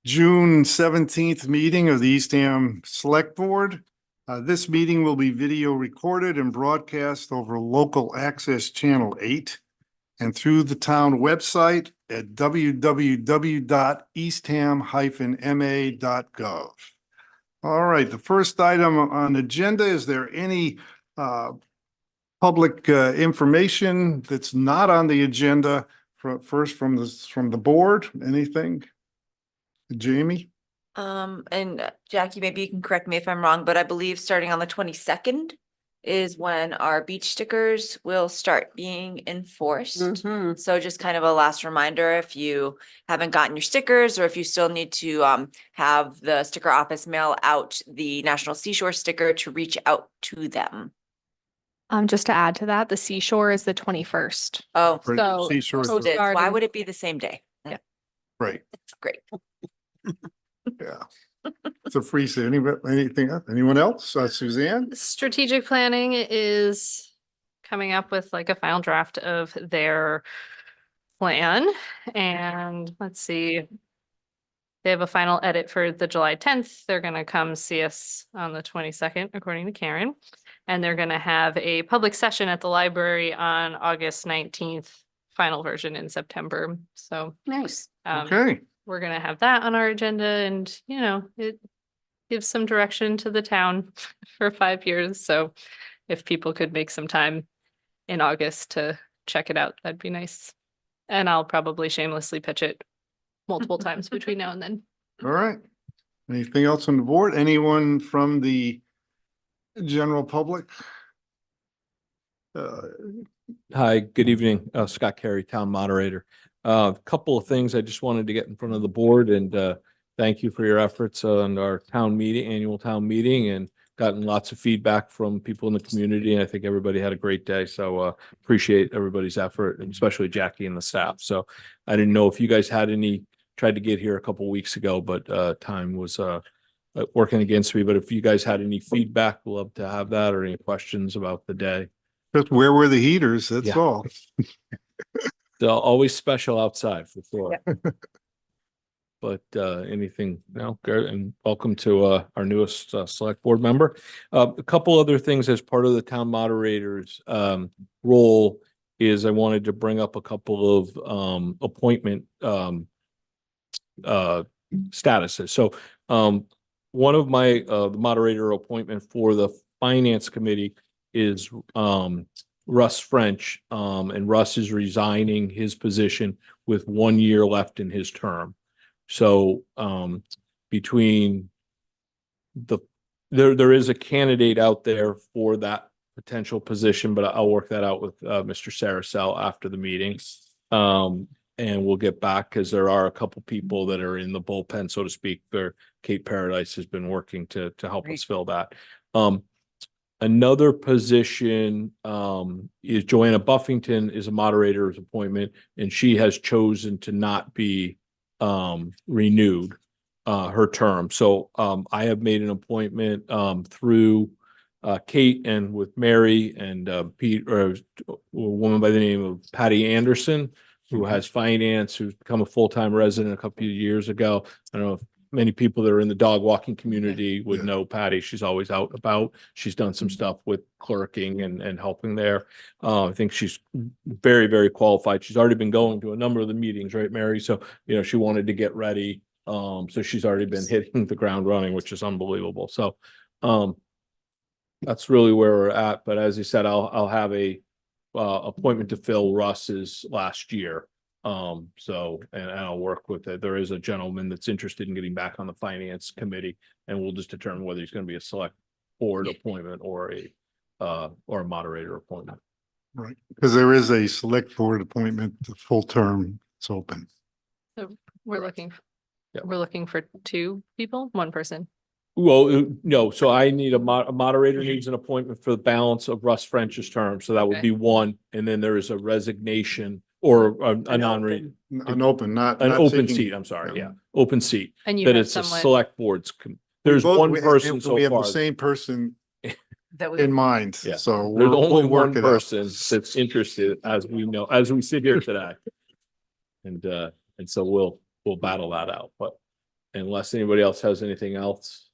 June 17th meeting of the Eastham Select Board. This meeting will be video recorded and broadcast over local access channel 8 and through the town website at www.eastham-ma.gov. All right, the first item on the agenda, is there any public information that's not on the agenda? First from the board, anything? Jamie? And Jackie, maybe you can correct me if I'm wrong, but I believe starting on the 22nd is when our beach stickers will start being enforced. So just kind of a last reminder, if you haven't gotten your stickers or if you still need to have the sticker office mail out the National Seashore sticker, to reach out to them. Just to add to that, the seashore is the 21st. Oh, Right, So Seashore. so why would it be the same day? Yeah. Right, Great. yeah. It's a free city. Anything else? Anyone else? Suzanne? Strategic planning is coming up with like a final draft of their plan. And let's see. They have a final edit for the July 10th. They're going to come see us on the 22nd, according to Karen. And they're going to have a public session at the library on August 19th, final version in September. So Nice. Okay, we're going to have that on our agenda, and you know, it gives some direction to the town for 5 years. So if people could make some time in August to check it out, that'd be nice. And I'll probably shamelessly pitch it multiple times between now and then. all right. Anything else on the board? Anyone from the general public? Hi, good evening. Scott Carey, Town Moderator. A couple of things I just wanted to get in front of the board, and thank you for your efforts on our town meeting, annual town meeting, and gotten lots of feedback from people in the community. And I think everybody had a great day. So appreciate everybody's effort, and especially Jackie and the staff. So I didn't know if you guys had tried to get here a couple of weeks ago, but time was working against me. But if you guys had any feedback, we'd love to have that, or any questions about the day. Just where were the heaters? That's Yeah. all. They're always special outside for sure. Yeah. But anything, no, good, and welcome to our newest select board member. A couple other things as part of the town moderator's role is I wanted to bring up a couple of appointment statuses. So one of my the moderator appointment for the finance committee is Russ French, and Russ is resigning his position with 1 year left in his term. So between there is a candidate out there for that potential position, but I'll work that out with Mr. Sara after the meeting. And we'll get back, because there are a couple people that are in the bullpen, so to speak. Kate Paradise has been working to help us fill that. Another position is Joanna Buffington is a moderator's appointment, and she has chosen to not be renewed her term. So I have made an appointment through Kate and with Mary and Pete, or a woman by the name of Patty Anderson, who has finance, who's become a full-time resident a couple of years ago. I don't know if many people that are in the dog walking community would know Patty. She's always out and about. She's done some stuff with clerking and helping there. I think she's very, very qualified. She's already been going to a number of the meetings, right, Mary? So, you know, she wanted to get ready. So she's already been hitting the ground running, which is unbelievable. So that's really where we're at. But as you said, I'll have a appointment to fill Russ's last year. So, and I'll work with it. There is a gentleman that's interested in getting back on the finance committee, and we'll just determine whether he's going to be a select board appointment or a moderator appointment. Right, because there is a select board appointment, the full term, it's open. So we're looking, Yeah. we're looking for 2 people, 1 person. Well, no, so I need a moderator needs an appointment for the balance of Russ French's term. So that would Okay. be 1. And then there is a resignation or a non-re. An open, not Open seeking- seat, I'm sorry, yeah, open seat. And you That have it's a someone, select boards. There's one person so We have the far. same person That we in mind, Yeah. so There's we'll only work one it out. person that's interested, as we know, as we sit here today. And so we'll battle that out, but unless anybody else has anything else.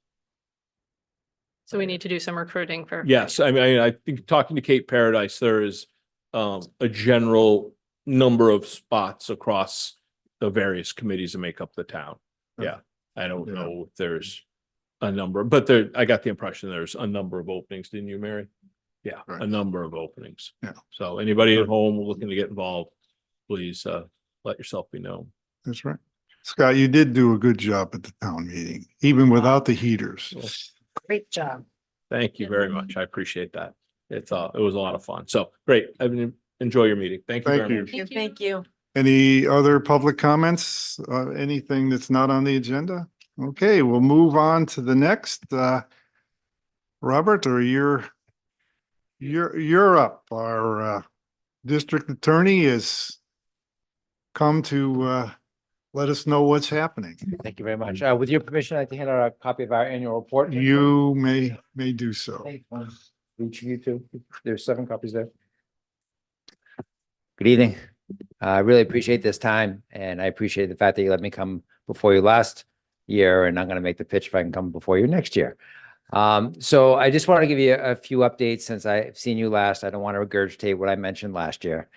So we need to do some recruiting for. Yes, I mean, I think talking to Cape Paradise, there is a general number of spots across the various committees that make up the town. Yeah, I don't Yeah. know if there's a number, but there, I got the impression there's a number of openings, didn't you, Mary? Yeah, Right. a number of openings. Yeah. So anybody at Sure. home looking to get involved, please let yourself be known. That's right. Scott, you did do a good job at the town meeting, even without the heaters. Great job. Thank you very much. I appreciate that. It was a lot of fun. So great. Enjoy your meeting. Thank you Thank very you. much. Thank you. Any other public comments? Anything that's not on the agenda? Okay, we'll move on to the next. Robert, or you're up. Our district attorney has come to let us know what's happening. Thank you very much. With your permission, I'd like to hand out a copy of our annual report. You may do so. Each of you two, there's 7 copies there. Good evening. I really appreciate this time, and I appreciate the fact that you let me come before you last year, and I'm going to make the pitch if I can come before you next year. So I just want to give you a few updates since I've seen you last. I don't want to regurgitate what I mentioned last year.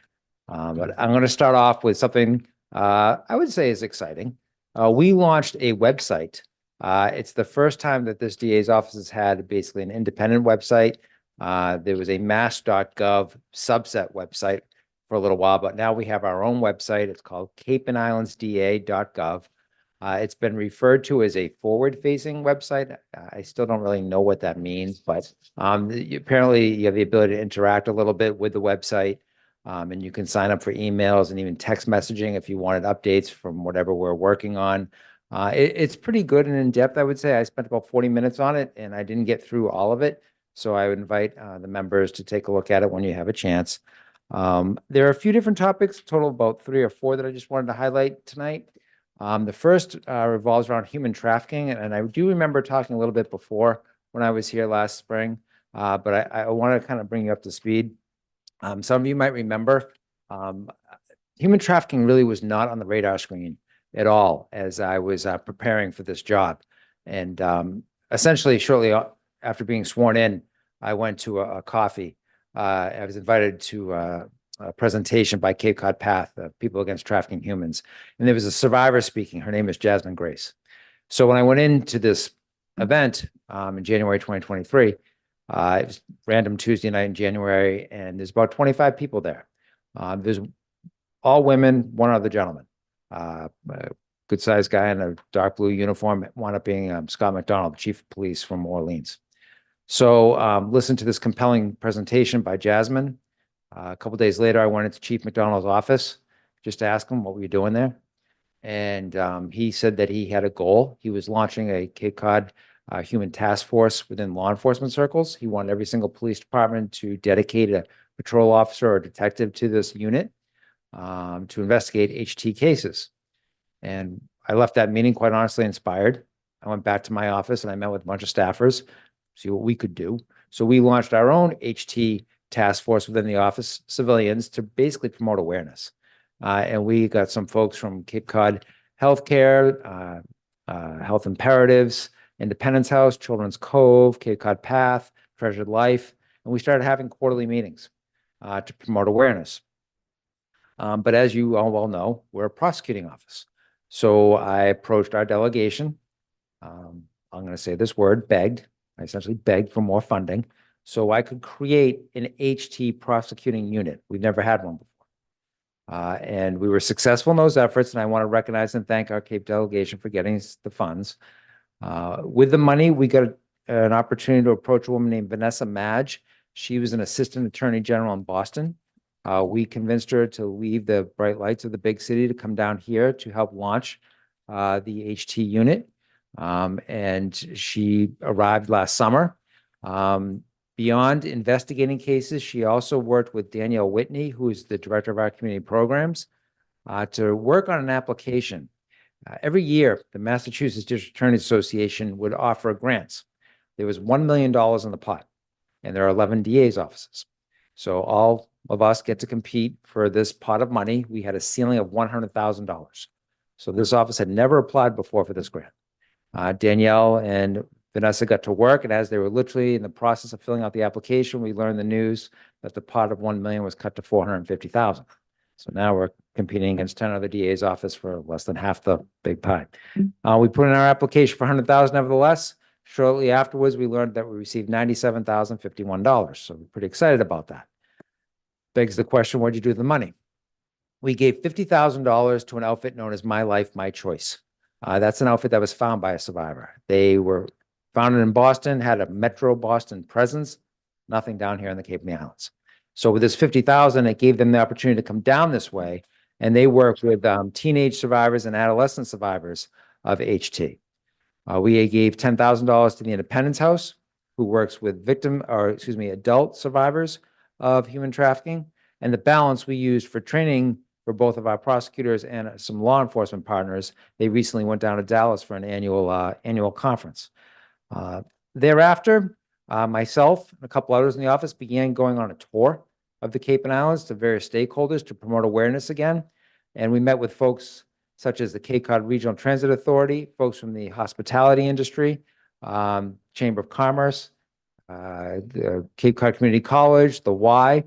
But I'm going to start off with something I would say is exciting. We launched a website. It's the first time that this DA's office has had basically an independent website. There was a mass.gov subset website for a little while, but now we have our own website. It's called capeandislandsda.gov. It's been referred to as a forward-facing website. I still don't really know what that means, but apparently you have the ability to interact a little bit with the website, and you can sign up for emails and even text messaging if you wanted updates from whatever we're working on. It's pretty good and in-depth, I would say. I spent about 40 minutes on it, and I didn't get through all of it, so I would invite the members to take a look at it when you have a chance. There are a few different topics, total about 3 or 4 that I just wanted to highlight tonight. The first revolves around human trafficking, and I do remember talking a little bit before when I was here last spring, but I want to kind of bring you up to speed. Some of you might remember human trafficking really was not on the radar screen at all as I was preparing for this job. And essentially, shortly after being sworn in, I went to a coffee. I was invited to a presentation by Cape Cod Path, People Against Trafficking Humans. And there was a survivor speaking. Her name is Jasmine Grace. So when I went into this event in January 2023, it was random Tuesday night in January, and there's about 25 people there. There's all women, one other gentleman. A good-sized guy in a dark blue uniform wound up being Scott McDonald, chief of police from Orleans. So listen to this compelling presentation by Jasmine. A couple of days later, I went into Chief McDonald's office just to ask him what were you doing there. And he said that he had a goal. He was launching a Cape Cod human task force within law enforcement circles. He wanted every single police department to dedicate a patrol officer or detective to this unit to investigate HT cases. And I left that meeting quite honestly inspired. I went back to my office and I met with a bunch of staffers, see what we could do. So we launched our own HT task force within the office, civilians, to basically promote awareness. And we got some folks from Cape Cod Healthcare, Health Imperatives, Independence House, Children's Cove, Cape Cod Path, Treasured Life, and we started having quarterly meetings to promote awareness. But as you all well know, we're a prosecuting office. So I approached our delegation. I'm going to say this word, begged. I essentially begged for more funding so I could create an HT prosecuting unit. We've never had one before. And we were successful in those efforts, and I want to recognize and thank our Cape delegation for getting us the funds. With the money, we got an opportunity to approach a woman named Vanessa Madge. She was an assistant attorney general in Boston. We convinced her to leave the bright lights of the big city to come down here to help launch the HT unit. And she arrived last summer. Beyond investigating cases, she also worked with Danielle Whitney, who is the director of our community programs, to work on an application. Every year, the Massachusetts District Attorneys Association would offer grants. There was $1 million in the pot, and there are 11 DA's offices. So all of us get to compete for this pot of money. We had a ceiling of $100,000. So this office had never applied before for this grant. Danielle and Vanessa got to work, and as they were literally in the process of filling out the application, we learned the news that the pot of 1 million was cut to 450,000. So now we're competing against 10 other DA's office for less than half the big pie. We put in our application for 100,000 nevertheless. Shortly afterwards, we learned that we received $97,051. So we're pretty excited about that. Begs the question, what'd you do with the money? We gave $50,000 to an outfit known as My Life, My Choice. That's an outfit that was found by a survivor. They were founded in Boston, had a Metro Boston presence, nothing down here in the Cape and the Islands. So with this 50,000, it gave them the opportunity to come down this way, and they work with teenage survivors and adolescent survivors of HT. We gave $10,000 to the Independence House, who works with adult survivors of human trafficking, and the balance we used for training for both of our prosecutors and some law enforcement partners. They recently went down to Dallas for an annual conference. Thereafter, myself and a couple others in the office began going on a tour of the Cape and Islands to various stakeholders to promote awareness again. And we met with folks such as the Cape Cod Regional Transit Authority, folks from the hospitality industry, Chamber of Commerce, the Cape Cod Community College, the Y,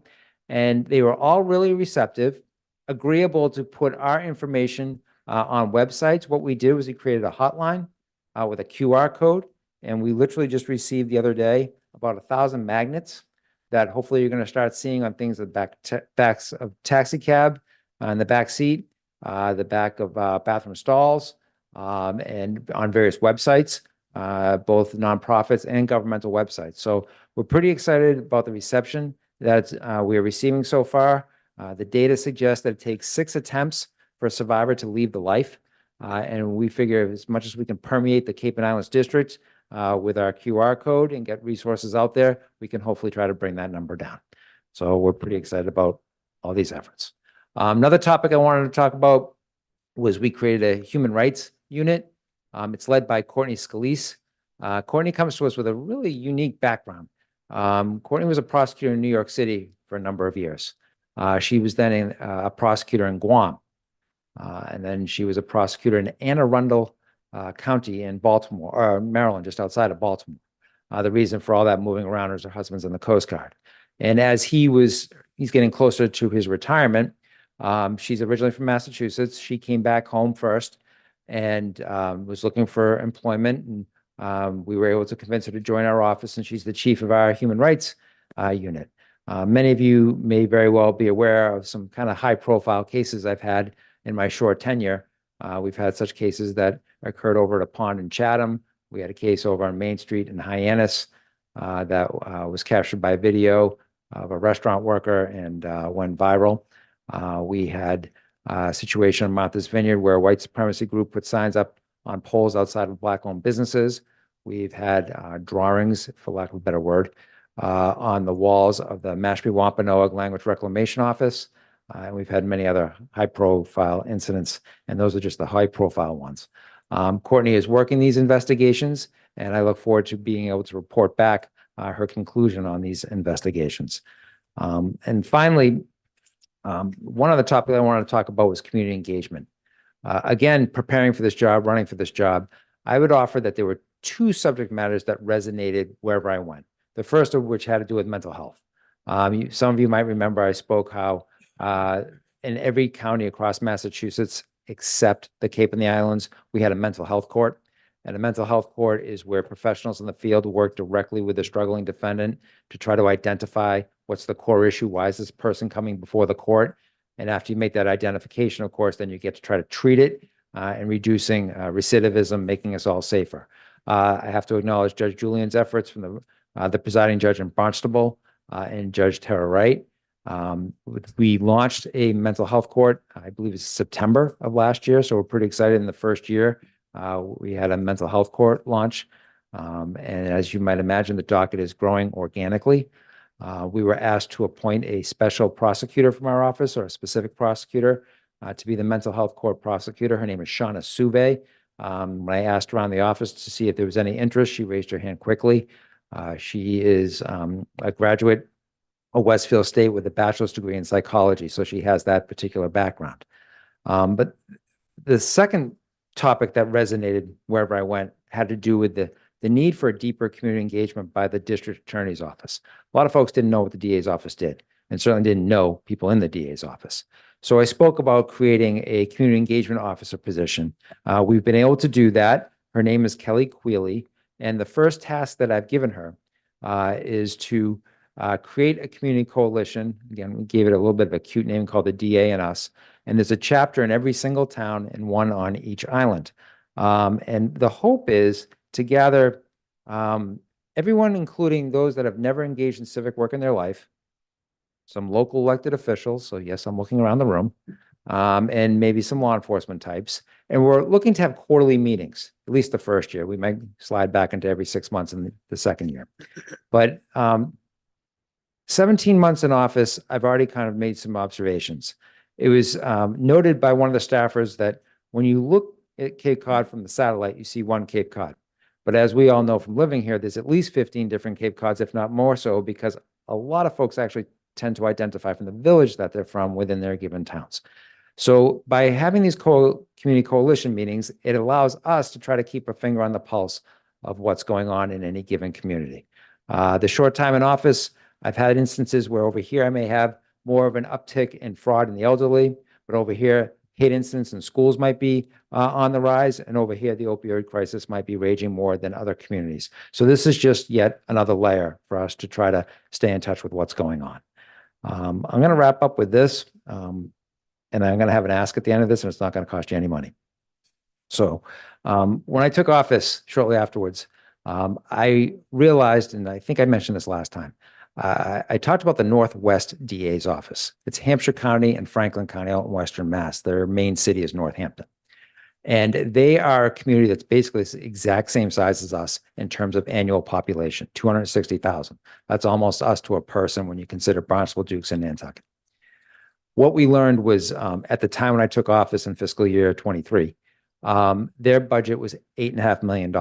and they were all really receptive, agreeable to put our information on websites. What we did was we created a hotline with a QR code, and we literally just received the other day about 1,000 magnets that hopefully you're going to start seeing on things at backs of taxi cab, in the back seat, the back of bathroom stalls, and on various websites, both nonprofits and governmental websites. So we're pretty excited about the reception that we are receiving so far. The data suggests that it takes 6 attempts for a survivor to leave the life. And we figure as much as we can permeate the Cape and Islands district with our QR code and get resources out there, we can hopefully try to bring that number down. So we're pretty excited about all these efforts. Another topic I wanted to talk about was we created a human rights unit. It's led by Courtney Scalise. Courtney comes to us with a really unique background. Courtney was a prosecutor in New York City for a number of years. She was then a prosecutor in Guam. And then she was a prosecutor in Anne Arundel County in Baltimore, or Maryland, just outside of Baltimore. The reason for all that moving around is her husband's in the Coast Guard. And as he's getting closer to his retirement, she's originally from Massachusetts. She came back home first and was looking for employment. And we were able to convince her to join our office, and she's the chief of our human rights unit. Many of you may very well be aware of some kind of high-profile cases I've had in my short tenure. We've had such cases that occurred over at a pond in Chatham. We had a case over on Main Street in Hyannis that was captured by video of a restaurant worker and went viral. We had a situation in Martha's Vineyard where a white supremacy group put signs up on poles outside of Black-owned businesses. We've had drawings, for lack of a better word, on the walls of the Mashpee Wampanoag Language Reclamation Office. And we've had many other high-profile incidents, and those are just the high-profile ones. Courtney is working these investigations, and I look forward to being able to report back her conclusion on these investigations. And finally, one other topic I wanted to talk about was community engagement. Again, preparing for this job, running for this job, I would offer that there were 2 subject matters that resonated wherever I went. The first of which had to do with mental health. Some of you might remember I spoke how in every county across Massachusetts, except the Cape and the Islands, we had a mental health court. And a mental health court is where professionals in the field work directly with a struggling defendant to try to identify what's the core issue, why is this person coming before the court? And after you make that identification, of course, then you get to try to treat it and reducing recidivism, making us all safer. I have to acknowledge Judge Julian's efforts from the presiding judge in Barnstable and Judge Tara Wright. We launched a mental health court, I believe it's September of last year. So we're pretty excited. In the first year, we had a mental health court launch. And as you might imagine, the docket is growing organically. We were asked to appoint a special prosecutor from our office, or a specific prosecutor, to be the mental health court prosecutor. Her name is Shauna Suve. When I asked around the office to see if there was any interest, she raised her hand quickly. She is a graduate of Westfield State with a bachelor's degree in psychology, so she has that particular background. But the second topic that resonated wherever I went had to do with the need for a deeper community engagement by the district attorney's office. A lot of folks didn't know what the DA's office did, and certainly didn't know people in the DA's office. So I spoke about creating a community engagement officer position. We've been able to do that. Her name is Kelly Quealy, and the first task that I've given her is to create a community coalition. Again, we gave it a little bit of a cute name called the DA and Us. And there's a chapter in every single town and one on each island. And the hope is to gather everyone, including those that have never engaged in civic work in their life, some local elected officials. So yes, I'm looking around the room, and maybe some law enforcement types. And we're looking to have quarterly meetings, at least the first year. We might slide back into every 6 months in the second year. But 17 months in office, I've already kind of made some observations. It was noted by one of the staffers that when you look at Cape Cod from the satellite, you see one Cape Cod. But as we all know from living here, there's at least 15 different Cape Cods, if not more so, because a lot of folks actually tend to identify from the village that they're from within their given towns. So by having these community coalition meetings, it allows us to try to keep a finger on the pulse of what's going on in any given community. The short time in office, I've had instances where over here I may have more of an uptick in fraud in the elderly, but over here, hate incidents in schools might be on the rise, and over here, the opioid crisis might be raging more than other communities. So this is just yet another layer for us to try to stay in touch with what's going on. I'm going to wrap up with this, and I'm going to have an ask at the end of this, and it's not going to cost you any money. So when I took office shortly afterwards, I realized, and I think I mentioned this last time, I talked about the Northwest DA's office. It's Hampshire County and Franklin County out in Western Mass. Their main city is Northampton. And they are a community that's basically the exact same size as us in terms of annual population, 260,000. That's almost us to a person when you consider Barnstable, Dukes, and Nantucket. What we learned was at the time when I took office in fiscal year 23, their budget was $8.5 million.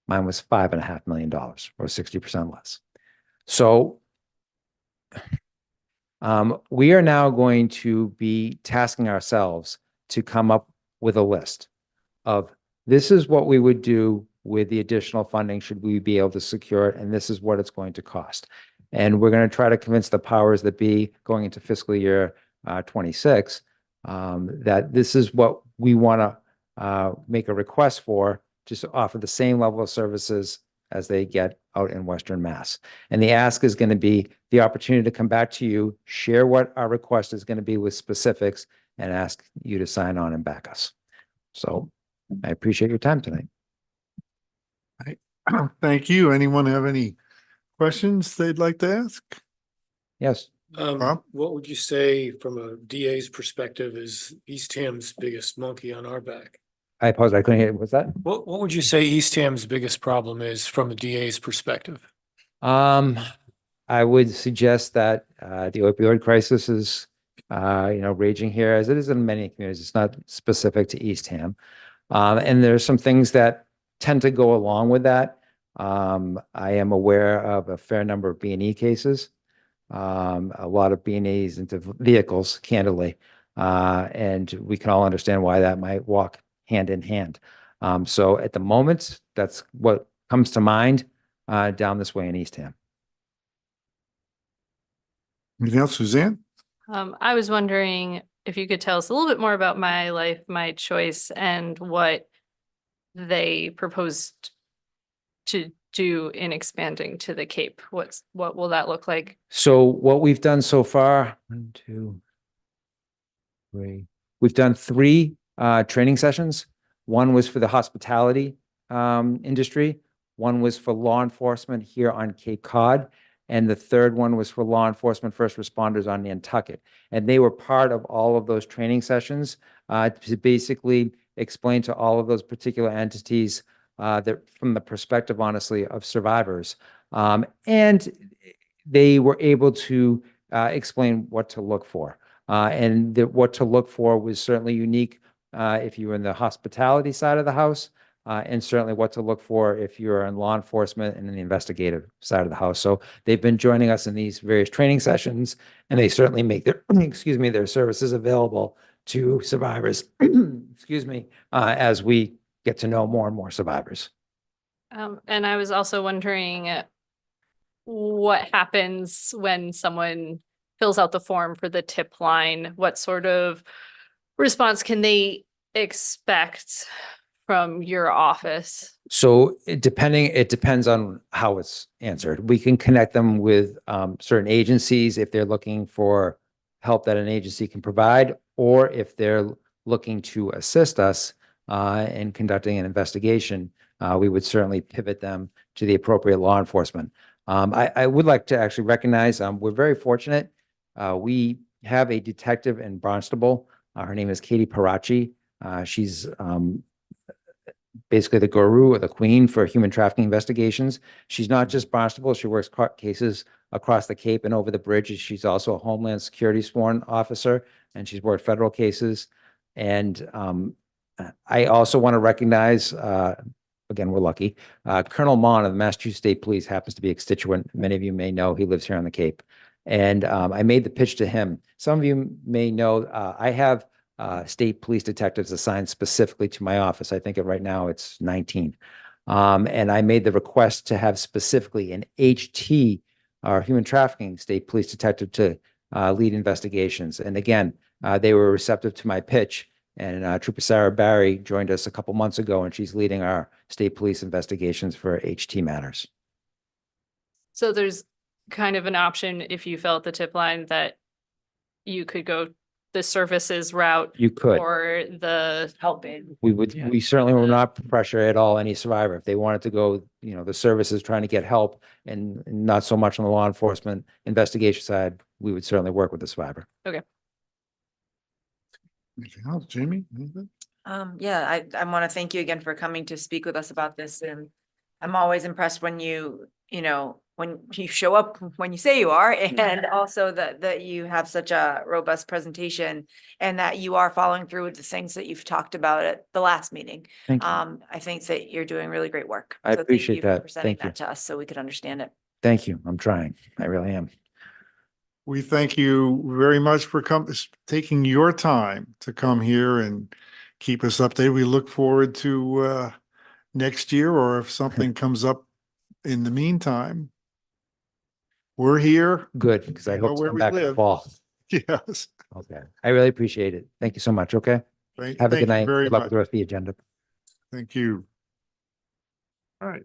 Mine was $5.5 million, or 60% less. So we are now going to be tasking ourselves to come up with a list of this is what we would do with the additional funding should we be able to secure it, and this is what it's going to cost. And we're going to try to convince the powers that be going into fiscal year 26 that this is what we want to make a request for, just to offer the same level of services as they get out in Western Mass. And the ask is going to be the opportunity to come back to you, share what our request is going to be with specifics, and ask you to sign on and back us. So I appreciate your time tonight. Thank you. Anyone have any questions they'd like to ask? Yes. Rob? What would you say from a DA's perspective is Eastham's biggest monkey on our back? I apologize. I couldn't hear. What's that? What would you say Eastham's biggest problem is from a DA's perspective? I would suggest that the opioid crisis is raging here as it is in many communities. It's not specific to Eastham. And there's some things that tend to go along with that. I am aware of a fair number of B&E cases, a lot of B&Es into vehicles, candidly. And we can all understand why that might walk hand in hand. So at the moment, that's what comes to mind down this way in Eastham. Anything else, Suzanne? I was wondering if you could tell us a little bit more about My Life, My Choice and what they proposed to do in expanding to the Cape. What will that look like? So what we've done so far, 1, 2, 3, we've done 3 training sessions. One was for the hospitality industry. One was for law enforcement here on Cape Cod. And the third one was for law enforcement first responders on Nantucket. And they were part of all of those training sessions to basically explain to all of those particular entities that from the perspective, honestly, of survivors. And they were able to explain what to look for. And what to look for was certainly unique if you were in the hospitality side of the house, and certainly what to look for if you're in law enforcement and in the investigative side of the house. So they've been joining us in these various training sessions, and they certainly make their, their services available to survivors, as we get to know more and more survivors. And I was also wondering what happens when someone fills out the form for the tip line? What sort of response can they expect from your office? So it depends on how it's answered. We can connect them with certain agencies if they're looking for help that an agency can provide, or if they're looking to assist us in conducting an investigation, we would certainly pivot them to the appropriate law enforcement. I would like to actually recognize, we're very fortunate. We have a detective in Barnstable. Her name is Katie Parachi. She's basically the guru or the queen for human trafficking investigations. She's not just Barnstable. She works cases across the Cape and over the bridge. She's also a Homeland Security sworn officer, and she's worked federal cases. And I also want to recognize, again, we're lucky, Colonel Mon of the Massachusetts State Police happens to be a constituent. Many of you may know he lives here on the Cape. And I made the pitch to him. Some of you may know I have state police detectives assigned specifically to my office. I think right now it's 19. And I made the request to have specifically an HT, or human trafficking state police detective, to lead investigations. And again, they were receptive to my pitch. And Trooper Sara Barry joined us a couple months ago, and she's leading our state police investigations for HT matters. So there's kind of an option if you fill out the tip line that you could go the services route You could. or the Helping. We certainly will not pressure at all any survivor. If they wanted to go, the services trying to get help and not so much on the law enforcement investigation side, we would certainly work with the survivor. Anything else, Jamie? Anything? Yeah, I want to thank you again for coming to speak with us about this, and I'm always impressed when when you show up when you say you are, and also that you have such a robust presentation and that you are following through with the things that you've talked about at the last meeting. Thank you. I think that you're doing really great work. I So thank appreciate you for that. presenting Thank you. that to us so we could understand it. Thank you. I'm trying. I really am. We thank you very much for taking your time to come here and keep us updated. We look forward to next year, or if something comes up in the meantime, we're here. Good, because I know hope to where come we back in the live. fall. Yes. Okay. I really appreciate it. Thank you so much. Okay. Have a Thank good you night. very Good luck much. with the rest of the agenda. Thank you. All right.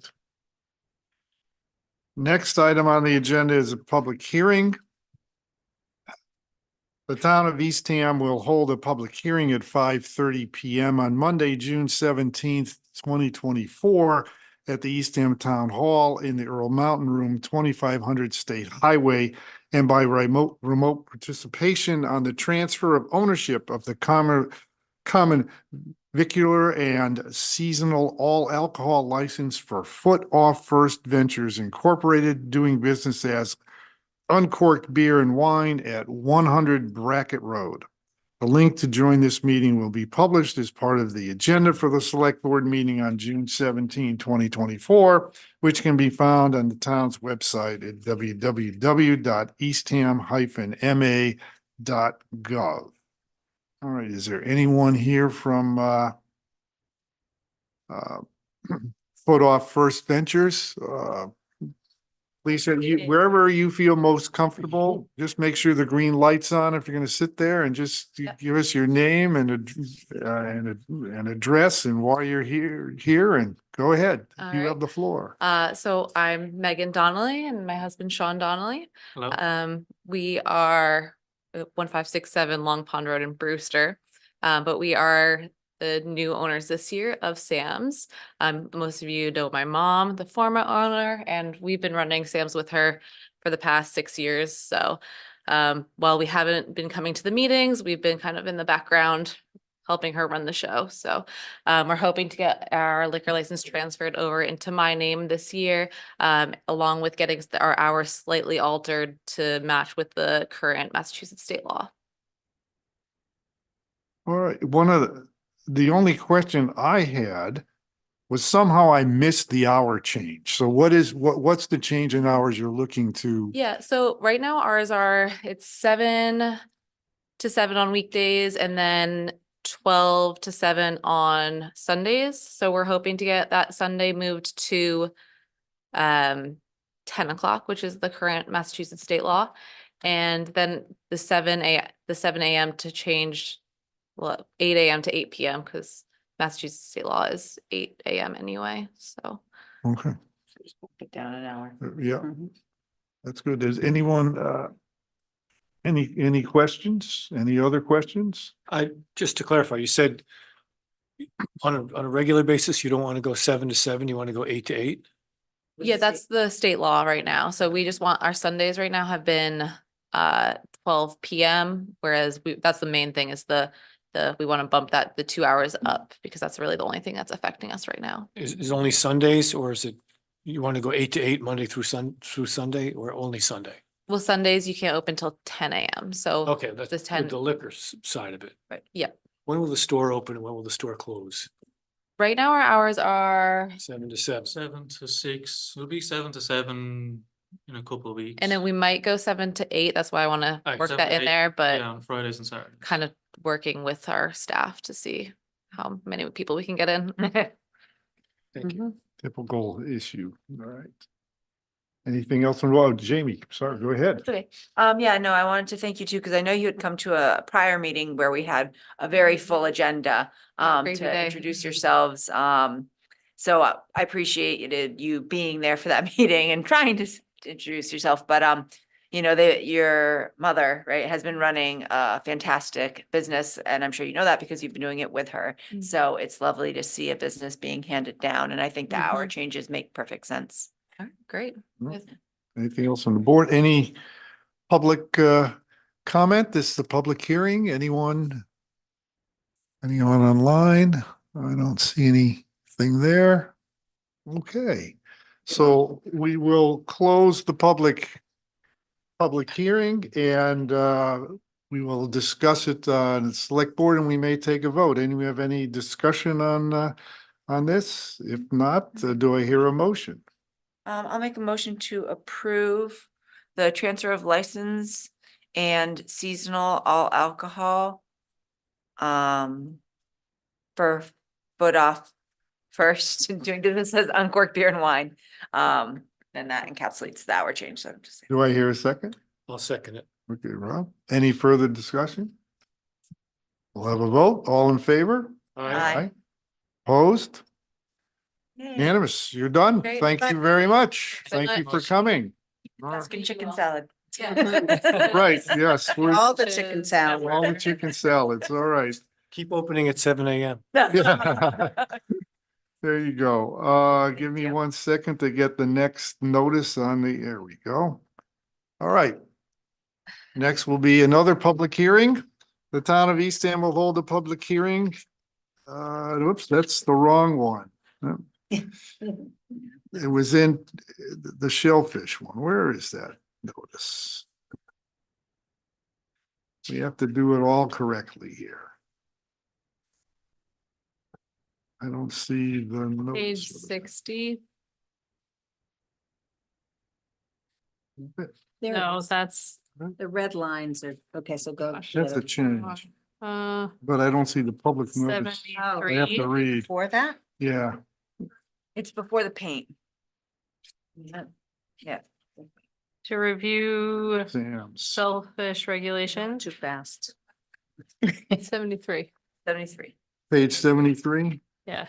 Next item on the agenda is a public hearing. The town of Eastham will hold a public hearing at 5:30 PM on Monday, June 17th, 2024 at the Eastham Town Hall in the Earl Mountain Room, 2500 State Highway, and by remote participation on the transfer of ownership of the common vicular and seasonal all alcohol license for Foot Off First Ventures Incorporated, doing business as Uncorked Beer and Wine at 100 Brackett Road. A link to join this meeting will be published as part of the agenda for the select board meeting on June 17, 2024, which can be found on the town's website at www.eastham-ma.gov. All right, is there anyone here from Foot Off First Ventures? Lisa, wherever you feel most comfortable, just make sure the green light's on if you're gonna sit there, and just give us your name and an address and why you're here, and go ahead. All You right. have the floor. So I'm Megan Donnelly and my husband Sean Donnelly. Hello. We are 1567 Long Pond Road in Brewster. But we are the new owners this year of Sam's. Most of you know my mom, the former owner, and we've been running Sam's with her for the past 6 years. So while we haven't been coming to the meetings, we've been kind of in the background helping her run the show. So we're hoping to get our liquor license transferred over into my name this year, along with getting our hours slightly altered to match with the current Massachusetts state law. All right, the only question I had was somehow I missed the hour change. So what's the change in hours you're looking to? Yeah, so right now ours it's 7 to 7 on weekdays, and then 12 to 7 on Sundays. So we're hoping to get that Sunday moved to 10 o'clock, which is the current Massachusetts state law. And then the 7 a.m. to change, well, 8 a.m. to 8 p.m. because Massachusetts state law is 8 a.m. anyway, so. Okay, Get down an hour. yeah, that's good. Does anyone, any questions? Any other questions? Just to clarify, you said on a regular basis, you don't want to go 7 to 7, you want to go 8 to 8? Yeah, that's the state law right now. So we just want, our Sundays right now have been 12 p.m. Whereas that's the main thing is we want to bump the 2 hours up because that's really the only thing that's affecting us right now. Is only Sundays, or is it, you want to go 8 to 8 Monday through Sunday, or only Sunday? Well, Sundays you can't open till 10 a.m. So Okay, that's the 10 the liquor side of it. right, yeah. When will the store open and when will the store close? Right now our hours are, 7 to 7. 7 to 6, it'll be 7 to 7 in a couple of weeks. and then we might go 7 to 8. That's why I want to Alright, work 7 that to in 8, there, but Yeah, on Fridays and Saturdays. kind of working with our staff to see how many people we can get in. Thank you. Typical issue, all right. Anything else involved? Jamie, sorry, go ahead. It's okay. Yeah, no, I wanted to thank you too, because I know you had come to a prior meeting where we had a very full agenda Crazy to day. introduce yourselves. So I appreciated you being there for that meeting and trying to introduce yourself, but you know, your mother, right, has been running a fantastic business, and I'm sure you know that because you've been doing it with her. Mm. So it's lovely to see a business being handed down, and I think the hour changes make perfect sense. All right, great. Anything else on the board? Any public comment? This is the public hearing. Anyone online? I don't see anything there. Okay, so we will close the public hearing and we will discuss it on the select board and we may take a vote. And we have any discussion on this? If not, do I hear a motion? I'll make a motion to approve the transfer of license and seasonal all alcohol. For Foot Off First, doing business as Uncorked Beer and Wine. And that encapsulates the hour change, so I'm just saying. Do I hear a second? I'll second it. Okay, Rob, any further discussion? We'll have a vote. All in favor? Aye. Opposed? Yay. Unanimous. You're done. Great. Thank you very much. So Thank you for much. coming. Mexican chicken salad. Right, yes, we're All the chicken salad. all the chicken salads, all right. Keep opening at 7 a.m. Yeah. There you go. Give me you. 1 second to get the next notice on there we go. All right. Next will be another public hearing. The town of Eastham will hold a public hearing. Whoops, that's the wrong one. It was in the Shellfish one. Where is that notice? We have to do it all correctly here. I don't see the Page notes. 60. There No, it is. that's, The red lines are, okay, so go. Gosh. That's a change, uh, but I don't see the public notice. I have to 73. read, For that? yeah. It's before the paint. Yeah. To review Sam's. Shellfish Regulations, Too fast. 73. 73. Page 73. Yeah.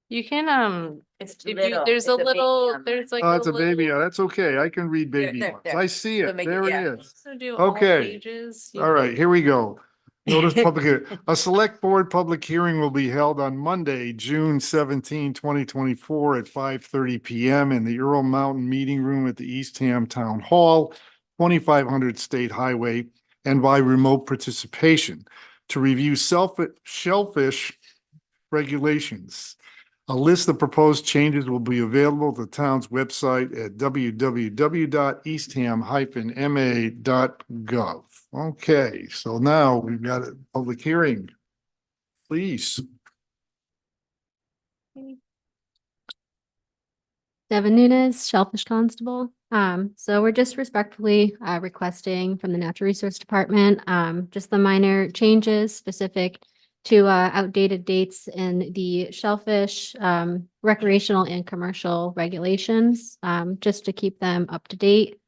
You can, It's if you, little. there's It's a baby little, on there's like Oh, it's a baby. little- That's okay. I can read baby there, ones. there. I see So it. make it- There it yeah. is. So do all Okay. pages. you All can- right, here we go. Notice public, a select board public hearing will be held on Monday, June 17, 2024 at 5:30 PM in the Earl Mountain Meeting Room at the Eastham Town Hall, 2500 State Highway, and by remote participation to review shellfish regulations. A list of proposed changes will be available at the town's website at www.eastham-ma.gov. Okay, so now we've got a public hearing. Please. Devin Nunes, Shellfish Constable. So we're just respectfully requesting from the Natural Resource Department, just the minor changes specific to outdated dates in the Shellfish recreational and commercial regulations, just to keep them up to date.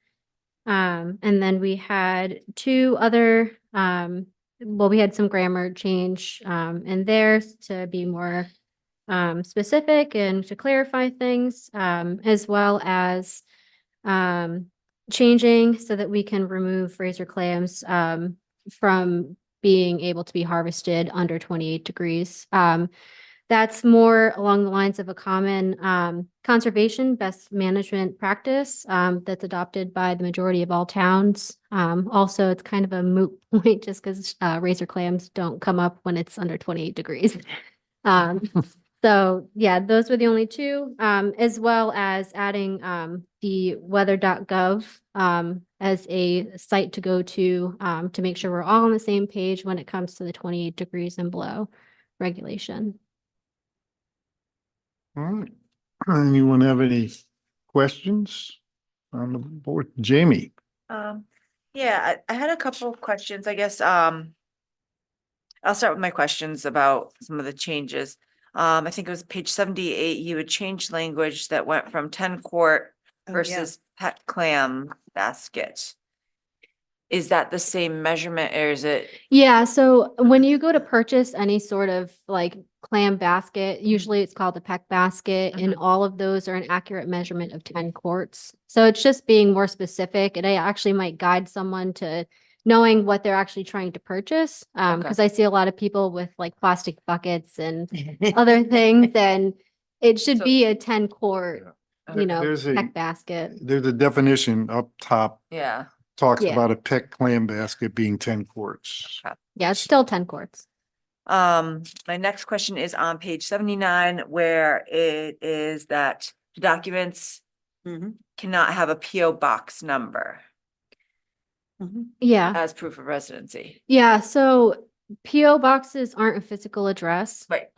And then we had two other, well, we had some grammar change in there to be more specific and to clarify things, as well as changing so that we can remove razor clams from being able to be harvested under 28 degrees. That's more along the lines of a common conservation best management practice that's adopted by the majority of all towns. Also, it's kind of a moot point just because razor clams don't come up when it's under 28 degrees. So yeah, those were the only two, as well as adding the weather.gov as a site to go to make sure we're all on the same page when it comes to the 28 degrees and below regulation. All right. Anyone have any questions on the board? Jamie? Yeah, I had a couple of questions, I guess. I'll start with my questions about some of the changes. I think it was page 78, you would change language that went from 10 quart versus pet clam basket. Is that the same measurement or is it? Yeah, so when you go to purchase any sort of like clam basket, usually it's called a peck basket, and all of those are an accurate measurement of 10 quarts. So it's just being more specific, and I actually might guide someone to knowing what they're actually trying to purchase. Because I see a lot of people with like plastic buckets and other things, and it should So- be a 10 quart, you know, There's a- peck basket. There's a definition up top, Yeah, talks Yeah. about a pet clam basket being 10 quarts. Yeah, it's still 10 quarts. my next question is on page 79, where it is that documents cannot have a PO box number Yeah. as proof of residency. Yeah, so PO boxes aren't a physical address. Right.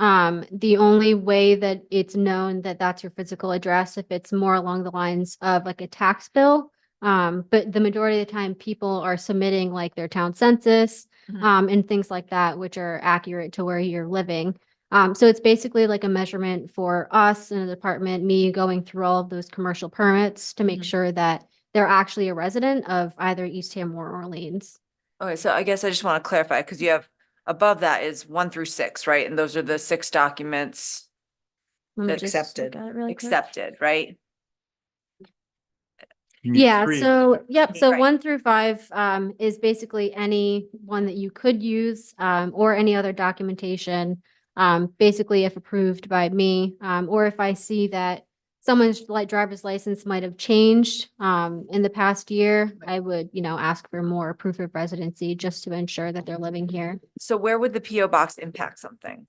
The only way that it's known that that's your physical address if it's more along the lines of like a tax bill. But the majority of the time people are submitting like their town census, and things like that, which are accurate to where you're living. So it's basically like a measurement for us in the department, me going through all of those commercial permits to make sure that they're actually a resident of either Eastham or Orleans. Okay, so I guess I just want to clarify, because you have above that is 1 through 6, right? And those are the 6 documents Let me just Accepted. look at it really quick. accepted, right? You need Yeah, three. so, yep, so Right. 1 through 5 is basically any one that you could use or any other documentation. Basically, if approved by me, or if I see that someone's like driver's license might have changed in the past year, I would, you know, ask for more proof of residency just to ensure that they're living here. So where would the PO box impact something?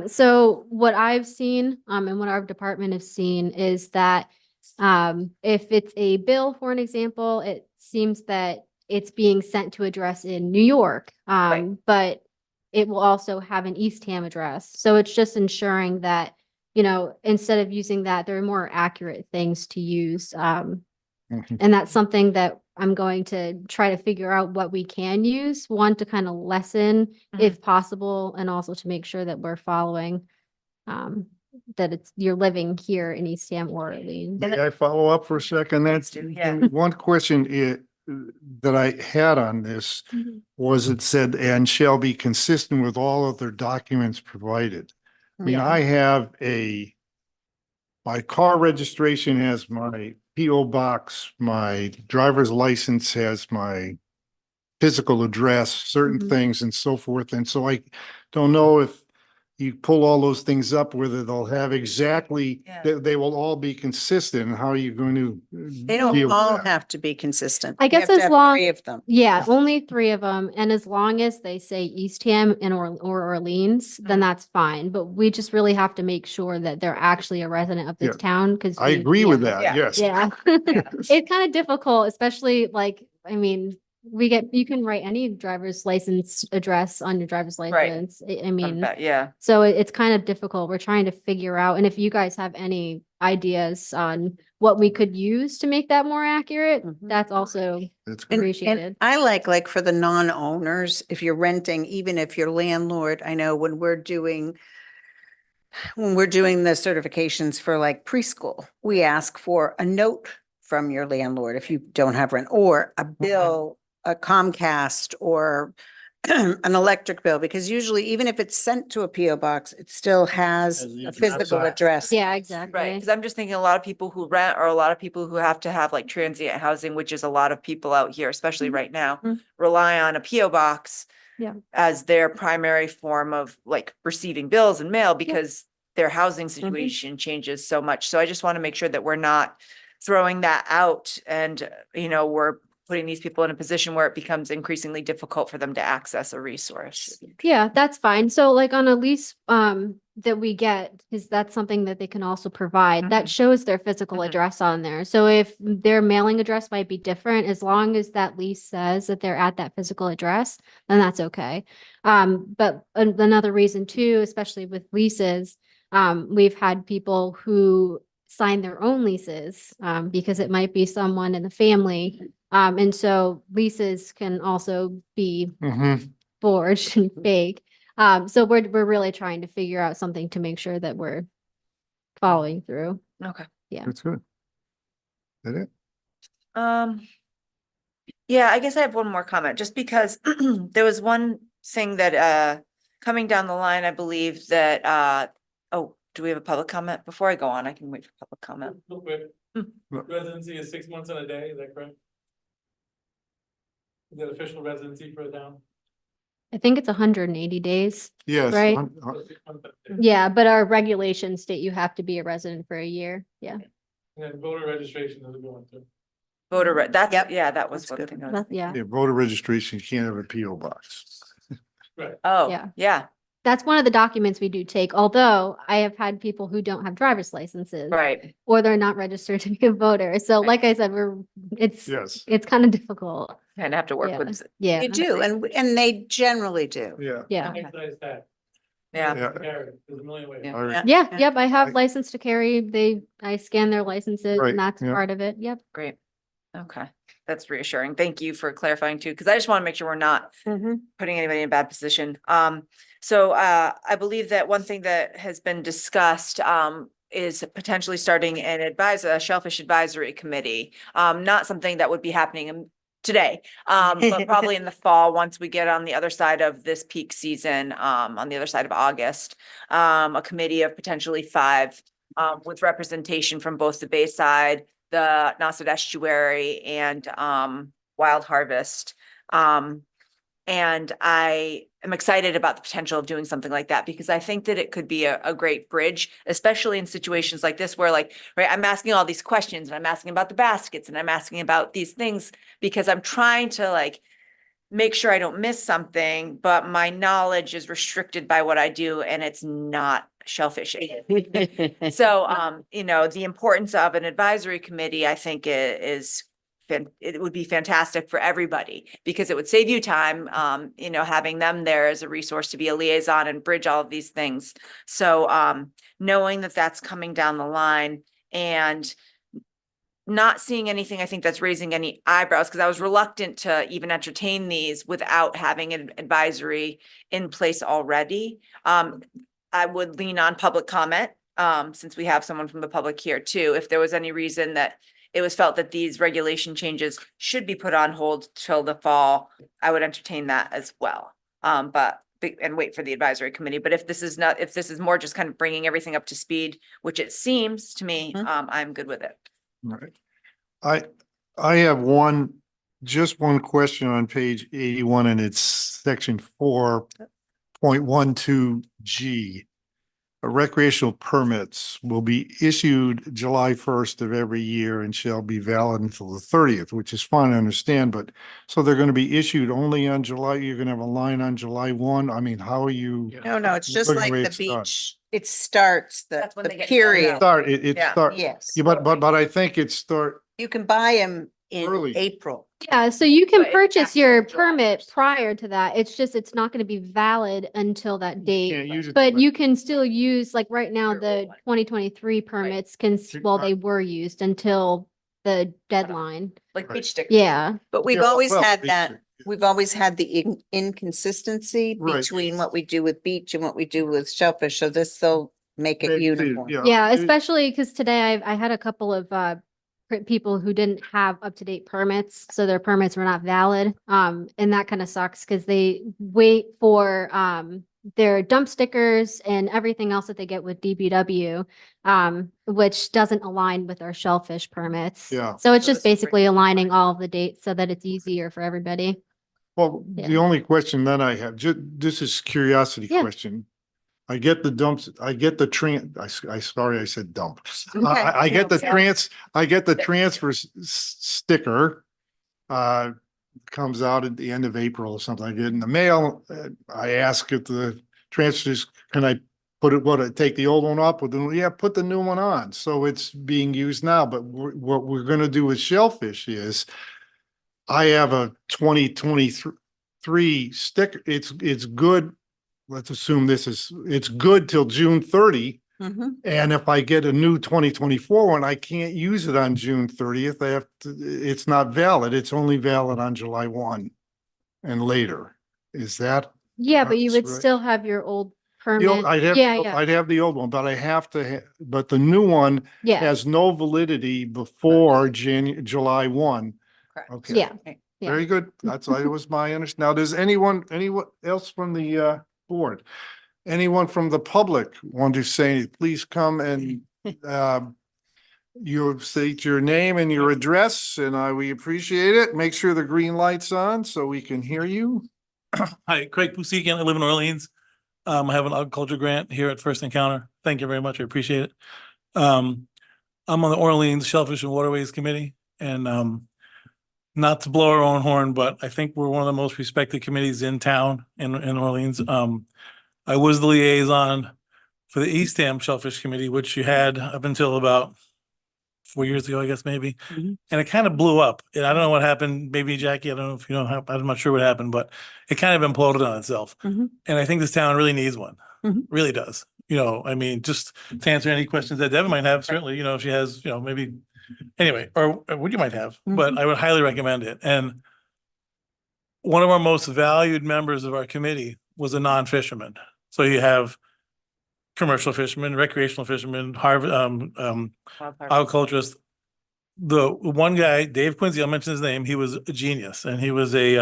So what I've seen, and what our department has seen is that, if it's a bill, for an example, it seems that it's being sent to address in New York. But it will also have an Eastham address. So it's just ensuring that, you know, instead of using that, there are more accurate things to use. Mhm. And that's something that I'm going to try to figure out what we can use, one to kind of lessen if possible, and also to make sure that we're following that it's you're living here in Eastham or Orleans. May I follow up for a second? That's do, yeah. one question that I had on this was it said, and shall be consistent with all other documents provided. I mean, I have my car registration has my PO box, my driver's license has my physical address, certain things and so forth. And so I don't know if you pull all those things up, whether they'll have exactly, Yeah. they will all be consistent. How are you going to? They don't deal with all that? have to be consistent. I You guess have to as have long- 3 of them. Yeah, only 3 of them. And as long as they say Eastham and or Orleans, then that's fine. But we just really have to make sure that they're actually a resident of this Yeah. town because I agree with that, Yeah. yes. Yeah. It's kind of difficult, especially like, I mean, you can write any driver's license address on your driver's Right. license. I mean, Yeah, so it's kind of difficult. We're trying to figure out, and if you guys have any ideas on what we could use to make that more accurate, Mhm. that's also That's And- good. appreciated. And I like for the non-owners, if you're renting, even if you're landlord, I know when we're doing the certifications for like preschool, we ask for a note from your landlord if you don't have rent, or a bill, a Comcast, or an electric bill, because usually even if it's sent to a PO box, it still has Has the a address physical on it. address. Yeah, Right, exactly. because I'm just thinking a lot of people who rent or a lot of people who have to have like transient housing, which is a lot of people out here, especially right now, Mhm. rely on a PO box Yeah. as their primary form of like receiving bills and mail because their housing situation changes so much. So I just want to make sure that we're not throwing that out and, we're putting these people in a position where it becomes increasingly difficult for them to access a resource. Yeah, that's fine. So like on a lease that we get, because that's something that they can also provide, that Mhm. shows their physical Mhm. address on there. So if their mailing address might be different, as long as that lease says that they're at that physical address, then that's okay. But another reason too, especially with leases, we've had people who sign their own leases because it might be someone in the family. And so leases can also be Mhm. forged and fake. So we're really trying to figure out something to make sure that we're following through. Okay. That's good. That it? Yeah, I guess I have one more comment, just because there was one thing that, coming down the line, I believe that, do we have a public comment? Before I go on, I can wait for public comment. Real quick, Hmm. residency is 6 months and a day, is that correct? Is that official residency for a town? I think it's 180 days. Yes. Right. So 6 months and a day. Yeah, but our regulations state you have to be a resident for a year. Yeah. And then voter registration doesn't go into. That's, Yep, yeah, that was that's one good. thing. I was- Yeah. Yeah, voter registration can't have a PO box. Oh, Yeah. yeah, That's one of the documents we do take, although I have had people who don't have driver's licenses right. or they're not registered to be a voter. So Right. like I said, it's Yes. kind of difficult. And have to work Yeah. with, Yeah. You do, and they generally do. Yeah. Yeah. Excise tax. yeah, Yeah. Carry, there's a million ways. Yeah. All right. Yeah, Yeah. yep, I have I- license to carry. I scan their licenses Right, and that's yeah. part of it. Yep. great. Okay, that's reassuring. Thank you for clarifying too, because I just want to make sure we're not putting anybody in a bad position. So I believe that one thing that has been discussed is potentially starting a Shellfish Advisory Committee. Not something that would be happening today, but probably in the fall, once we get on the other side of this peak season, on the other side of August. A committee of potentially 5 with representation from both the Bayside, the Nauset Estuary, and Wild Harvest. And I am excited about the potential of doing something like that because I think that it could be a great bridge, especially in situations like this where right, I'm asking all these questions and I'm asking about the baskets and I'm asking about these things because I'm trying to make sure I don't miss something, but my knowledge is restricted by what I do and it's not shellfishing. So, the importance of an advisory committee, I think it would be fantastic for everybody because it would save you time, having them there as a resource to be a liaison and bridge all of these things. So, knowing that that's coming down the line and not seeing anything, I think that's raising any eyebrows because I was reluctant to even entertain these without having an advisory in place already. I would lean on public comment, since we have someone from the public here too. If there was any reason that it was felt that these regulation changes should be put on hold till the fall, I would entertain that as well. And wait for the advisory committee. But if this is more just kind of bringing everything up to speed, which it seems to me, I'm good with it. Right. I have just one question on page 81 and it's section 4.12G. Recreational permits will be issued July 1st of every year and shall be valid until the 30th, which is fine, I understand, but so they're going to be issued only on you're going to have a line on July 1. I mean, how are you? No, it's just Looking like way the it's done. beach. It starts the That's when they get period. It Yeah. start, Yes. yeah, but I think it start, You can buy them in Early. April. Yeah, so you can But it's purchase after your July permit 1st. prior to that. It's just, it's not gonna be valid until that Can't date. use it. But you can still use, like right now, Your the old one. 2023 permits can, well, they were used until the deadline. Like Right. beach stickers. Yeah. But we've Yeah, always well, had beach that, stick, yeah. we've always had the inconsistency Right. between what we do with beach and what we do with shellfish. So this will make it Make it- uniform. Yeah, It- especially because today I had a couple of people who didn't have up-to-date permits, so their permits were not valid. And that kind of sucks because they wait for their dump stickers and everything else that they get with DPW, which doesn't align with our shellfish permits. Yeah. So it's So just this is basically great. aligning all of the dates so that it's easier for everybody. Well, the Yeah. only question that I have, this is curiosity Yeah. question. I get the dumps, I get the sorry, I said dump. Okay. I get the Yeah. I get the transfer sticker. Comes out at the end of April or something. I get in the mail. I ask if the transfers, can I put it, take the old one up with the, yeah, put the new one on. So it's being used now, but what we're gonna do with shellfish is I have a 2023 sticker. It's good. Let's assume it's good till June 30. Mhm. And if I get a new 2024 one, I can't use it on June 30th. I have to, it's not valid. It's only valid on July 1 and later. Is that? Yeah, but you That's would right. still have your old The permit. old- Yeah, yeah, I'd have the old one, but I have to, but the new one yeah, has no validity before July 1. Correct. Okay. yeah. Yeah. Very good. That's why it was my understanding. Now, does anyone else from the board? Anyone from the public want to say, please come and you state your name and your address and we appreciate it. Make sure the green light's on so we can hear you. Hi, Craig Pusikian. I live in Orleans. I have an agriculture grant here at First Encounter. Thank you very much. I appreciate it. I'm on the Orleans Shellfish and Waterways Committee, and not to blow our own horn, but I think we're one of the most respected committees in town in Orleans. I was the liaison for the Eastham Shellfish Committee, which you had up until about 4 years ago, I guess, maybe. Mhm. And it kind of blew up. And I don't know what happened. Maybe Jackie, I don't know if you know, I'm not sure what happened, but it kind of imploded on itself. Mhm. And I think this town really needs one. Mhm. Really does. You know, I mean, just to answer any questions that Devin might have, certainly, you know, if she has, you know, maybe, anyway, or what you might have, but I would highly recommend it. And one of our most valued members of our committee was a non-fisherman. So you have commercial fishermen, recreational fishermen, agriculturists. The one guy, Dave Quincy, I'll mention his name, he was a genius and he was a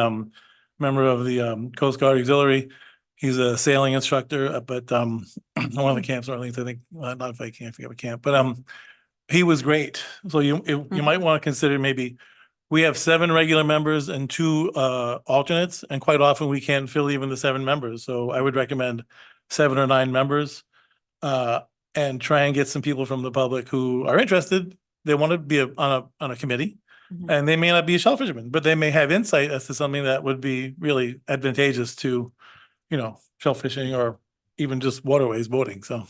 member of the Coast Guard Auxiliary. He's a sailing instructor up at one of the camps in Orleans, I think, not if I can't forget what camp, but he was great. So you might want to consider maybe, we have 7 regular members and 2 alternates, and quite often we can't fill even the 7 members. So I would recommend 7 or 9 members and try and get some people from the public who are interested. They want to be on a committee, and they may not be a shellfisherman, but they may have insight as to something that would be really advantageous to, you know, shellfishing or even just waterways boating. So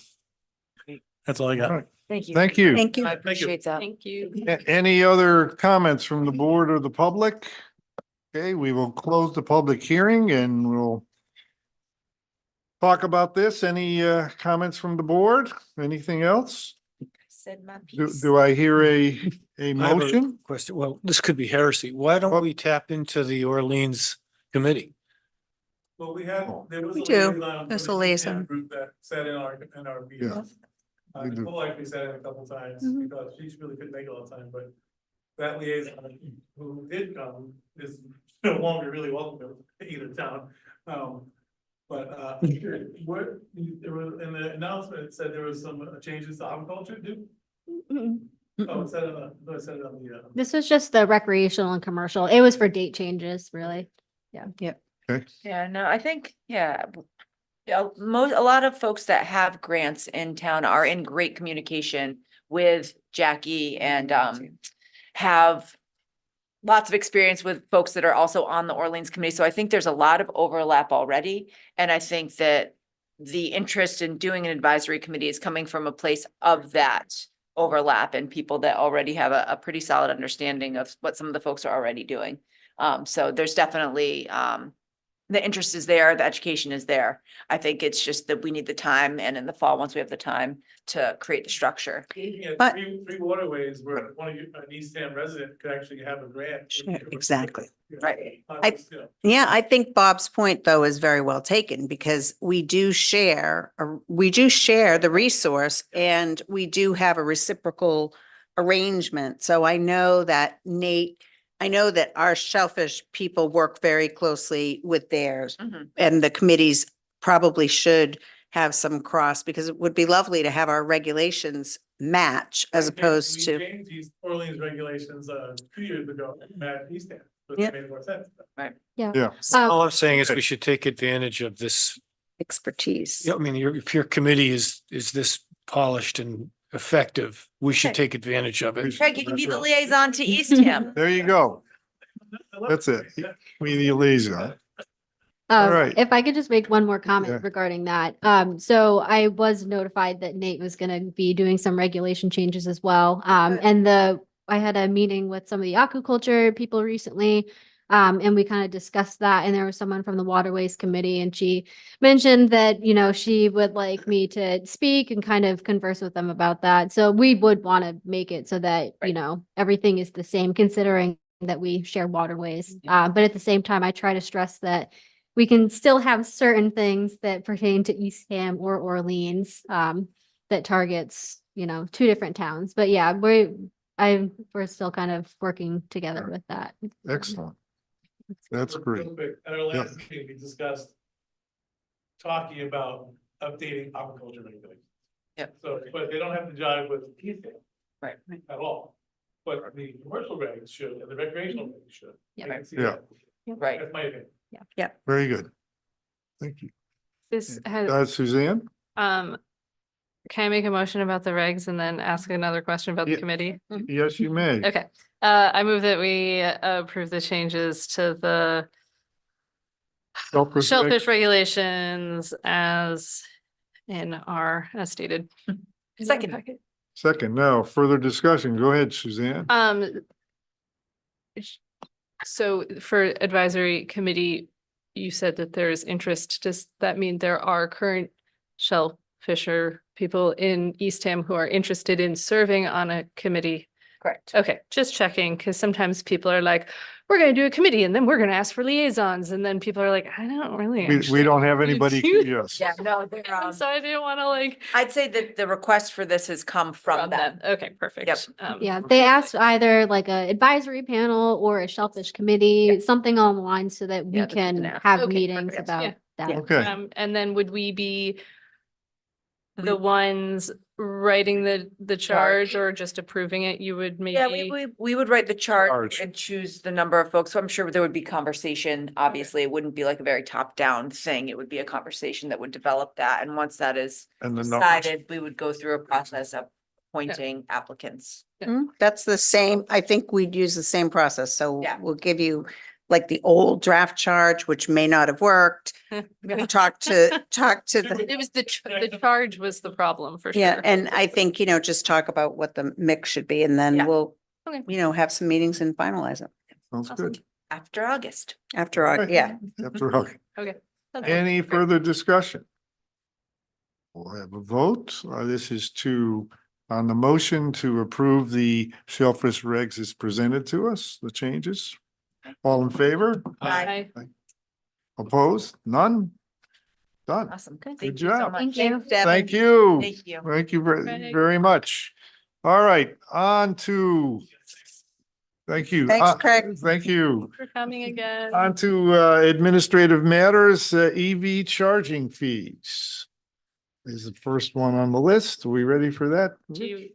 that's all I All got. right. Thank you. Thank you. Thank you. I appreciate that. Thank you. Any other comments from the board or the public? Okay, we will close the public hearing and we'll talk about this. Any comments from the board? Anything else? Said my Do, piece. do I hear a I have a motion? Question. Well, this could be heresy. Why don't we tap into the Orleans committee? Well, we had, there was We a do. liaison. There's for a the liaison. Group that sat in our meetings. we do. Nicole actually sat in a couple times Mhm. because she really couldn't make it all the time, but that liaison who did come is no longer really welcome to either town. But what, there was, in the announcement, it said there was some changes to agriculture, do? Oh, it said on the, it said on the, This was just the recreational and commercial. It was for date changes, really. Yeah, no, I think, yeah. Yeah, a lot of folks that have grants in town are in great communication with Jackie and have lots of experience with folks that are also on the Orleans committee. So I think there's a lot of overlap already. And I think that the interest in doing an advisory committee is coming from a place of that overlap and people that already have a pretty solid understanding of what some of the folks are already doing. So there's definitely, the interest is there, the education is there. I think it's just that we need the time, and in the fall, once we have the time to create the structure. Looking at But- three waterways where one of you, an Eastham resident could actually have a grant. Sure, exactly. Right. Yeah, I think Bob's point though is very well taken because we do share the resource and we do have a reciprocal arrangement. So I know that our Shellfish people work very closely with theirs, Mhm. and the committees probably should have some cross, because it would be lovely to have our regulations match as opposed We to. changed these Orleans regulations 2 years ago at Eastham, so Yeah. it made more sense. Yeah. All I'm saying is we should take advantage of this. Expertise. Yeah, I mean, if your committee is this polished and effective, we should Okay. take advantage of it. Craig, you can be the liaison to Eastham. There you go. That's it. We the liaison. All right. If I could just make one more Yeah. comment regarding that. So I was notified that Nate was gonna be doing some regulation changes as well. And I had a meeting with some of the aquaculture people recently. And we kind of discussed that, and there was someone from the Waterways Committee, and she mentioned that, she would like me to speak and kind of converse with them about that. So we would want to make it so that, everything is the same, considering that we share waterways. But at the same time, I try to stress that we can still have certain things that pertain to Eastham or Orleans, that targets, two different towns. But yeah, we're still kind of working together with that. Excellent. That's great. Real quick, at our last meeting, we discussed talking about updating aquaculture regulations. Yep. So, but they don't have to jive with Eastham Right. at all. But the commercial regs should, and the recreational regs should. Yeah. I can see Yeah. that. Right. That's my opinion. Very good. Thank you. This has, Suzanne? can I make a motion about the regs and then ask another question about the Yeah. committee? Yes, you may. Okay, I move that we approve the changes to the Self-respect. shellfish regulations as stated. Second. Second, now further discussion. Go ahead, Suzanne. So for advisory committee, you said that there is interest. Does that mean there are current shellfisher people in Eastham who are interested in serving on a committee? Correct. Okay, just checking, because sometimes people are like, we're gonna do a committee and then we're gonna ask for liaisons, and then people are like, I don't really. We actually don't have want to anybody, do yes. Yeah, no, they're, that." So I didn't want to like. I'd say that the request for this has come from them. Okay, perfect. Yep. Yeah, they asked either like a advisory panel or a shellfish committee, something along the lines, so that we Yeah, that we can can ask. have Okay, meetings perfect. about Yeah. that. Okay. And then would we be the ones writing the charge or just approving it? You would Yeah, maybe. we would write the chart Charge. and choose the number of folks. So I'm sure there would be conversation. Obviously, it wouldn't be like a very top-down thing. It would be a conversation that would develop that. And once that is And the numbers. decided, we would go through a process of appointing applicants. That's the same, I think we'd use the same process. So Yeah. we'll give you like the old draft charge, which may not have worked. Talk to the, It was the charge was the problem for sure. yeah, and I think, just talk about what the mix should be, and Yeah. then we'll, Okay. have some meetings and finalize it Sounds good. After August. after, yeah. After, okay. Okay. That's Any great. further discussion? We'll have a vote. This is on the motion to approve the shellfish regs as presented to us, the changes. All in favor? Aye. Opposed? None? Done. Awesome. Good. Good Thank you so job. much. Thank you. Thank you. Thank you. Thank you very, Right. very much. All right, on to. Thank you. Thanks, Craig. Thank you. For coming again. On to administrative matters, EV charging fees. Is the first one on the list. Are we ready for that? Do you?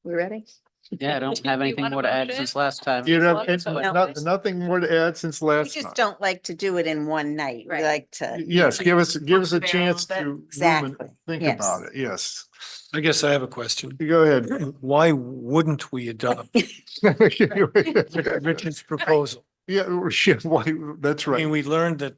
We ready? Yeah, I don't have You anything want a more to add motion? since last time. You have No. nothing more to add since We last just time? don't like to do it in one night. We Right. like to. Yes, give us a Fair chance bit. to move and Exactly. think Yes. about it. Yes. I guess I have a question. You go ahead. Why wouldn't we adopt Richard's proposal? Yeah, why, that's I mean, right. we learned that,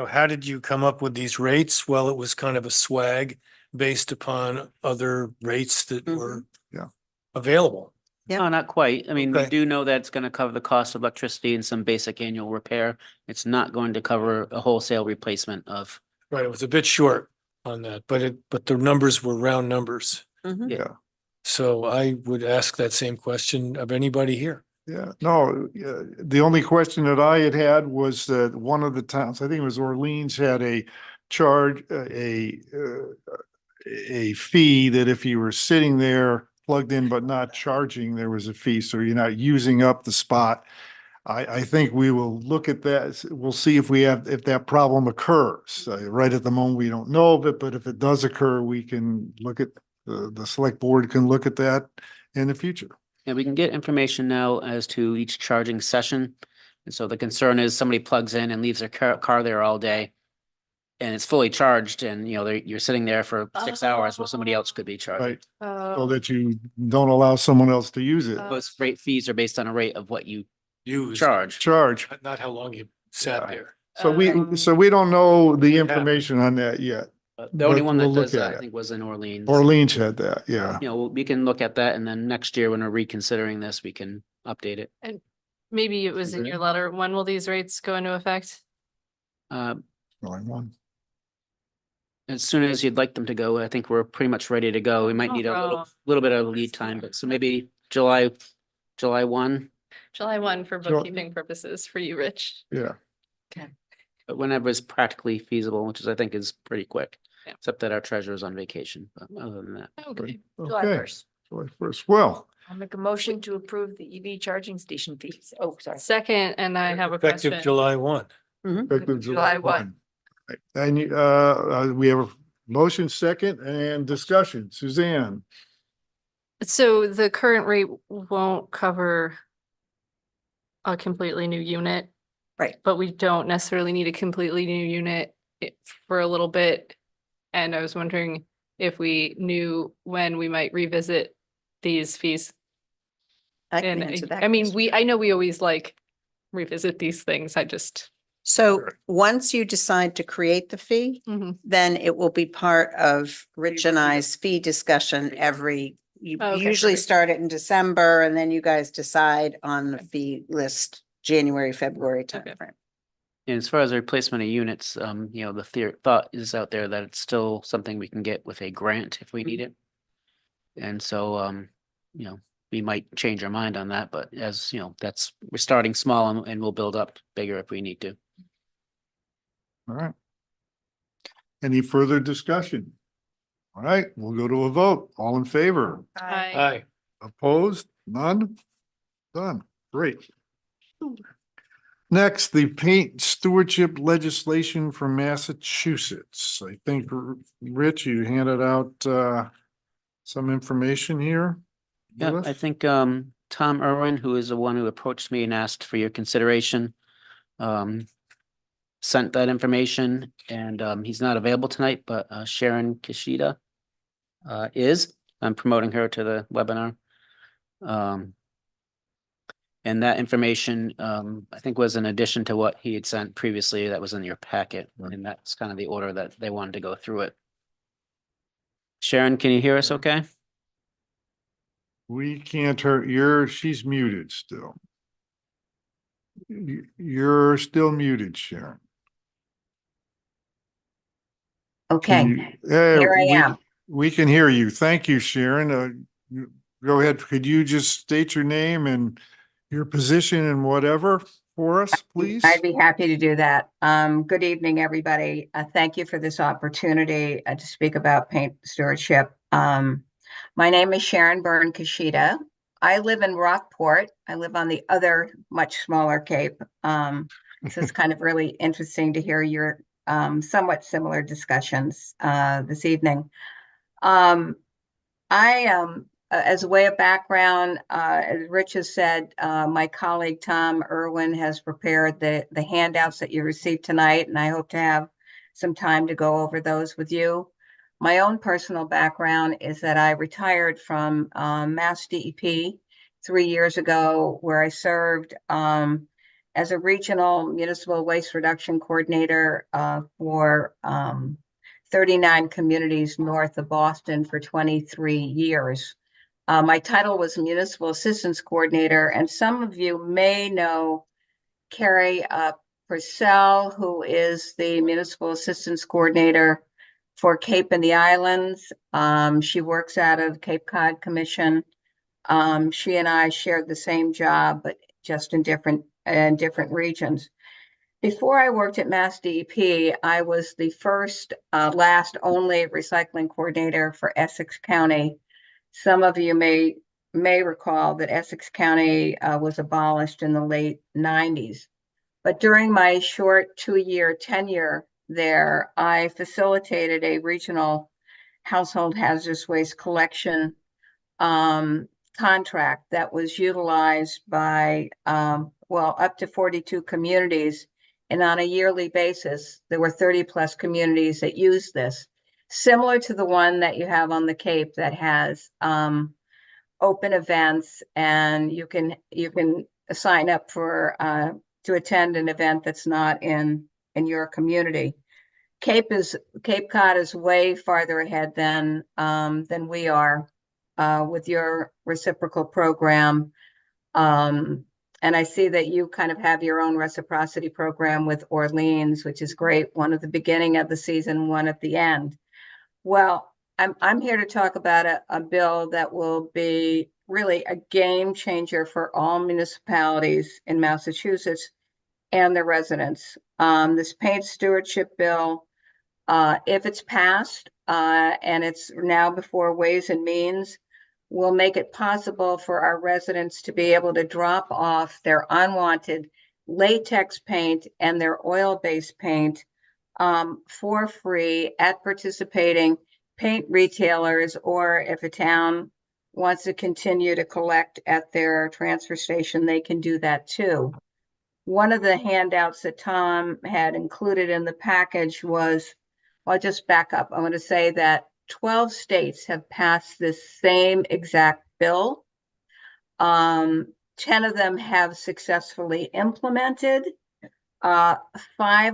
how did you come up with these rates? Well, it was kind of a swag based upon other rates that were Yeah. available. Yep. No, not quite. I mean, we Okay. do know that it's gonna cover the cost of electricity and some basic annual repair. It's not going to cover a wholesale replacement of, Right, it was a bit short on that, but the numbers were round numbers. Mhm. Yeah. So I would ask that same question of anybody here. Yeah, no, the only question that I had was that one of the towns, I think it was Orleans, had a charge, a fee that if you were sitting there plugged in but not charging, there was a fee. So you're not using up the spot. I think we will look at that. We'll see if if that problem occurs. Right at the moment, we don't know of it, but if it does occur, we can look at, the select board can look at that in the future. yeah, we can get information now as to each charging session. And so the concern is somebody plugs in and leaves their car there all day. And it's fully charged and, you're sitting there for 6 hours while somebody else could be charging. Right, so Oh, that you don't allow someone else to use it. Those rate fees are based on a rate of what you Used, charge. Charge. not how long you sat Yeah. there. So we don't know the What happened? information on that yet. But the only But one that we'll look does that, at I it. think, was in Orleans. Orleans had that, yeah. We can look at that and then next year when we're reconsidering this, we can update it. maybe it was in your letter. When will these rates go into effect? Going on. As soon as you'd like them to go, I think we're pretty much ready to go. We might need a Oh. little bit of lead time, but so maybe July 1, July 1 for July- bookkeeping purposes for you, Rich. Yeah, but whenever it's practically feasible, which is, I think, is pretty quick. Yeah. Except that our treasurer's on vacation, but other than that. Okay. July okay, 1st. July 1st. Well, I'll make a motion to approve the EV charging station fees. Oh, sorry. Second, and I have a Effective question. July 1. effective July July 1. 1. And we have a motion second and discussion. Suzanne, So the current rate won't cover a completely new unit. Right. But we don't necessarily need a completely new unit for a little bit. And I was wondering if we knew when we might revisit these fees. I can And answer that I mean, question. I know we always like revisit these things. I just. So once you decide to create the fee, Mhm. then it will be part of Rich and I's fee discussion you Oh, okay, usually perfect. start it in December and then you guys decide on the fee list, January, February Okay. timeframe. And as far as the replacement of units, the thought is out there that it's still something we can get with a grant if we need it. And so, we might change our mind on that, but as we're starting small and we'll build up bigger if we need to. all right. Any further discussion? All right, we'll go to a vote. All in favor? Aye. Opposed? None? Done. Great. Next, the paint stewardship legislation from Massachusetts. I think, Rich, you handed out some information here. Yeah, with I us? think Tom Irwin, who is the one who approached me and asked for your consideration, sent that information and he's not available tonight, but Sharon Kishida is. I'm promoting her to the webinar. And that information, I think, was in addition to what he had sent previously that was in your packet. And that's kind of the order that they wanted to go through it. Sharon, can you hear us okay? We can't she's muted still. You're still muted, Sharon. Okay, Here here I am. We can hear you. Thank you, Sharon. Go ahead. Could you just state your name and your position and whatever for us, please? I'd be happy to do that. Good evening, everybody. Thank you for this opportunity to speak about paint stewardship. My name is Sharon Byrne Kishida. I live in Rockport. I live on the other much smaller Cape. So it's kind of really interesting to hear your somewhat similar discussions this evening. As a way of background, as Rich has said, my colleague Tom Irwin has prepared the handouts that you received tonight, and I hope to have some time to go over those with you. My own personal background is that I retired from Mass DEP 3 years ago, where I served as a regional municipal waste reduction coordinator for 39 communities north of Boston for 23 years. My title was Municipal Assistance Coordinator, and some of you may know Carrie Purcell, who is the Municipal Assistance Coordinator for Cape and the Islands. She works out of Cape Cod Commission. She and I shared the same job, but just in different regions. Before I worked at Mass DEP, I was the first, last, only recycling coordinator for Essex County. Some of you may recall that Essex County was abolished in the late 90s. But during my short 2-year tenure there, I facilitated a regional household hazardous waste collection contract that was utilized by, up to 42 communities. And on a yearly basis, there were 30 plus communities that used this, similar to the one that you have on the Cape that has open events, and you can sign up for to attend an event that's not in your community. Cape Cod is way farther ahead than we are with your reciprocal program. And I see that you kind of have your own reciprocity program with Orleans, which is great. One at the beginning of the season, one at the end. Well, I'm here to talk about a bill that will be really a game changer for all municipalities in Massachusetts and their residents. This paint stewardship bill, if it's passed, and it's now before Ways and Means, will make it possible for our residents to be able to drop off their unwanted latex paint and their oil-based paint for free at participating paint retailers, or if a town wants to continue to collect at their transfer station, they can do that too. One of the handouts that Tom had included in the package was, well, I'll just back up. I want to say that 12 states have passed this same exact bill. 10 of them have successfully implemented. 5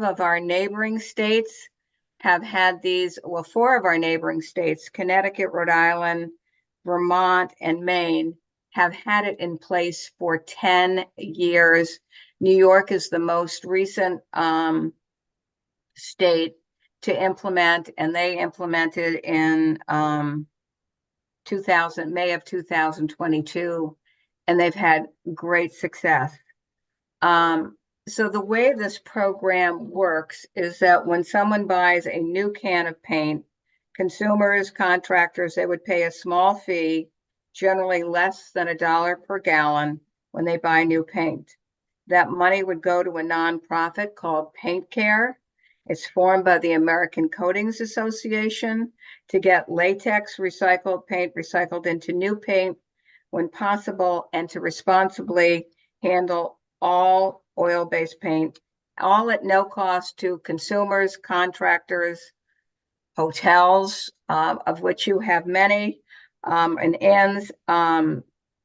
of our neighboring states have had these, well, 4 of our neighboring states, Connecticut, Rhode Island, Vermont, and Maine, have had it in place for 10 years. New York is the most recent state to implement, and they implemented in May of 2022, and they've had great success. So the way this program works is that when someone buys a new can of paint, consumers, contractors, they would pay a small fee, generally less than $1 per gallon, when they buy new paint. That money would go to a nonprofit called Paint Care. It's formed by the American Coatings Association to get latex recycled paint recycled into new paint when possible, and to responsibly handle all oil-based paint, all at no cost to consumers, contractors, hotels, of which you have many, and inns.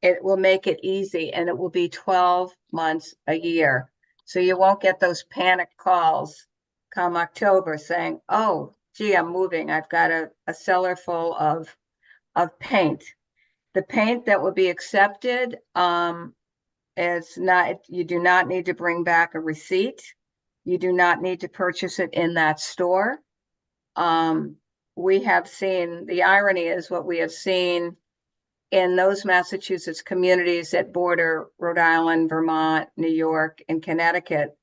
It will make it easy, and it will be 12 months a year. So you won't get those panic calls come October saying, oh, gee, I'm moving. I've got a cellar full of paint. The paint that will be accepted, it's not, you do not need to bring back a receipt. You do not need to purchase it in that store. We have seen, the irony is what we have seen in those Massachusetts communities that border Rhode Island, Vermont, New York, and Connecticut.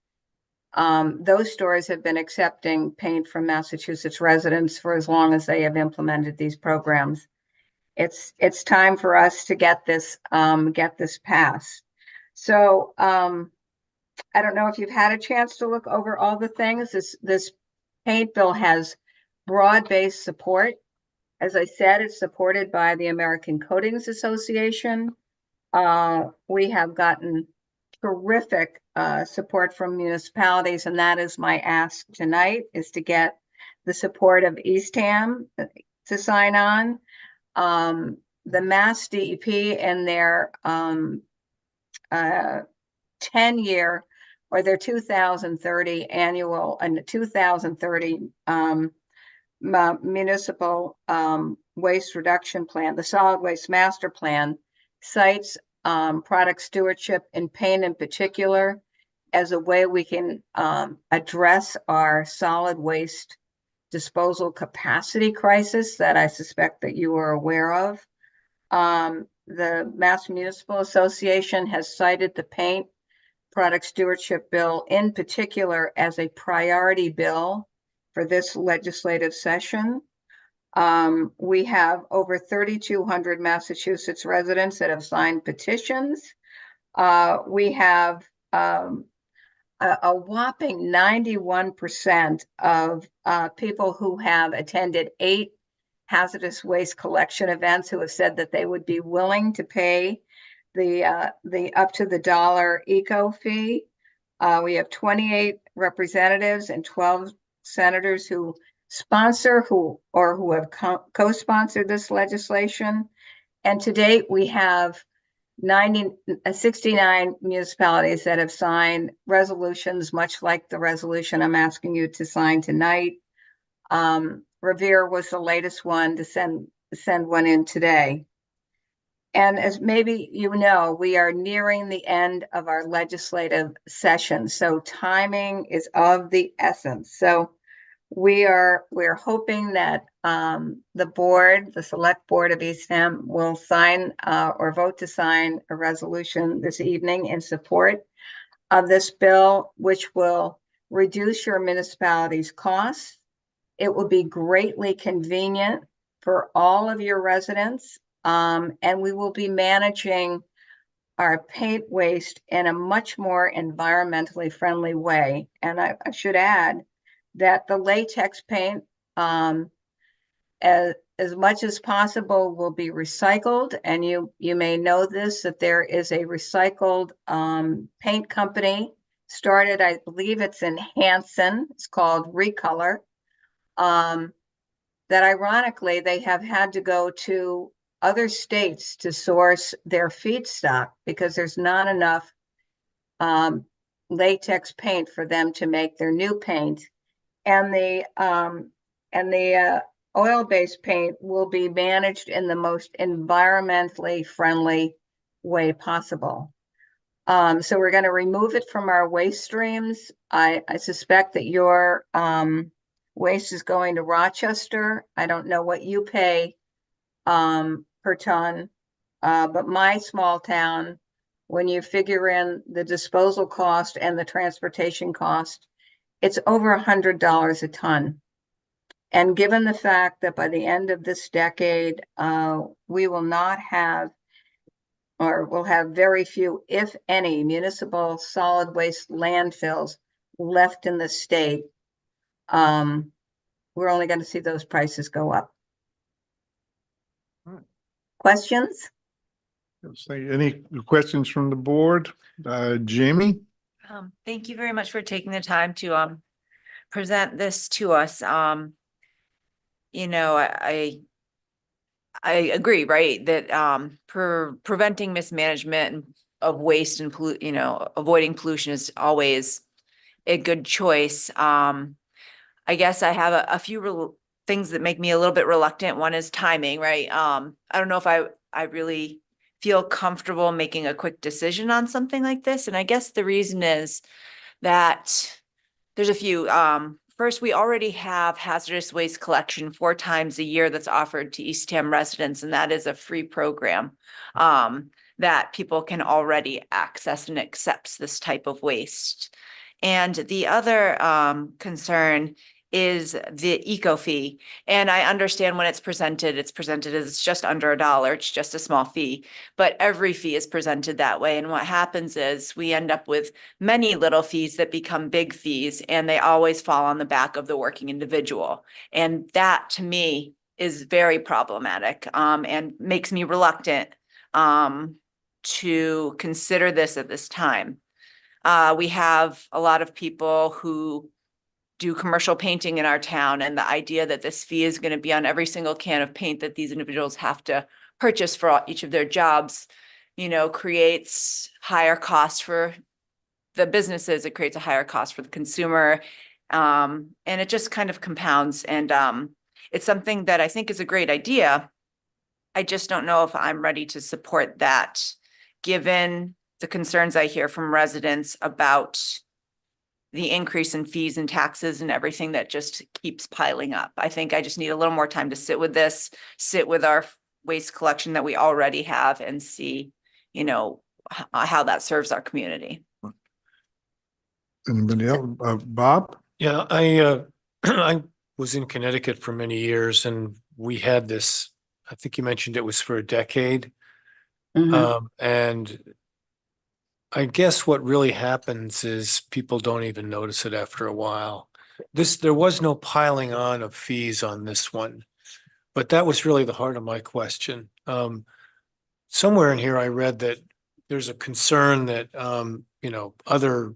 Those stores have been accepting paint from Massachusetts residents for as long as they have implemented these programs. It's time for us to get this passed. So I don't know if you've had a chance to look over all the things. This paint bill has broad-based support. As I said, it's supported by the American Coatings Association. We have gotten terrific support from municipalities, and that is my ask tonight, is to get the support of Eastham to sign on. The Mass DEP and their 10-year or their 2030 annual and 2030 municipal waste reduction plan, the solid waste master plan cites product stewardship and paint in particular as a way we can address our solid waste disposal capacity crisis that I suspect that you are aware of. The Mass Municipal Association has cited the paint product stewardship bill in particular as a priority bill for this legislative session. We have over 3,200 Massachusetts residents that have signed petitions. We have a whopping 91% of people who have attended 8 hazardous waste collection events who have said that they would be willing to pay the up to the dollar eco fee. We have 28 representatives and 12 senators who sponsor who have co-sponsored this legislation. And to date, we have 69 municipalities that have signed resolutions, much like the resolution I'm asking you to sign tonight. Revere was the latest one to send one in today. And as maybe you know, we are nearing the end of our legislative session, so timing is of the essence. So we're hoping that the select board of Eastham will sign or vote to sign a resolution this evening in support of this bill, which will reduce your municipality's costs. It will be greatly convenient for all of your residents, and we will be managing our paint waste in a much more environmentally friendly way. And I should add that the latex paint, as much as possible, will be recycled. And you may know this, that there is a recycled paint company started, I believe it's in Hanson, it's called Recolor, that ironically, they have had to go to other states to source their feedstock because there's not enough latex paint for them to make their new paint. And the oil-based paint will be managed in the most environmentally friendly way possible. So we're going to remove it from our waste streams. I suspect that your waste is going to Rochester. I don't know what you pay per ton, but my small town, when you figure in the disposal cost and the transportation cost, it's over $100 a ton. And given the fact that by the end of this decade, we will not have, or will have very few, if any, municipal solid waste landfills left in the state, we're only going to see those prices go up. Questions? Any questions from the board? Jamie? Thank you very much for taking the time to present this to us. You know, I agree, right, that preventing mismanagement of waste and avoiding pollution is always a good choice. I guess I have a few things that make me a little bit reluctant. One is timing, right? I don't know if I really feel comfortable making a quick decision on something like this. And I guess the reason is that there's a few. First, we already have hazardous waste collection 4 times a year that's offered to Eastham residents, and that is a free program that people can already access and accepts this type of waste. And the other concern is the eco fee. And I understand when it's presented as just under $1. It's just a small fee, but every fee is presented that way. And what happens is we end up with many little fees that become big fees, and they always fall on the back of the working individual. And that to me is very problematic and makes me reluctant to consider this at this time. We have a lot of people who do commercial painting in our town, and the idea that this fee is going to be on every single can of paint that these individuals have to purchase for each of their jobs, creates higher costs for the businesses. It creates a higher cost for the consumer. And it just kind of compounds. And it's something that I think is a great idea. I just don't know if I'm ready to support that, given the concerns I hear from residents about the increase in fees and taxes and everything that just keeps piling up. I think I just need a little more time to sit with this, sit with our waste collection that we already have and see, you know, how that serves our community. Anybody else? Bob? Yeah, I I was in Connecticut for many years and we had this, I think you mentioned it was for a decade. And I guess what really happens is people don't even notice it after a while. There was no piling on of fees on this one, but that was really the heart of my question. Somewhere in here, I read that there's a concern that, you know, other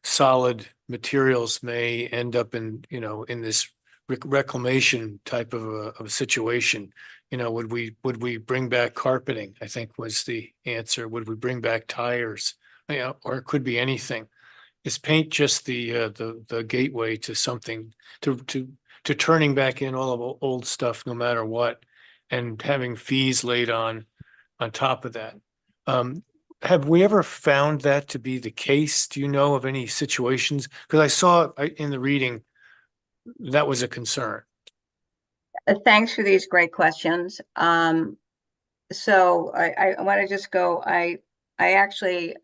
solid materials may end up in, you know, in this reclamation type of a situation. You know, would we bring back carpeting? I think was the answer. Would we bring back tires? Yeah, or it could be anything. Is paint just the gateway to something, to turning back in all of old stuff, no matter what, and having fees laid on top of that? Have we ever found that to be the case? Do you know of any situations? Because I saw in the reading that was a concern. Thanks for these great questions. So I want to just go, I actually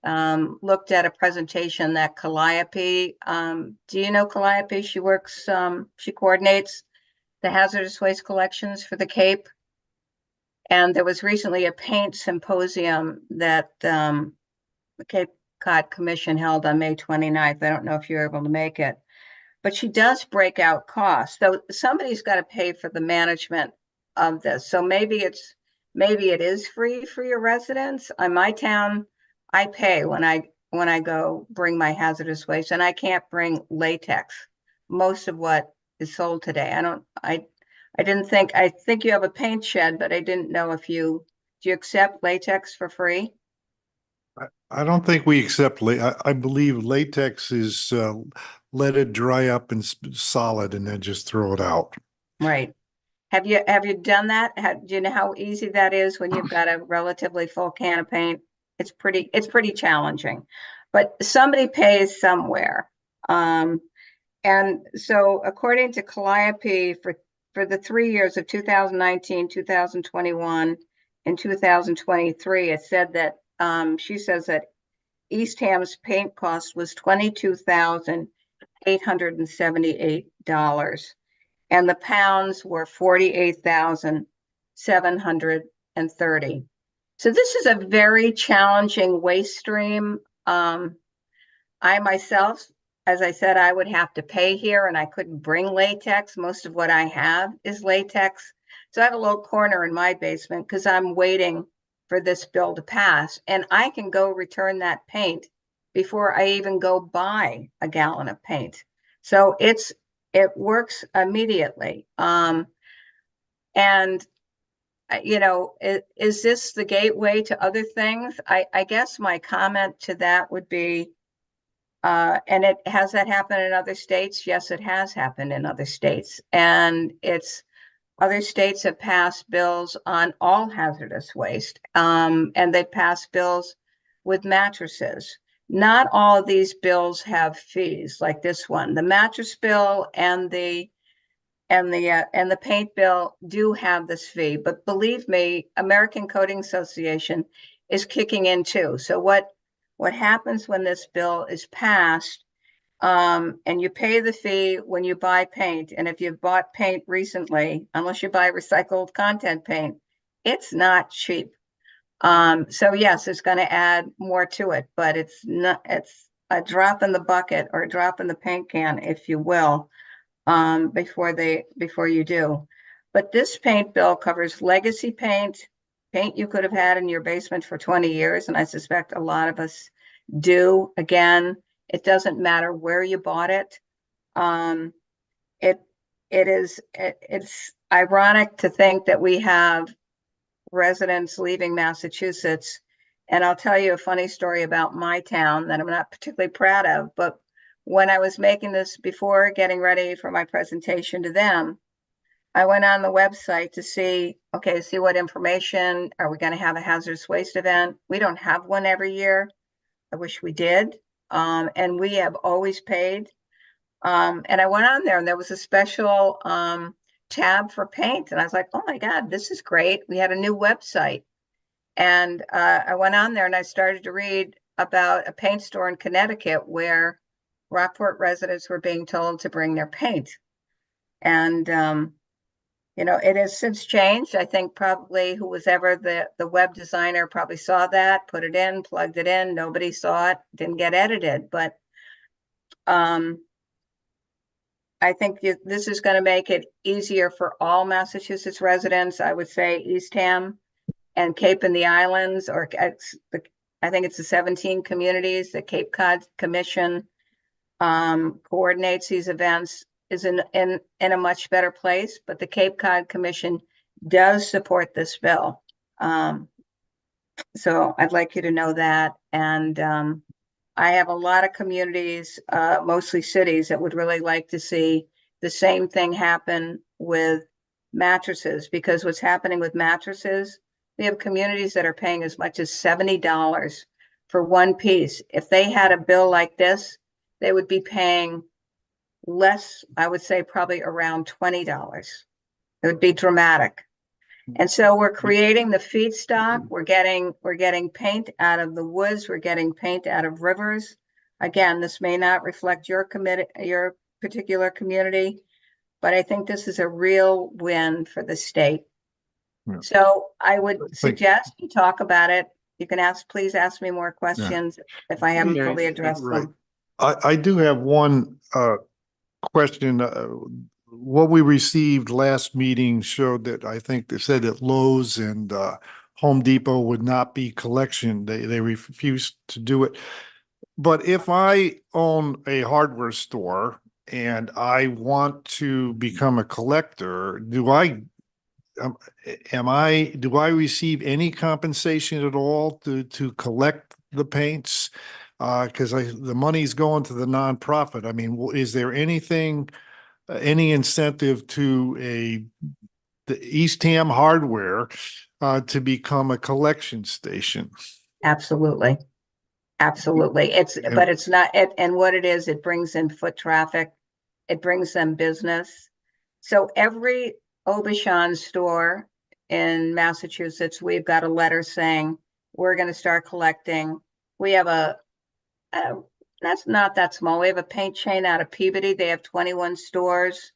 looked at a presentation that Calliope, do you know Calliope? She works, she coordinates the hazardous waste collections for the Cape. And there was recently a paint symposium that the Cape Cod Commission held on May 29th. I don't know if you're able to make it, but she does break out costs. So somebody's got to pay for the management of this. So maybe it is free for your residents. On my town, I pay when I go bring my hazardous waste, and I can't bring latex. Most of what is sold today, I think you have a paint shed, but I didn't know do you accept latex for free? I don't think we accept, I believe latex is, let it dry up and solid and then just throw it out. Right. Have you done that? Do you know how easy that is when you've got a relatively full can of paint? It's pretty challenging, but somebody pays somewhere. And so according to Calliope, for the 3 years of 2019, 2021, and 2023, it said that she says that Eastham's paint cost was $22,878, and the pounds were 48,730. So this is a very challenging waste stream. I myself, as I said, I would have to pay here and I couldn't bring latex. Most of what I have is latex. So I have a little corner in my basement because I'm waiting for this bill to pass, and I can go return that paint before I even go buy a gallon of paint. So it works immediately. And you know, is this the gateway to other things? I guess my comment to that would be, and has that happened in other states? Yes, it has happened in other states. And other states have passed bills on all hazardous waste, and they passed bills with mattresses. Not all of these bills have fees like this one. The mattress bill and the paint bill do have this fee, but believe me, American Coding Association is kicking in too. So what happens when this bill is passed, and you pay the fee when you buy paint, and if you've bought paint recently, unless you buy recycled content paint, it's not cheap. So yes, it's going to add more to it, but it's a drop in the bucket or a drop in the paint can, if you will, before you do. But this paint bill covers legacy paint you could have had in your basement for 20 years, and I suspect a lot of us do. Again, it doesn't matter where you bought it. It's ironic to think that we have residents leaving Massachusetts. And I'll tell you a funny story about my town that I'm not particularly proud of, but when I was making this before getting ready for my presentation to them, I went on the website to see, okay, see what information, are we gonna have a hazardous waste event? We don't have one every year. I wish we did. And we have always paid. And I went on there and there was a special tab for paint. And I was like, oh my God, this is great. We had a new website. And I went on there and I started to read about a paint store in Connecticut where Rockport residents were being told to bring their paint. And it has since changed. I think probably who was ever the web designer probably saw that, put it in, plugged it in. Nobody saw it, didn't get edited. But I think this is going to make it easier for all Massachusetts residents. I would say Eastham and Cape and the Islands, or I think it's the 17 communities. The Cape Cod Commission coordinates these events, is in a much better place, but the Cape Cod Commission does support this bill. So I'd like you to know that. And I have a lot of communities, mostly cities, that would really like to see the same thing happen with mattresses, because what's happening with mattresses, we have communities that are paying as much as $70 for one piece. If they had a bill like this, they would be paying less, I would say probably around $20. It would be dramatic. And so we're creating the feedstock. We're getting paint out of the woods. We're getting paint out of rivers. Again, this may not reflect your particular community, but I think this is a real win for the state. Yeah. So I would suggest you talk about it. You can please ask me more questions if I haven't fully addressed them. I do have one question. What we received last meeting showed that I think they said that Lowe's and Home Depot would not be collection. They refused to do it. But if I own a hardware store and I want to become a collector, do I receive any compensation at all to collect the paints? Because the money's going to the nonprofit. I mean, is there anything, any incentive to the Eastham Hardware to become a collection station? Absolutely. Absolutely. But it's not, and what it is, it brings in foot traffic. It brings them business. So every Aubuchon store in Massachusetts, we've got a letter saying, we're going to start collecting. We have that's not that small. We have a paint chain out of Peabody. They have 21 stores.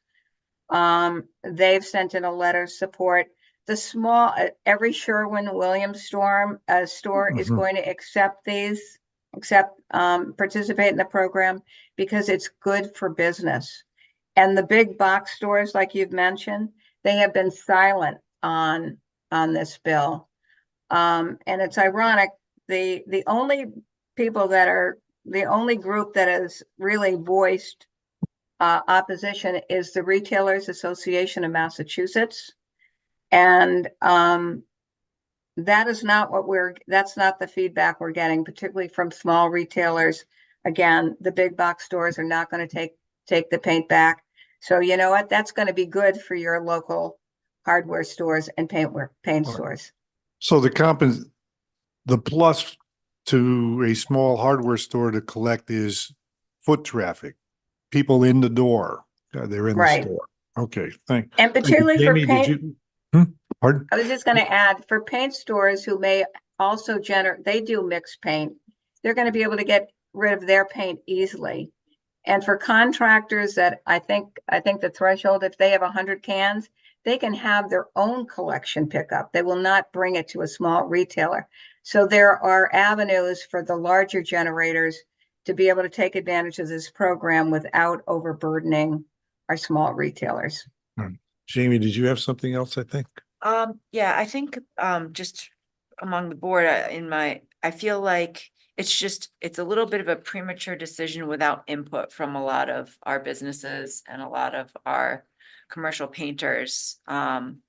They've sent in a letter of support. The small, every Sherwin-Williams store is going to participate in the program because it's good for business. And the big box stores, like you've mentioned, they have been silent on this bill. And it's ironic, the only group that has really voiced opposition is the Retailers Association of Massachusetts. And that's not the feedback we're getting, particularly from small retailers. Again, the big box stores are not going to take the paint back. So you know what? That's going to be good for your local hardware stores and paint stores. So the plus to a small hardware store to collect is foot traffic, people in the door. They're in the store. Okay, thanks. And particularly for paint. Pardon? I was just going to add, for paint stores who may also they do mixed paint. They're going to be able to get rid of their paint easily. And for contractors that I think the threshold, if they have 100 cans, they can have their own collection pickup. They will not bring it to a small retailer. So there are avenues for the larger generators to be able to take advantage of this program without overburdening our small retailers. Jamie, did you have something else, I think? Yeah, I think just among the board, I feel like it's a little bit of a premature decision without input from a lot of our businesses and a lot of our commercial painters. I'm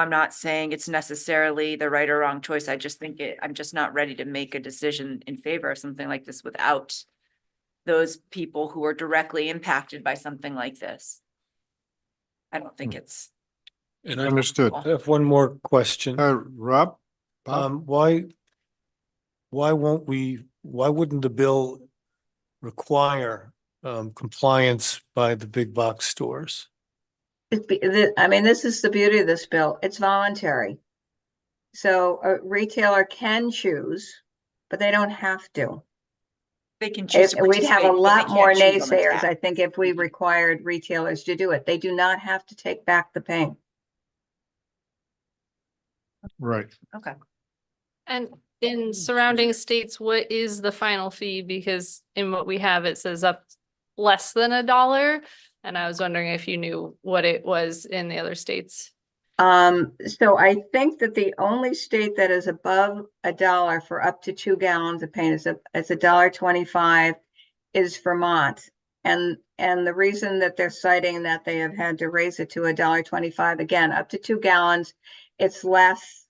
not saying it's necessarily the right or wrong choice. I just think I'm just not ready to make a decision in favor of something like this without those people who are directly impacted by something like this. I don't think it's And I Understood. have one more question. Rob? Bob? Why wouldn't the bill require compliance by the big box stores? I mean, this is the beauty of this bill. It's voluntary. So a retailer can choose, but they don't have to. They can choose to We'd have a participate, but they lot more can't choose on the naysayers, tab. I think, if we required retailers to do it. They do not have to take back the paint. Right. Okay. And in surrounding states, what is the final fee? Because in what we have, it says up less than $1. And I was wondering if you knew what it was in the other states. So I think that the only state that is above $1 for up to 2 gallons of paint is $1.25 is Vermont. And the reason that they're citing that they have had to raise it to $1.25, again, up to 2 gallons, it's less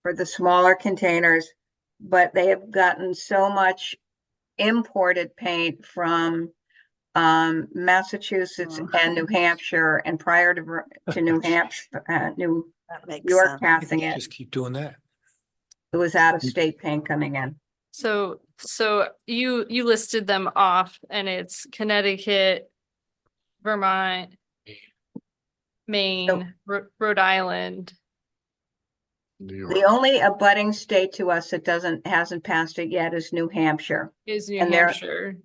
for the smaller containers, but they have gotten so much imported paint from Massachusetts and New Hampshire, and prior to New Hampshire, New That makes York sense. passing it, Just keep doing that. it was out of state paint coming in. So you listed them off and it's Connecticut, Vermont, Maine, Rhode Island. The only abutting state to us that hasn't passed it yet is New Hampshire, Is New And they're- Hampshire.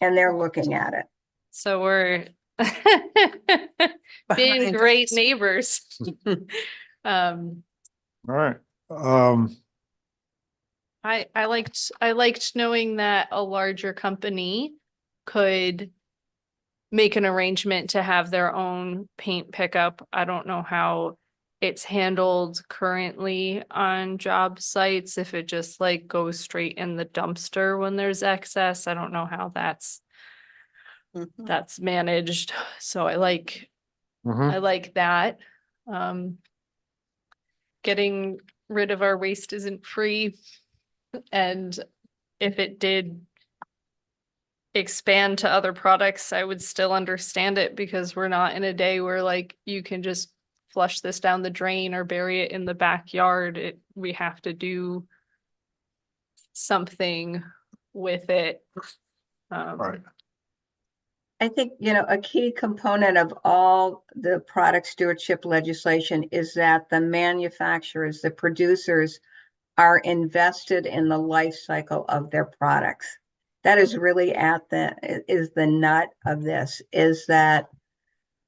and they're looking at it. So we're being Behind great us. neighbors. All right. I liked knowing that a larger company could make an arrangement to have their own paint pickup. I don't know how it's handled currently on job sites, if it just like goes straight in the dumpster when there's excess. I don't know how that's managed. So I like that. Getting rid of our waste isn't free. And if it did expand to other products, I would still understand it, because we're not in a day where like you can just flush this down the drain or bury it in the backyard. We have to do something with it. Right. I think, a key component of all the product stewardship legislation is that the manufacturers, the producers, are invested in the life cycle of their products. That is really is the nut of this, is that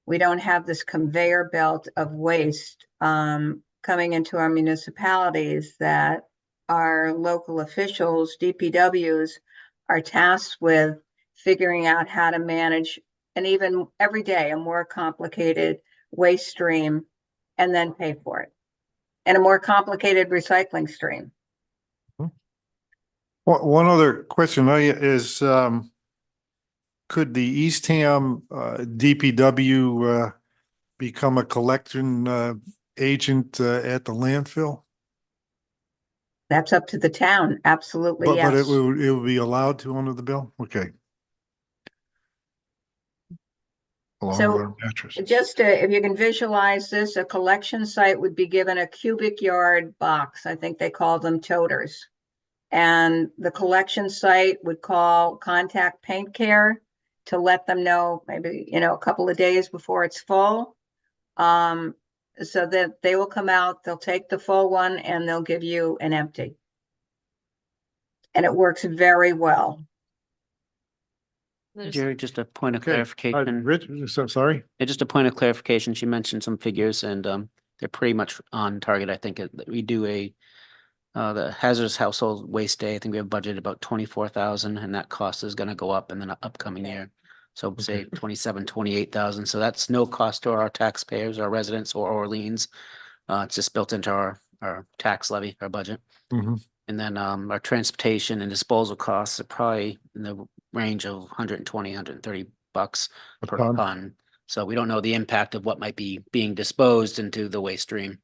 we don't have this conveyor belt of waste coming into our municipalities, that our local officials, DPWs, are tasked with figuring out how to manage, and even every day, a more complicated waste stream, and then pay for it, and a more complicated recycling stream. One other question is, could the Eastham DPW become a collection agent at the landfill? That's up to the town. Absolutely, But yes. it would be allowed to under the bill? Okay. Along So, with our mattresses. Just if you can visualize this, a collection site would be given a cubic yard box. I think they call them toters. And the collection site would contact Paint Care to let them know, maybe, a couple of days before it's full. So that they will come out, they'll take the full one, and they'll give you an empty. And it works very well. Jerry, just a point of Okay. clarification. Rich, so sorry. Yeah, just a point of clarification. She mentioned some figures, and they're pretty much on target. I think we do the hazardous household waste day. I think we have budgeted about 24,000, and that cost is going to go up in the upcoming year. So say 28,000. So that's no cost to our taxpayers, our residents, or Orleans. It's just built into our tax levy, our budget. Mhm. And then our transportation and disposal costs are probably in the range of 120, 130 bucks A per ton. ton. So we don't know the impact of what might be being disposed into the waste stream.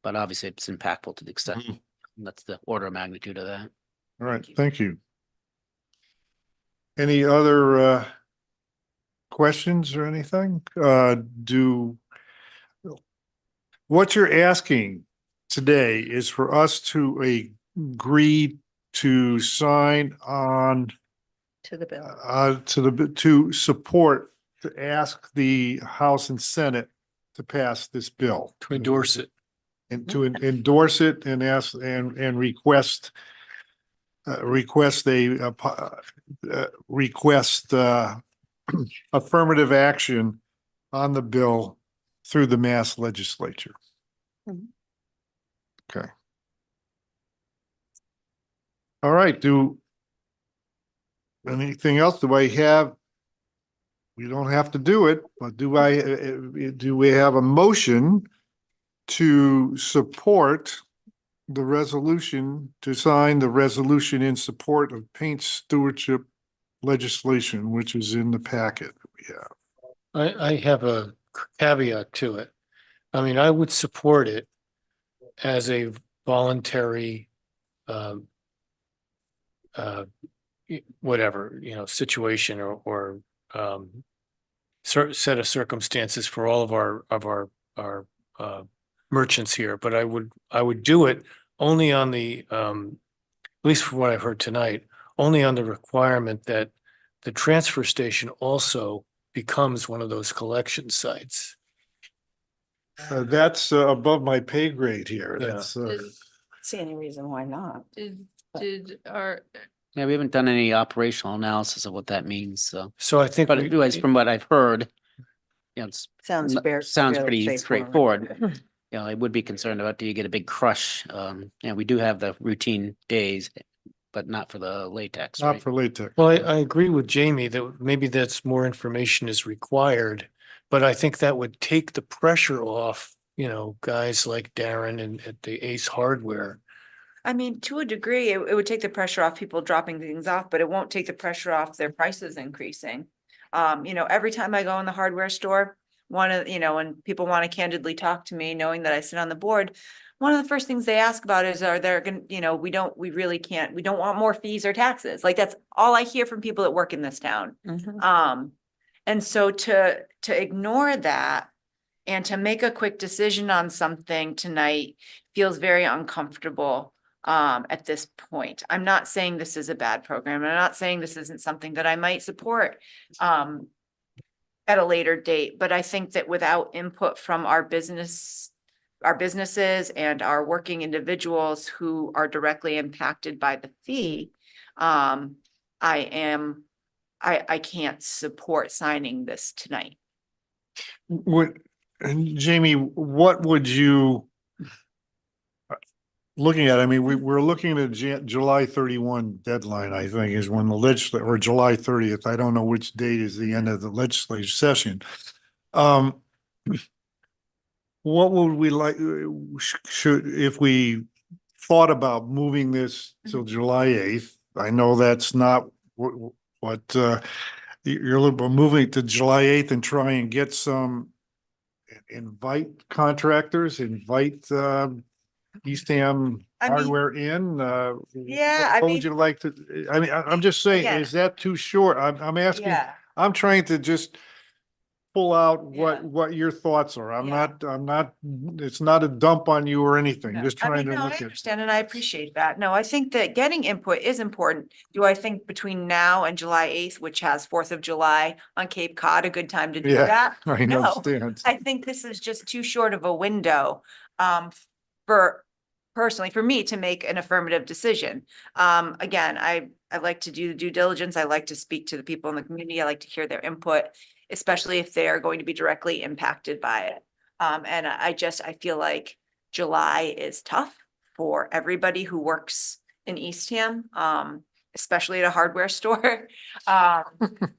But obviously it's impactful to the extent. Mhm. That's the order of magnitude of that. All right, thank you. Any other questions or anything? what you're asking today is for us to agree to sign on To the bill. to support, to ask the House and Senate to pass this bill. To endorse it. And to endorse it and ask and request affirmative action on the bill through the Mass Legislature. Mhm. Okay. All right, anything else? We don't have to do it, but do we have a motion to support the resolution, to sign the resolution in support of paint stewardship legislation, which is in the packet that we have? I have a caveat to it. I mean, I would support it as a voluntary, whatever, situation or set of circumstances for all of our merchants here, but I would do it only on the, at least from what I've heard tonight, only on the requirement that the transfer station also becomes one of those collection sites. That's above my pay grade here. Yeah. That's, See any reason why not? Did our, Yeah, we haven't done any operational analysis of what that means, so. So I think. But anyways, from what I've heard, it's. Sounds Sounds fairly pretty straightforward. straightforward. I would be concerned about, do you get a big crush? We do have the routine days, but not for the latex, not right? for latex. Well, I agree with Jamie that maybe that's more information is required, but I think that would take the pressure off, guys like Darren and at the Ace Hardware. I mean, to a degree, it would take the pressure off people dropping things off, but it won't take the pressure off their prices increasing. Every time I go in the hardware store, when people want to candidly talk to me, knowing that I sit on the board, one of the first things they ask about is, are there gonna, we don't want more fees or taxes. Like, that's all I hear from people that work in this town. Mhm. And so to ignore that and to make a quick decision on something tonight feels very uncomfortable at this point. I'm not saying this is a bad program. I'm not saying this isn't something that I might support at a later date, but I think that without input from our businesses and our working individuals who are directly impacted by the fee, I can't support signing this tonight. And Jamie, what would you, looking at, I mean, we're looking at July 31 deadline, I think, is when the legislature, or July 30th. I don't know which date is the end of the legislative session. What would we like, if we thought about moving this till July 8th? I know that's not what you're moving to July 8th and try and get some, invite contractors, invite Eastham I mean, Hardware in. Yeah, I What would mean- you like to, I'm just saying, Again. is that too short? I'm asking, Yeah. I'm trying to just pull out Yeah. what your thoughts are. I'm Yeah. not, it's not a dump on you or anything, No, just I trying mean, to no, I look at. understand and I appreciate that. No, I think that getting input is important. Do I think between now and July 8th, which has 4th of July on Cape Cod, a good time to do Yeah, that? I No, understand. I think this is just too short of a window for personally, for me to make an affirmative decision. Again, I like to do the due diligence. I like to speak to the people in the community. I like to hear their input, especially if they are going to be directly impacted by it. And I feel like July is tough for everybody who works in Eastham, especially at a hardware store.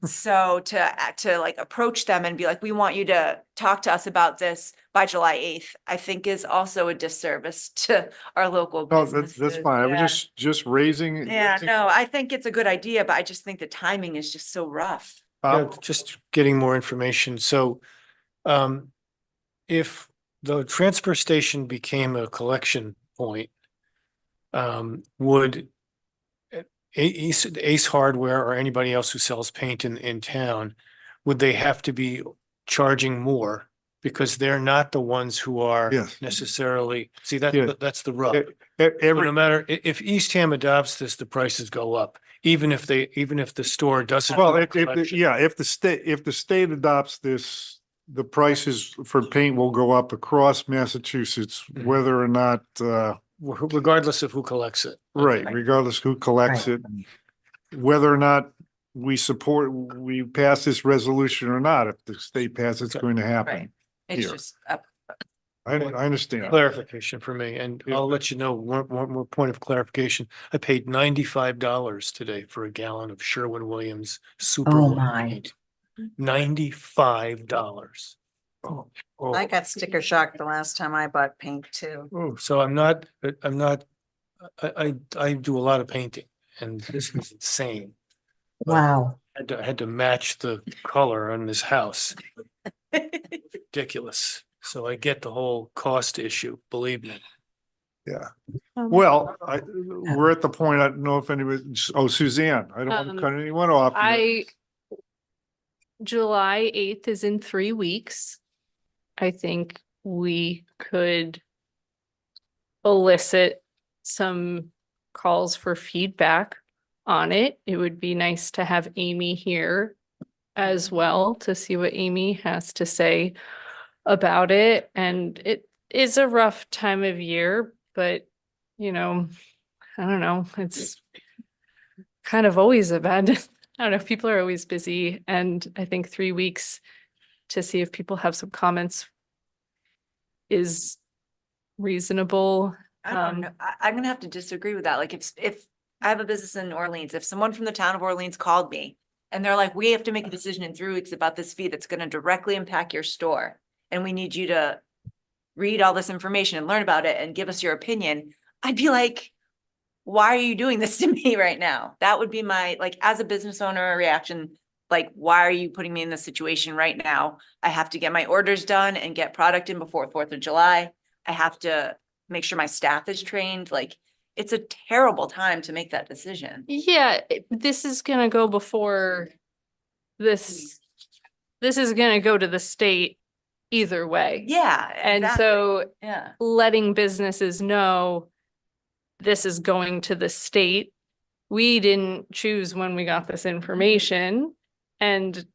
So to like approach them and be like, we want you to talk to us about this by July 8th, I think is also a disservice to our local No, businesses. that's fine. I Yeah. was just raising. Yeah, no, I think it's a good idea, but I just think the timing is just so rough. Yeah, just getting more information. So, if the transfer station became a collection point, would Ace Hardware or anybody else who sells paint in town, would they have to be charging more because they're not the ones who are Yes. necessarily, see, Yeah. that's the rub. E- So Every, no matter, if Eastham adopts this, the prices go up, even if the store doesn't. well, do a if, collection. yeah, if the state adopts this, the prices for paint will go up across Massachusetts, Mhm. whether or not, Regardless of who collects it. right, regardless who collects it, whether or not we pass this resolution or not, if the state passes, it's going to Right. happen. It's Here. just up. I understand. Clarification for me, and Yeah. I'll let you know, one more point of clarification. I paid $95 today for a gallon of Sherwin-Williams super Oh, white my. paint. $95. Oh, I got sticker shock the last time I bought paint too. oh, so I do a lot of painting, and this is insane. Wow. I had to match the color on this house. Ridiculous. So I get the whole cost issue, believe me. Yeah. Um, Well, we're at the point, I don't know if anybody, Suzanne, I don't want to cut anyone off. July 8th is in 3 weeks. I think we could elicit some calls for feedback on it. It would be nice to have Amy here as well to see what Amy has to say about it. And it is a rough time of year, but I don't know, it's kind of always a bad, I don't know, people are always busy, and I think 3 weeks to see if people have some comments is reasonable. I don't know. I'm gonna have to disagree with that. Like if I have a business in Orleans, if someone from the town of Orleans called me and they're like, we have to make a decision in 3 weeks about this fee that's gonna directly impact your store, and we need you to read all this information and learn about it and give us your opinion, I'd be like, why are you doing this to me right now? That would be my, like, as a business owner reaction. Like, why are you putting me in this situation right now? I have to get my orders done and get product in before 4th of July. I have to make sure my staff is trained. Like, it's a terrible time to make that decision. Yeah, this is gonna go before this is gonna go to the state either way. Yeah. And exactly. so Yeah. letting businesses know this is going to the state. We didn't choose when we got this information, and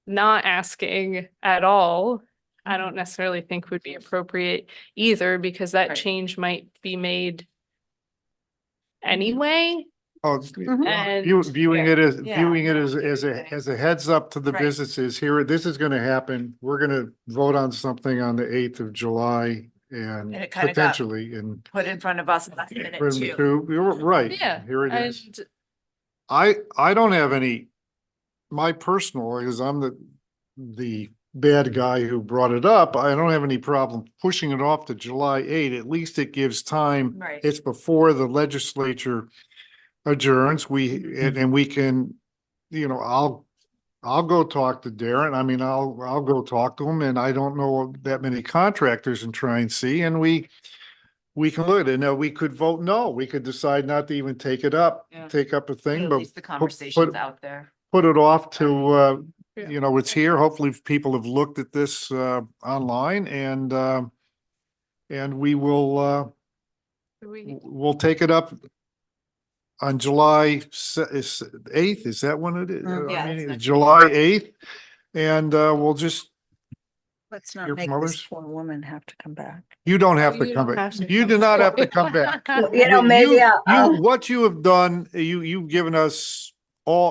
not asking at all, I don't necessarily think would be appropriate either, because that Right. change might be made anyway. Oh, And viewing it as, Yeah. viewing it as a heads up to the Right. businesses here, this is gonna happen. We're gonna vote on something on the 8th of July and And it kinda got potentially and. Put in front of us last minute Bring the too. two- You're right. Yeah, Here it is. and I don't have any, my personal, because I'm the bad guy who brought it up. I don't have any problem pushing it off to July 8. At least it gives time. Right. It's before the legislature adjourns. And we can, I'll go talk to Darren. I mean, I'll go talk to him, and I don't know that many contractors and try and see, and we can look at it. Now, we could vote no. We could decide not to even take it up, Yeah. take up a thing, At but least the conversation's out there. put it off to, Yeah. it's here. Hopefully people have looked at this, online and we will, we'll take it up on July 8th. Is that when it is? Mm. Yeah, I it's mean, next July 8th. And, we'll just, Let's Your not make mothers? this poor woman have to come back. you don't have to You come don't back. have to You come do not have to back. come back. You know, maybe What you have done, you've given us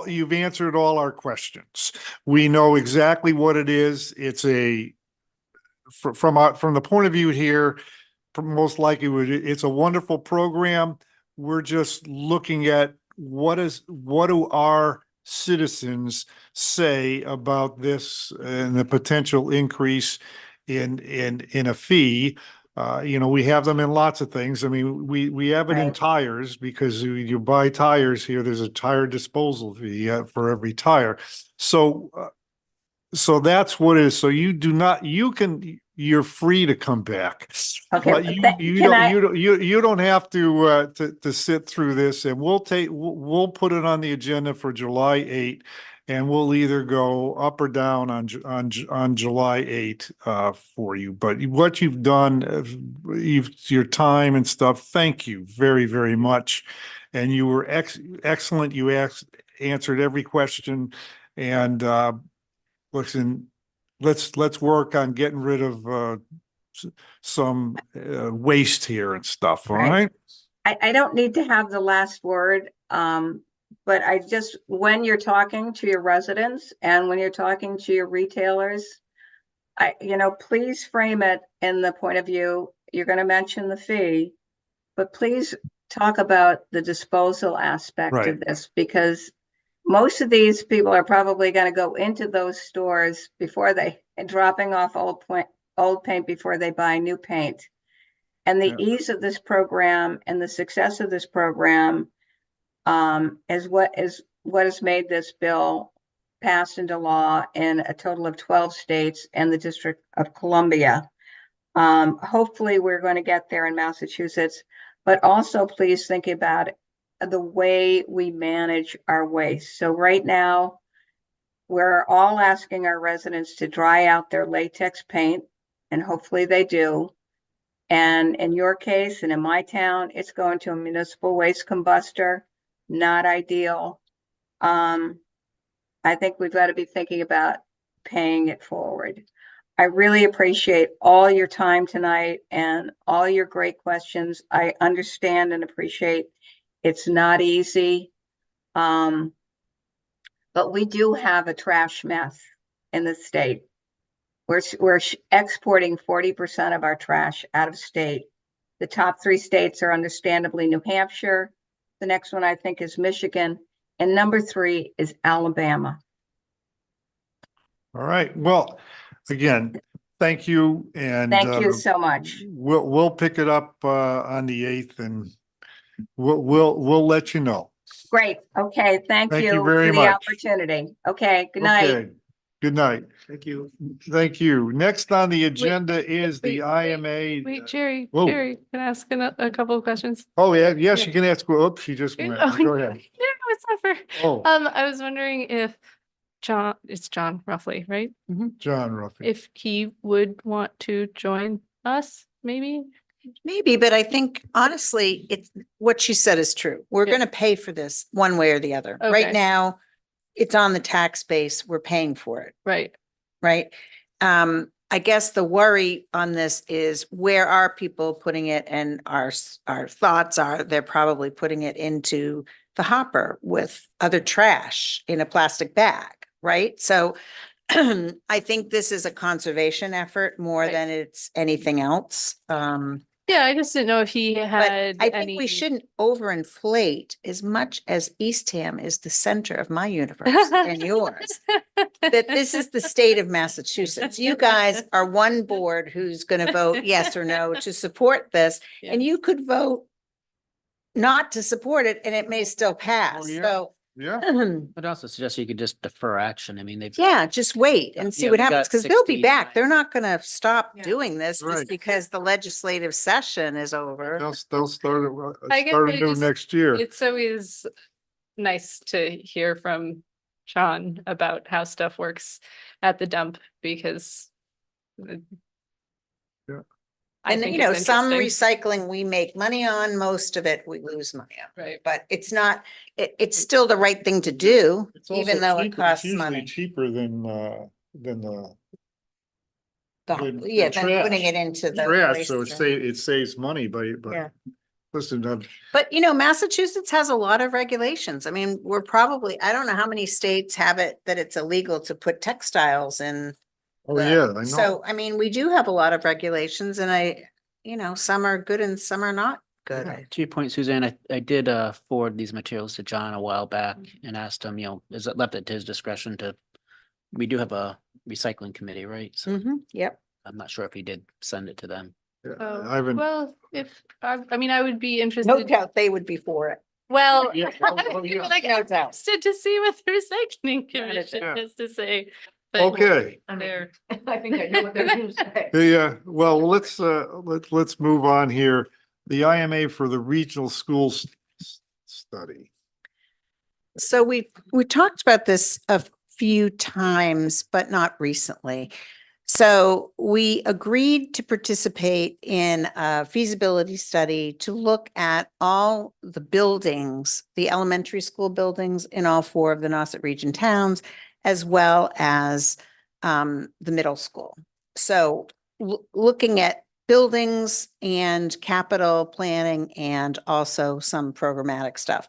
you've answered all our questions. We know exactly what it is. It's from the point of view here, most likely it's a wonderful program. We're just looking at what do our citizens say about this and the potential increase in a fee. We have them in lots of things. I mean, we have it in Right. tires because you buy tires here, there's a tire disposal fee for every tire. So that's what it is. So you're free to come back. Okay, But can you don't have to sit through this, and we'll put it on the agenda for July 8. And we'll either go up or down on July 8 for you. But what you've done, your time and stuff, thank you very, very much. And you were excellent. You answered every question. And listen, let's work on getting rid of some waste here and stuff, all Right. right? I don't need to have the last word. But I just, when you're talking to your residents and when you're talking to your retailers, please frame it in the point of view, you're going to mention the fee, but please talk about the disposal aspect Right. of this, because most of these people are probably going to go into those stores before and dropping off old paint before they buy new paint. And the ease of this program and the success of this program is what has made this bill passed into law in a total of 12 states and the District of Columbia. Hopefully we're going to get there in Massachusetts, but also please think about the way we manage our waste. So right now, we're all asking our residents to dry out their latex paint, and hopefully they do. And in your case, and in my town, it's going to a municipal waste combustor. Not ideal. I think we've got to be thinking about paying it forward. I really appreciate all your time tonight and all your great questions. I understand and appreciate it's not easy. But we do have a trash mess in the state. We're exporting 40% of our trash out of state. The top 3 states are understandably New Hampshire. The next one I think is Michigan, and number 3 is Alabama. All right. Well, again, thank you. And Thank you so much. we'll pick it up on the 8th, and we'll let you know. Great. Okay. Thank Thank you you very for the much. opportunity. Okay. Good night. Okay. Good night. Thank you. Thank you. Next on the agenda is the IMA. Wait, Jerry, Whoa. Jerry, can I ask a couple of questions? Oh, yeah. Yes, you can ask. Oops, she just went. Oh, Go ahead. No, it's not fair. Oh. I was wondering if it's John roughly, right? John Ruffy. If he would want to join us, maybe? Maybe, but I think honestly, it's what she said is true. We're Yeah. going to pay for this one way or the other. Okay. Right now, it's on the tax base. We're paying for it, Right. right? I guess the worry on this is where are people putting it? And our thoughts are they're probably putting it into the hopper with other trash in a plastic bag, right? So I think this is a conservation effort more Right. than it's anything else. Yeah, I just didn't know if he But had I think any. we shouldn't overinflate as much as Eastham is the center of my universe and yours. That this is the state of Massachusetts. You guys are one board who's going to vote yes or no to support this, Yeah. and you could vote not to support it and it may still pass. yeah. So, Yeah. I'd also suggest you could just defer action. I mean, they've. yeah, just wait and see Yeah, what we've happens got because they'll be 60 back. They're times. not going to stop Yeah. doing this just Right. because the legislative session is over. They'll start I guess start I anew just- next year. It's always nice to hear from Sean about how stuff works at the dump because. Yeah. I And think you know, it's some interesting. recycling we make money on, most of it we lose money on. Right. But it's not, it's still the right thing to do, It's also even though it cheaper- costs usually money. cheaper than the Yeah, the than putting trash. it into the. trash, so waste. it saves money by, Yeah. but listen, But you know, Massachusetts has a lot of regulations. I mean, we're probably, I don't know how many states have it that it's illegal to put textiles in. oh the- yeah, I know. So, I mean, we do have a lot of regulations and some are good and some are not good. Yeah. To your point, Suzanne, I did forward these materials to John a while back and asked him, is it left at his discretion we do have a recycling committee, right? So Yep. I'm not sure if he did send it to them. Yeah, Oh, I haven't. well, if, I mean, I would be No interested, doubt they would be for it. well. Yeah, oh, yeah. Like, No I'm doubt. interested to see what the recycling Not a commission doubt. has to say. but Okay, they're- I think I know what they're going to say. yeah, well, let's move on here. The IMA for the regional schools study. So we talked about this few times, but not recently. So we agreed to participate in a feasibility study to look at all the buildings, the elementary school buildings in all four of the Nauset region towns, as well as the middle school. So looking at buildings and capital planning and also some programmatic stuff.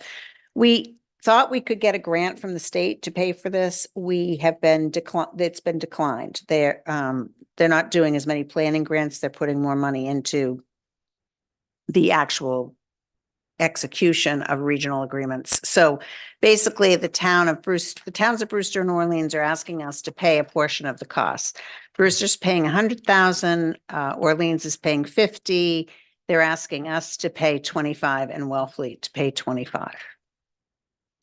We thought we could get a grant from the state to pay for this. We have been declined, it's been declined. They're not doing as many planning grants. They're putting more money into the actual execution of regional agreements. So basically the towns of Brewster and Orleans are asking us to pay a portion of the cost. Brewster's paying 100,000, Orleans is paying 50. They're asking us to pay 25 and Wellfleet to pay 25.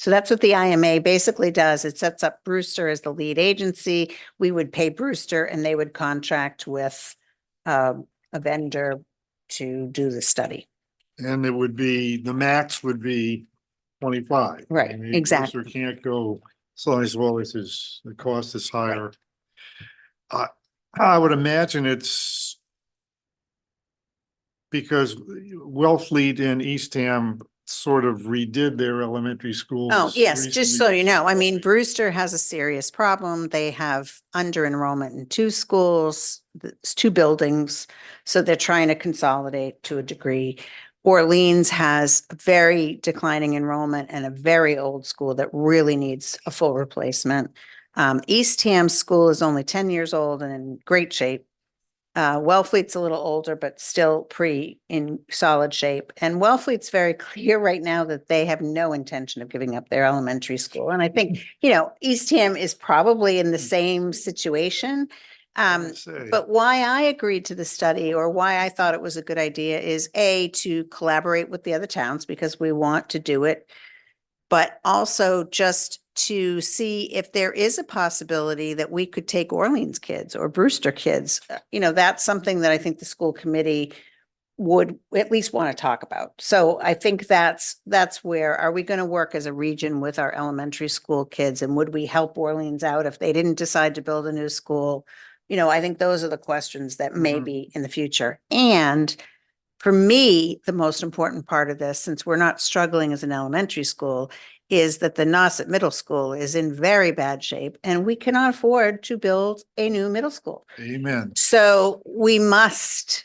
So that's what the IMA basically does. It sets up Brewster as the lead agency. We would pay Brewster and they would contract with a vendor to do the study. And it would be, the max would be 25. Right, I mean, exactly. Brewster can't go, so as well as the cost is higher. I would imagine it's because Wellfleet and Eastham sort of redid their elementary schools. Oh, yes, just so recently. you know, I mean, Brewster has a serious problem. They have under enrollment in two schools, two buildings. So they're trying to consolidate to a degree. Orleans has a very declining enrollment and a very old school that really needs a full replacement. Eastham School is only 10 years old and in great shape. Wellfleet's a little older, but still in solid shape. And Wellfleet's very clear right now that they have no intention of giving up their elementary school. And I think, Eastham is probably in the same situation. But why I agreed to the study or why I thought it was a good idea is to collaborate with the other towns because we want to do it, but also just to see if there is a possibility that we could take Orleans kids or Brewster kids. That's something that I think the school committee would at least want to talk about. So I think that's where, are we going to work as a region with our elementary school kids? And would we help Orleans out if they didn't decide to build a new school? I think those are the questions that may be in the future. And for me, the most important part of this, since we're not struggling as an elementary school, is that the Nauset Middle School is in very bad shape and we cannot afford to build a new middle school. Amen. So we must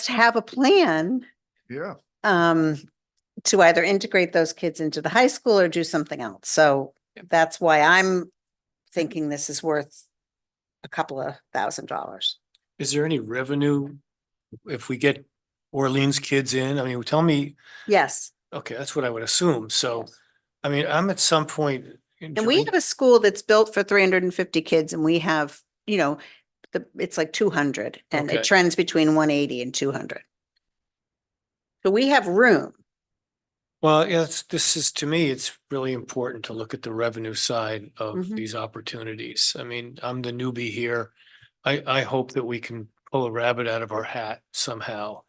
have a plan Yeah. to either integrate those kids into the high school or do something else. So that's why I'm thinking this is worth a couple of $1,000. Is there any revenue if we get Orleans kids in? I mean, tell me, Yes. okay, that's what I would assume. So, I mean, I'm at some point. And we have a school that's built for 350 kids and we have, it's like 200 and Okay. it trends between 180 and 200. So we have room. Well, yes, to me, it's really important to look at the revenue side of Mhm. these opportunities. I mean, I'm the newbie here. I hope that we can pull a rabbit out of our hat somehow.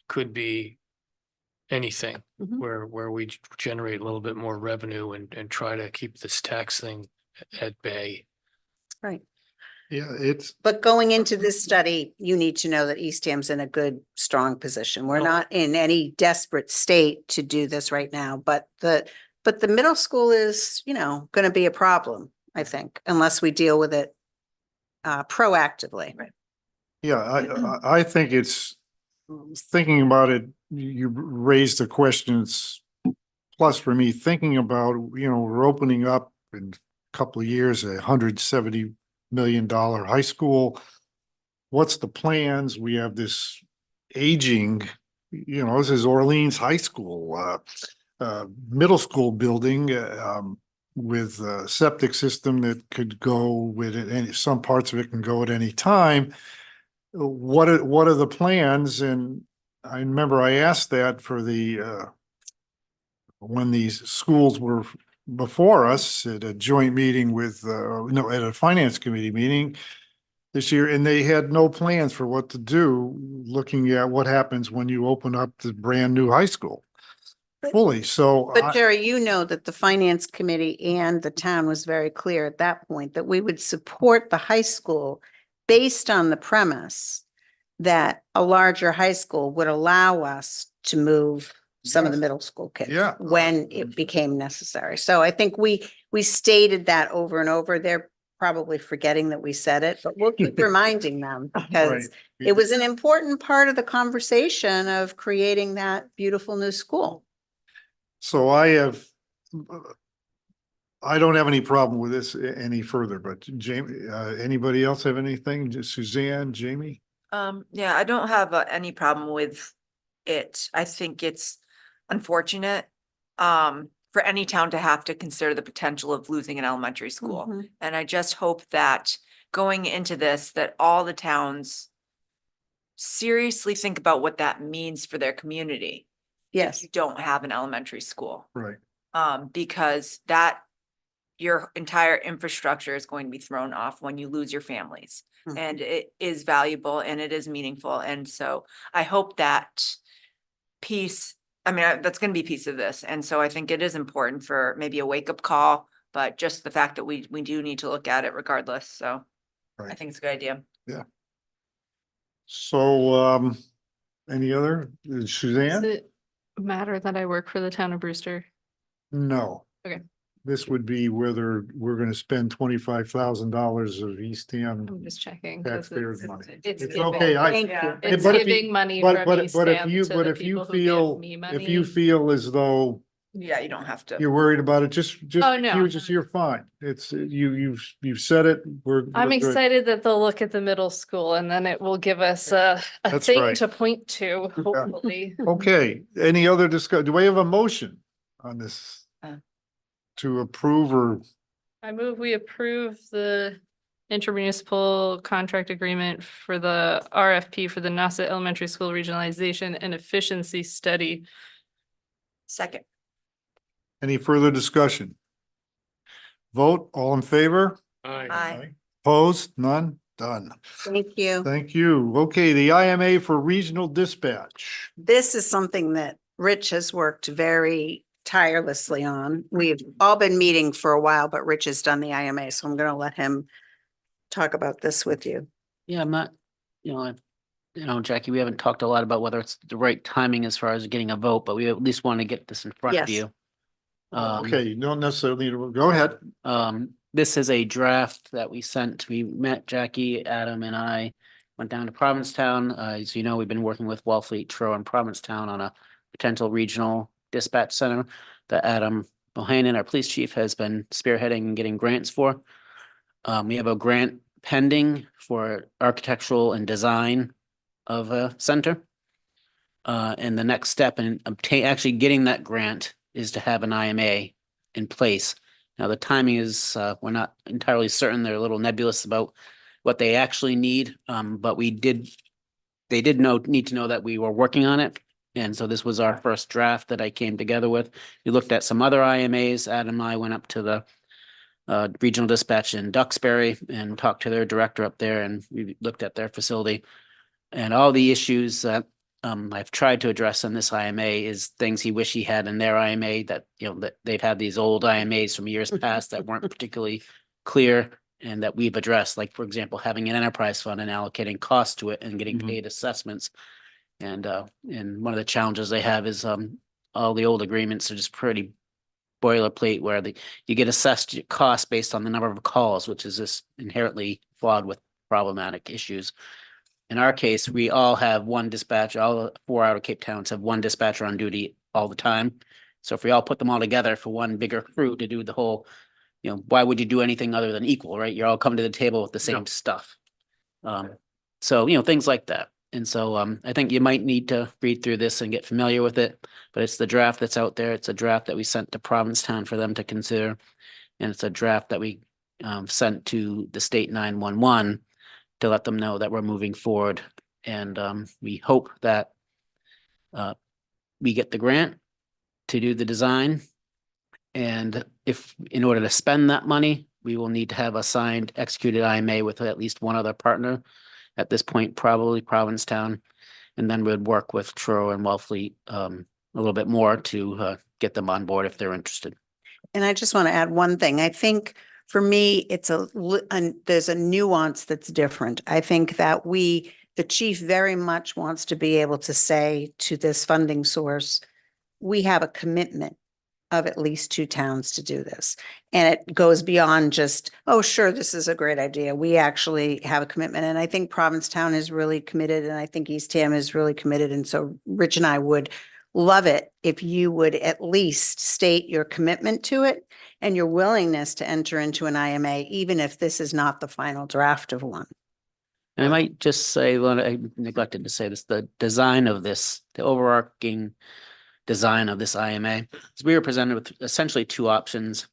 Could be anything Mhm. where we generate a little bit more revenue and try to keep this tax thing at bay. Right. Yeah, But going into this study, you need to know that Eastham's in a good, strong position. We're Oh. not in any desperate state to do this right now, but the middle school is, going to be a problem, I think, unless we deal with it proactively. Right. yeah, I think it's, thinking about it, you raised the questions. Plus for me, thinking about, we're opening up in a couple of years, $170 million high school. What's the plans? We have this aging, this is Orleans High School, middle school building, with a septic system that could go with it, and some parts of it can go at any time. What are the plans? And I remember I asked that for when these schools were before us at a joint meeting with, at a finance committee meeting this year, and they had no plans for what to do, looking at what happens when you open up the brand new high school. fully. So But Jerry, you know that the finance committee and the town was very clear at that point that we would support the high school based on the premise that a larger high school would allow us to move some of the Yes. middle school kids. Yeah. When it became necessary. So I think we stated that over and over. They're probably forgetting that we said it, but we'll keep reminding them because Right. it was an important part of the conversation of creating that beautiful new school. So I don't have any problem with this any further, but Jamie, anybody else have anything? Just Suzanne, Jamie? Yeah, I don't have any problem with it. I think it's unfortunate for any town to have to consider the potential of losing an elementary school. Mhm. And I just hope that going into this, that all the towns seriously think about what that means for their community. If Yes. you don't have an elementary school, Right. because that your entire infrastructure is going to be thrown off when you lose your families. Mhm. And it is valuable and it is meaningful. And so I hope that piece, I mean, that's going to be a piece of this. And so I think it is important for maybe a wake up call, but just the fact that we do need to look at it regardless. So I Right. think it's a good idea. So, any other, Does Suzanne? it matter that I work for the town of Brewster? No. Okay. This would be whether we're gonna spend $25,000 of Eastham I'm just checking. 'cause taxpayers' it's- money. It's It's giving, okay, Thank you. it's but if you- giving money but from if Eastham you, to but the if you people who feel, give me if you money. feel as though Yeah, you don't have to. you're worried about it, just, Oh, no. you're fine. It's, you've said it, we're I'm good. excited that they'll look at the middle school and then it will give us a That's thing right. to point to, hopefully. Okay, any other do we have a motion on this? Uh. To approve or, I move we approve the intermunicipal contract agreement for the RFP for the Nassau Elementary School Regionalization and Efficiency Study. Second. any further discussion? Vote, all in favor? Aye. Opposed? None? Done. Thank you. Thank you. Okay, the IMA for regional dispatch. This is something that Rich has worked very tirelessly on. We've all been meeting for a while, but Rich has done the IMA, so I'm gonna let him talk about this with you. Yeah, I'm not, Jackie, we haven't talked a lot about whether it's the right timing as far as getting a vote, but we at least want to get this in front of Yes. you. Okay, you don't necessarily need to, go ahead. This is a draft that we sent. We met Jackie, Adam, and I went down to Provincetown. As you know, we've been working with Wellfleet, Truro, and Provincetown on a potential regional dispatch center that Adam Bohannon, our police chief, has been spearheading and getting grants for. We have a grant pending for architectural and design of a center. And the next step in actually getting that grant is to have an IMA in place. Now, the timing is, we're not entirely certain. They're a little nebulous about what they actually need. But they did need to know that we were working on it. And so this was our first draft that I came together with. We looked at some other IMAs. Adam and I went up to the regional dispatch in Duxbury and talked to their director up there, and we looked at their facility. And all the issues that I've tried to address in this IMA is things he wished he had in their IMA that, that they've had these old IMAs from years past that weren't particularly clear and that we've addressed, like, for example, having an enterprise fund and allocating costs to it and getting paid assessments. And one of the challenges they have is all the old agreements are just pretty boilerplate where you get assessed your cost based on the number of calls, which is just inherently flawed with problematic issues. In our case, we all have one dispatcher. All the 4 out of Cape Towns have one dispatcher on duty all the time. So if we all put them all together for one bigger crew to do the whole, why would you do anything other than equal, right? You're all coming to the table with the same stuff. So, things like that. And so I think you might need to read through this and get familiar with it, but it's the draft that's out there. It's a draft that we sent to Provincetown for them to consider. And it's a draft that we sent to the state 911 to let them know that we're moving forward. And we hope that we get the grant to do the design. And if, in order to spend that money, we will need to have a signed, executed IMA with at least one other partner. At this point, probably Provincetown. And then we'd work with Truro and Wellfleet a little bit more to get them on board if they're interested. And I just want to add one thing. I think for me, it's there's a nuance that's different. I think that the chief very much wants to be able to say to this funding source, we have a commitment of at least 2 towns to do this. And it goes beyond just, oh, sure, this is a great idea. We actually have a commitment. And I think Provincetown is really committed, and I think Eastham is really committed. And so Rich and I would love it if you would at least state your commitment to it and your willingness to enter into an IMA, even if this is not the final draft of one. And I might just say, well, I neglected to say this, the design of this, the overarching design of this IMA, is we were presented with essentially 2 options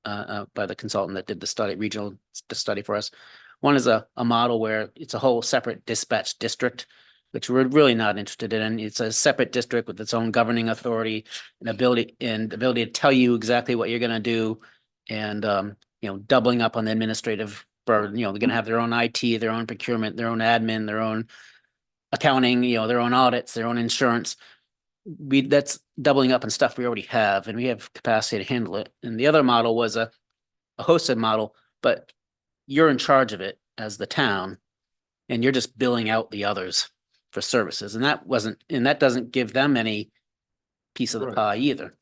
by the consultant that did the study, the study for us. One is a model where it's a whole separate dispatch district, which we're really not interested in. It's a separate district with its own governing authority and ability to tell you exactly what you're going to do, and doubling up on the administrative burden. They're going to have their own IT, their own procurement, their own admin, their own accounting, their own audits, their own insurance. That's doubling up on stuff we already have, and we have capacity to handle it. And the other model was a hosted model, but you're in charge of it as the town, and you're just billing out the others for services. And that doesn't give them any piece of the pie either.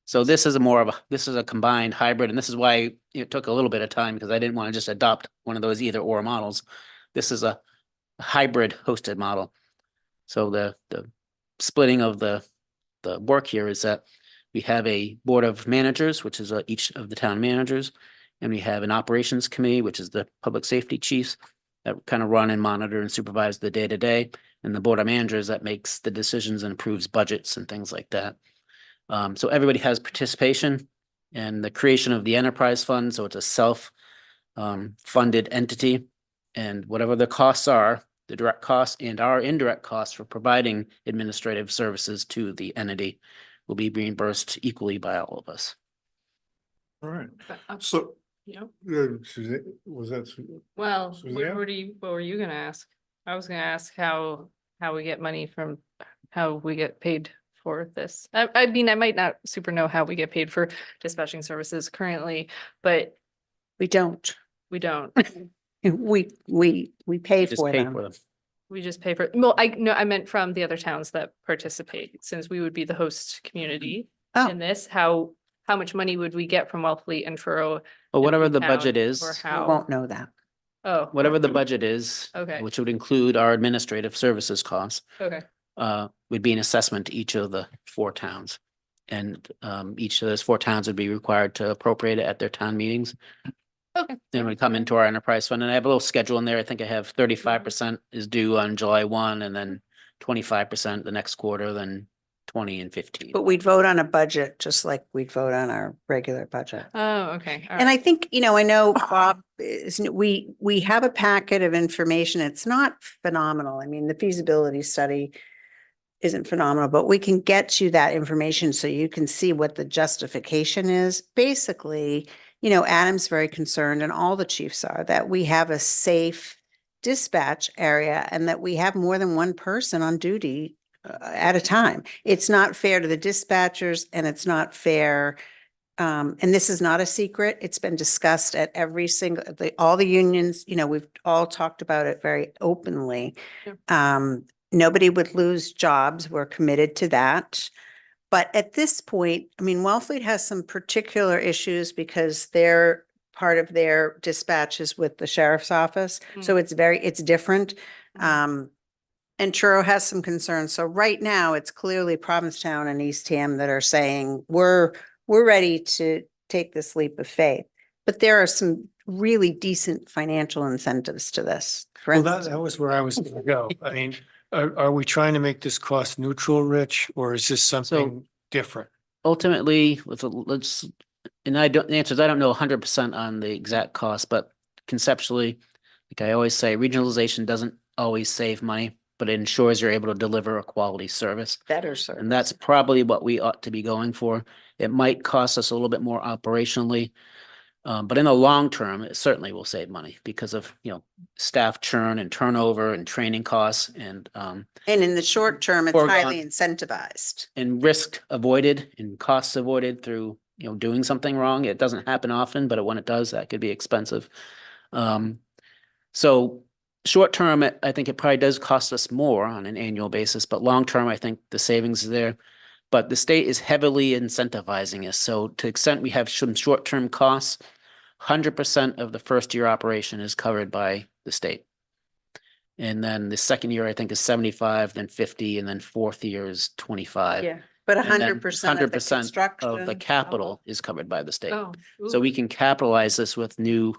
So this is a combined hybrid, and this is why it took a little bit of time, because I didn't want to just adopt one of those either or models. This is a hybrid hosted model. So the splitting of the work here is that we have a board of managers, which is each of the town managers, and we have an operations committee, which is the public safety chiefs that kind of run and monitor and supervise the day-to-day, and the board of managers that makes the decisions and approves budgets and things like that. So everybody has participation in the creation of the enterprise fund. So it's a self-funded entity, and whatever the costs are, the direct costs and our indirect costs for providing administrative services to the entity will be reimbursed equally by all of us. All right. But, So, yeah. Suzanne, was that? Well, Suzanne? what were you gonna ask? I was gonna ask how we get money from, how we get paid for this. I mean, I might not super know how we get paid for dispatching services currently, but We don't. we don't. We pay Just for pay them. for them. We just pay for, well, I meant from the other towns that participate, since we would be the host community Oh. in this, how much money would we get from Wellfleet and Truro? But whatever and the Newtown, budget is, Or We how? won't know that. Oh, whatever the budget is, Okay. which would include our administrative services costs, okay. would be an assessment to each of the 4 towns. And each of those 4 towns would be required to appropriate it at their town meetings. Okay. Then we come into our enterprise fund, and I have a little schedule in there. I think I have 35% is due on July 1, and then 25% the next quarter, then 20 and 15. But we'd vote on a budget just like we'd vote on our regular budget. Oh, okay. All And right. I think, I know Bob we have a packet of information. It's not phenomenal. I mean, the feasibility study isn't phenomenal, but we can get you that information so you can see what the justification is. Basically, Adam's very concerned, and all the chiefs are, that we have a safe dispatch area and that we have more than one person on duty at a time. It's not fair to the dispatchers, and it's not fair. And this is not a secret. It's been discussed at every single, all the unions, we've all talked about it very openly. Nobody would lose jobs. We're committed to that. But at this point, I mean, Wellfleet has some particular issues because part of their dispatch is with the sheriff's office. So it's different. And Truro has some concerns. So right now, it's clearly Provincetown and Eastham that are saying, we're ready to take this leap of faith. But there are some really decent financial incentives to this. For Well, instance, that was where I was gonna go. I mean, are we trying to make this cost neutral, Rich, or is this something different? Ultimately, the answer is I don't know 100% on the exact cost, but conceptually, like I always say, regionalization doesn't always save money, but it ensures you're able to deliver a quality service. better service. And that's probably what we ought to be going for. It might cost us a little bit more operationally, But in the long term, it certainly will save money because of, staff churn and turnover and training costs and in the short term, it's Foregone- highly incentivized. risk avoided and costs avoided through, doing something wrong. It doesn't happen often, but when it does, that could be expensive. So short term, I think it probably does cost us more on an annual basis, but long term, I think the savings is there. But the state is heavily incentivizing us. So to the extent we have some short-term costs, 100% of the first year operation is covered by the state. And then the second year, I think, is 75, then 50, and then fourth year is 25. Yeah, but And then 100% of the 100% of construction. the capital is covered by the state. Oh, So ooh. we can capitalize this with new,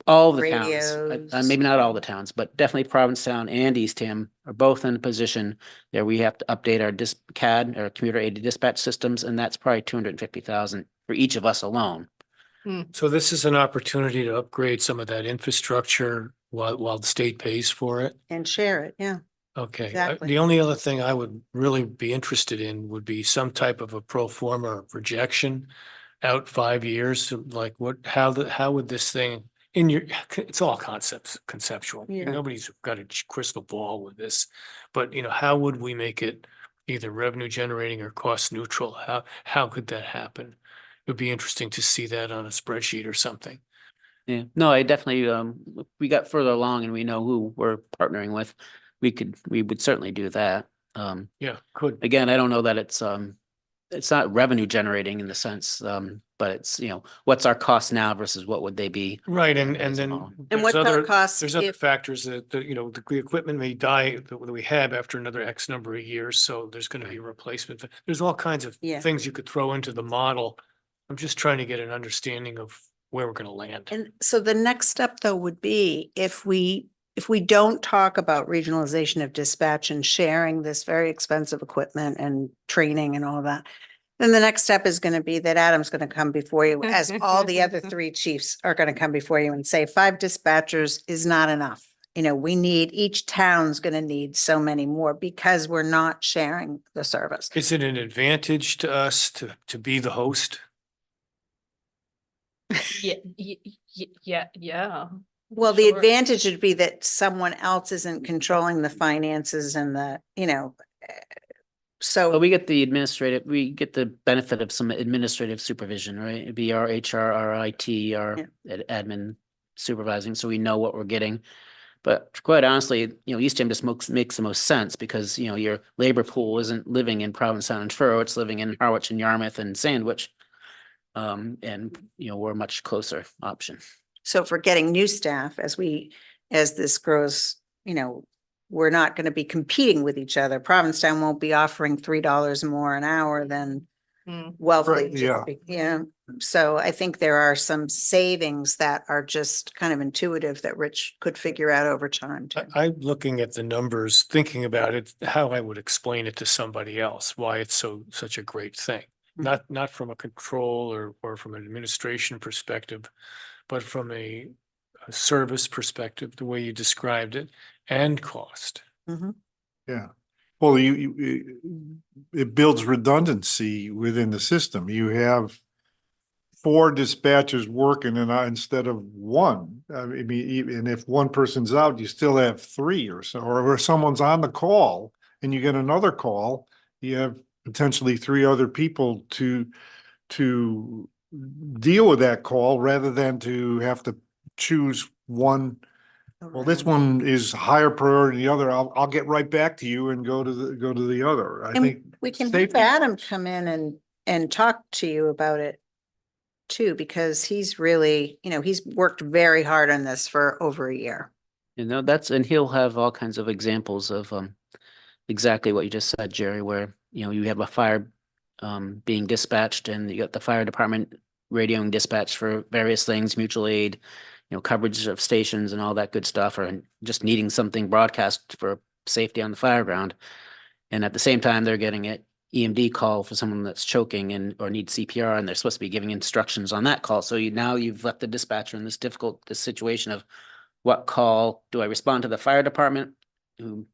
all the towns, Radios. maybe not all the towns, but definitely Provincetown and Eastham are both in a position there we have to update our CAD, or computer aided dispatch systems, and that's probably 250,000 for each of us alone. So this is an opportunity to upgrade some of that infrastructure while the state pays for it. And share it, yeah. Okay, Exactly. the only other thing I would really be interested in would be some type of a pro forma or projection out 5 years, like how would this thing in your, it's all conceptual. Yeah. Nobody's got a crystal ball with this, but how would we make it either revenue generating or cost neutral? How could that happen? It would be interesting to see that on a spreadsheet or something. Yeah, no, I definitely, if we got further along and we know who we're partnering with, we would certainly do that. Yeah, could. Again, I don't know that it's not revenue generating in the sense, but it's, what's our cost now versus what would they be? Right, and as then well. And what's our cost there's other if- factors that, the equipment may die that we have after another X number of years, so there's gonna be a replacement. There's all kinds of Yeah. things you could throw into the model. I'm just trying to get an understanding of where we're gonna land. And so the next step though would be if we don't talk about regionalization of dispatch and sharing this very expensive equipment and training and all that, then the next step is going to be that Adam's going to come before you, as all the other 3 chiefs are going to come before you and say 5 dispatchers is not enough. We need, each town's going to need so many more because we're not sharing the service. Is it an advantage to us to be the host? Yeah. Well, the Sure. advantage would be that someone else isn't controlling the finances and the, so. But we get the benefit of some administrative supervision, right? It'd be our HR, our IT, our admin supervising, so we know what we're getting. But quite honestly, Eastham just makes the most sense because, your labor pool isn't living in Provincetown and Truro, it's living in Harwich and Yarmouth and Sandwich. And, we're a much closer option. So for getting new staff, as this grows, we're not going to be competing with each other. Provincetown won't be offering $3 more an hour than Wellfleet. Right, yeah. So I think there are some savings that are just kind of intuitive that Rich could figure out over time too. I'm looking at the numbers, thinking about it, how I would explain it to somebody else, why it's such a great thing. Not from a control or from an administration perspective, but from a service perspective, the way you described it, and cost. Yeah. Well, it builds redundancy within the system. You have 4 dispatchers working instead of 1. I mean, and if one person's out, you still have 3 or so, or someone's on the call and you get another call, you have potentially 3 other people to deal with that call rather than to have to choose one. Well, this one is higher priority than the other. I'll get right back to you and go to the other. I think And we can have safety- Adam come in and talk to you about it too, because he's really, he's worked very hard on this for over a year. And he'll have all kinds of examples of exactly what you just said, Jerry, where, you have a fire being dispatched and you got the fire department radioing dispatch for various things, mutual aid, coverage of stations and all that good stuff, or just needing something broadcast for safety on the fire ground. And at the same time, they're getting an EMD call for someone that's choking or needs CPR, and they're supposed to be giving instructions on that call. So you've left the dispatcher in this situation of what call do I respond to the fire department who,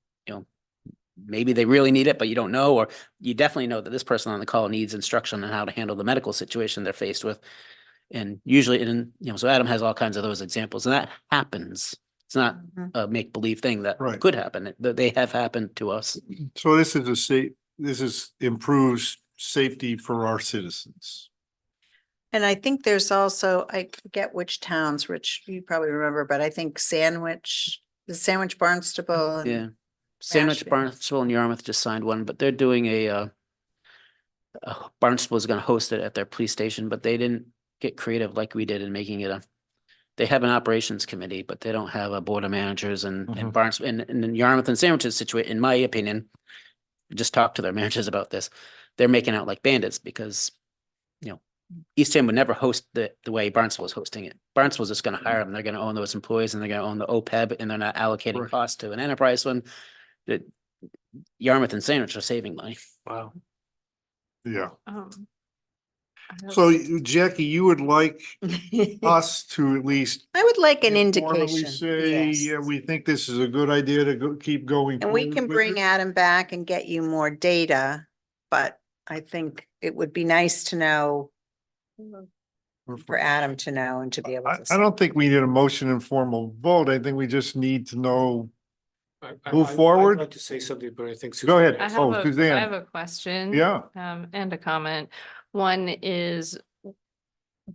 maybe they really need it, but you don't know, or you definitely know that this person on the call needs instruction on how to handle the medical situation they're faced with. And usually, so Adam has all kinds of those examples, and that happens. It's not a make-believe thing that Right. could happen, that they have happened to us. So this improves safety for our citizens. And I think there's also, I forget which towns, which you probably remember, but I think the Sandwich Barnstable. and- Yeah. Sandwich, Mashpee. Barnstable and Yarmouth just signed one, but they're doing Barnstable is gonna host it at their police station, but they didn't get creative like we did in making it they have an operations committee, but they don't have a board of managers and Barnstable, and then Yarmouth and Sandwich is situated, in my opinion, just talk to their managers about this. They're making out like bandits because, Eastham would never host the way Barnstable is hosting it. Barnstable is just gonna hire them. They're gonna own those employees and they're gonna own the OPEB, and they're not allocating Right. costs to an enterprise fund. That Yarmouth and Sandwich are saving money. Wow. Yeah. I don't- So Jackie, you would like us to at least I would like an informally indication. say, yes. yeah, we think this is a good idea to keep going. And we forward can with bring it? Adam back and get you more data, but I think it would be nice to know, for Adam to know and to be able to. I don't think we need a motion and formal vote. I think we just need to know. Move forward? I'd like to say something, but I think. Go ahead. I Oh, have Suzanne. a question. Yeah. And a comment. One is,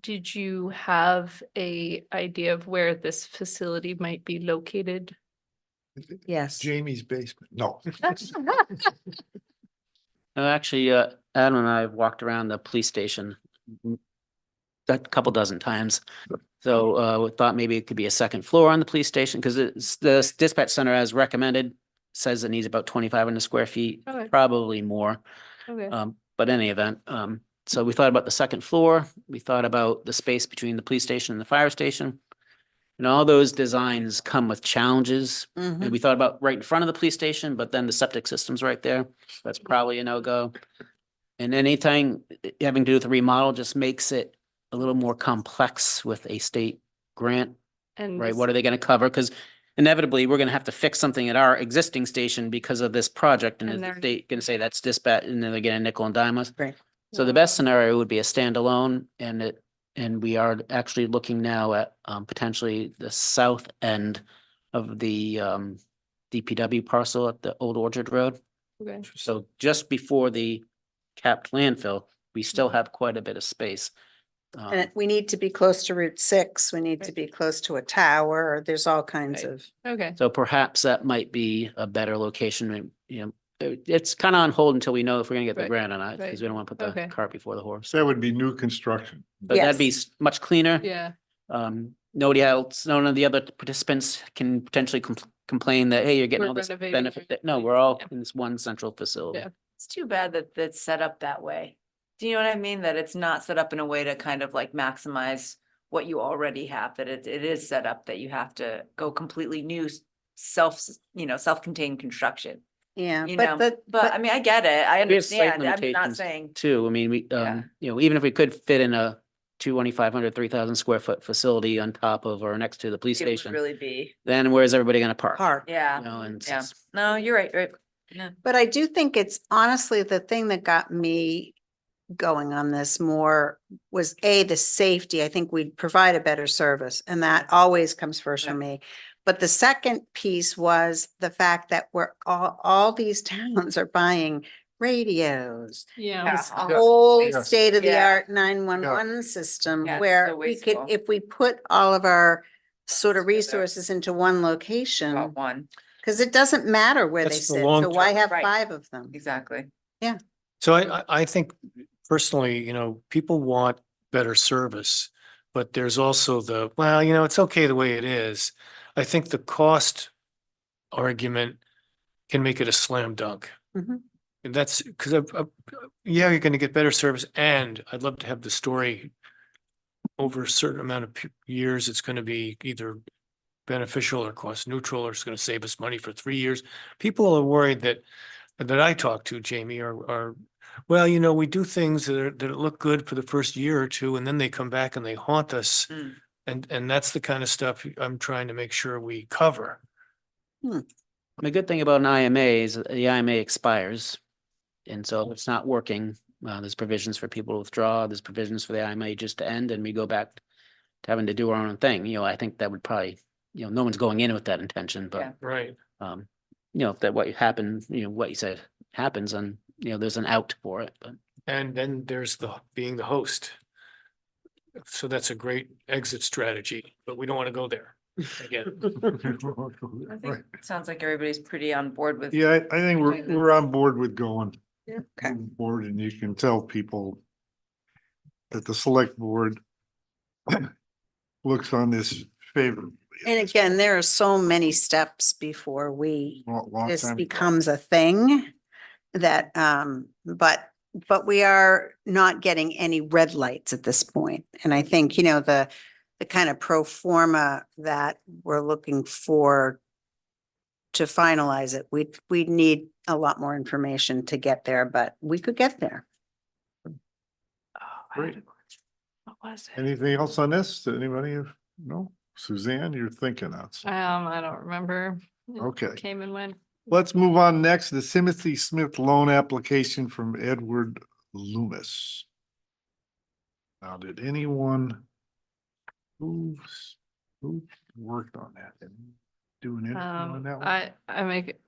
did you have a idea of where this facility might be located? Yes. Jamie's basement. No. Actually, Adam and I have walked around the police station a couple dozen times. So we thought maybe it could be a second floor on the police station, because the dispatch center, as recommended, says it needs about 2,500 square feet, Okay. probably more. Okay. But in any event, so we thought about the second floor. We thought about the space between the police station and the fire station. And all those designs come with challenges. And Mhm. we thought about right in front of the police station, but then the septic system's right there. That's probably a no-go. And anything having to do with the remodel just makes it a little more complex with a state grant, And right? this- What are they gonna cover? Because inevitably, we're gonna have to fix something at our existing station because of this project, and And is the they're- state gonna say that's dispatch, and then they're getting a nickel and dime us? Right. So the best scenario would be a standalone, and we are actually looking now at potentially the south end of the DPW parcel at the Old Orchard Road. Okay. So just before the capped landfill, we still have quite a bit of space. And we need to be close to Route 6. We need to Right. be close to a tower, or there's all kinds Right. of. Okay. So perhaps that might be a better location, and, it's kind of on hold until we know if we're gonna get the Right, grant or not, because right. we don't want to put the Okay. cart before the horse. That would be new construction. But that'd be Yes. much cleaner. Yeah. Nobody else, none of the other participants can potentially complain that, hey, you're getting We're all this renovating benefit. or No, something. we're all Yeah. in this one central facility. Yeah. It's too bad that it's set up that way. Do you know what I mean? That it's not set up in a way to kind of like maximize what you already have, that it is set up that you have to go completely new self-contained construction. Yeah, You but know, but I mean, I get it. I We have site understand. I'm not limitations saying, Too, I mean, we, Yeah. even if we could fit in a 2,500, 3,000 square foot facility on top of or next to the police it would station, really be, then where's everybody gonna park? park. yeah, You know, and yeah. it's- No, you're right. But I do think it's honestly the thing that got me going on this more was the safety. I think we'd provide a better service, and that always comes first for me. But the second piece was the fact that we're all these towns are buying radios. Yeah. This Yeah. whole Yes. state of the art 911 system Yeah, it's where so we could, wasteful. if we put all of our sort of Together. resources into one location, About one, because it doesn't matter where they That's the sit. long So why term. have Right. 5 of them? exactly. So I think personally, people want better service, but there's also it's okay the way it is. I think the cost argument can make it a slam dunk. Mhm. And that's because you're going to get better service, and I'd love to have the story over a certain amount of years. It's going to be either beneficial or cost neutral, or it's going to save us money for 3 years. People are worried that I talk to, Jamie, are we do things that look good for the first year or two, and then they come back and they haunt us. Mm. And that's the kind of stuff I'm trying to make sure we cover. The good thing about an IMA is that the IMA expires. And so if it's not working, there's provisions for people to withdraw, there's provisions for the IMA just to end, and we go back to having to do our own thing. I think that would probably, no one's going in with that intention, Yeah. but, Right. if that what happened, what you said happens, and, there's an out for it, but. And then there's being the host. So that's a great exit strategy, but we don't want to go there again. I think it sounds like everybody's pretty on board with. Yeah, I think we're on board with going. Okay. Board, and you can tell people that the select board looks on this favorably. And again, there are so many steps before this This becomes a thing that, but we are not getting any red lights at this point. And I think, the kind of pro forma that we're looking for to finalize it, we'd need a lot more information to get there, but we could get there. Great. What was it? Anything else on this? Did anybody have, no? Suzanne, you're thinking that's, I don't remember. It okay. Came and went. Let's move on next, the Timothy Smith loan application from Edward Loomis. Now, did anyone who worked on that and do an interview on that one? I make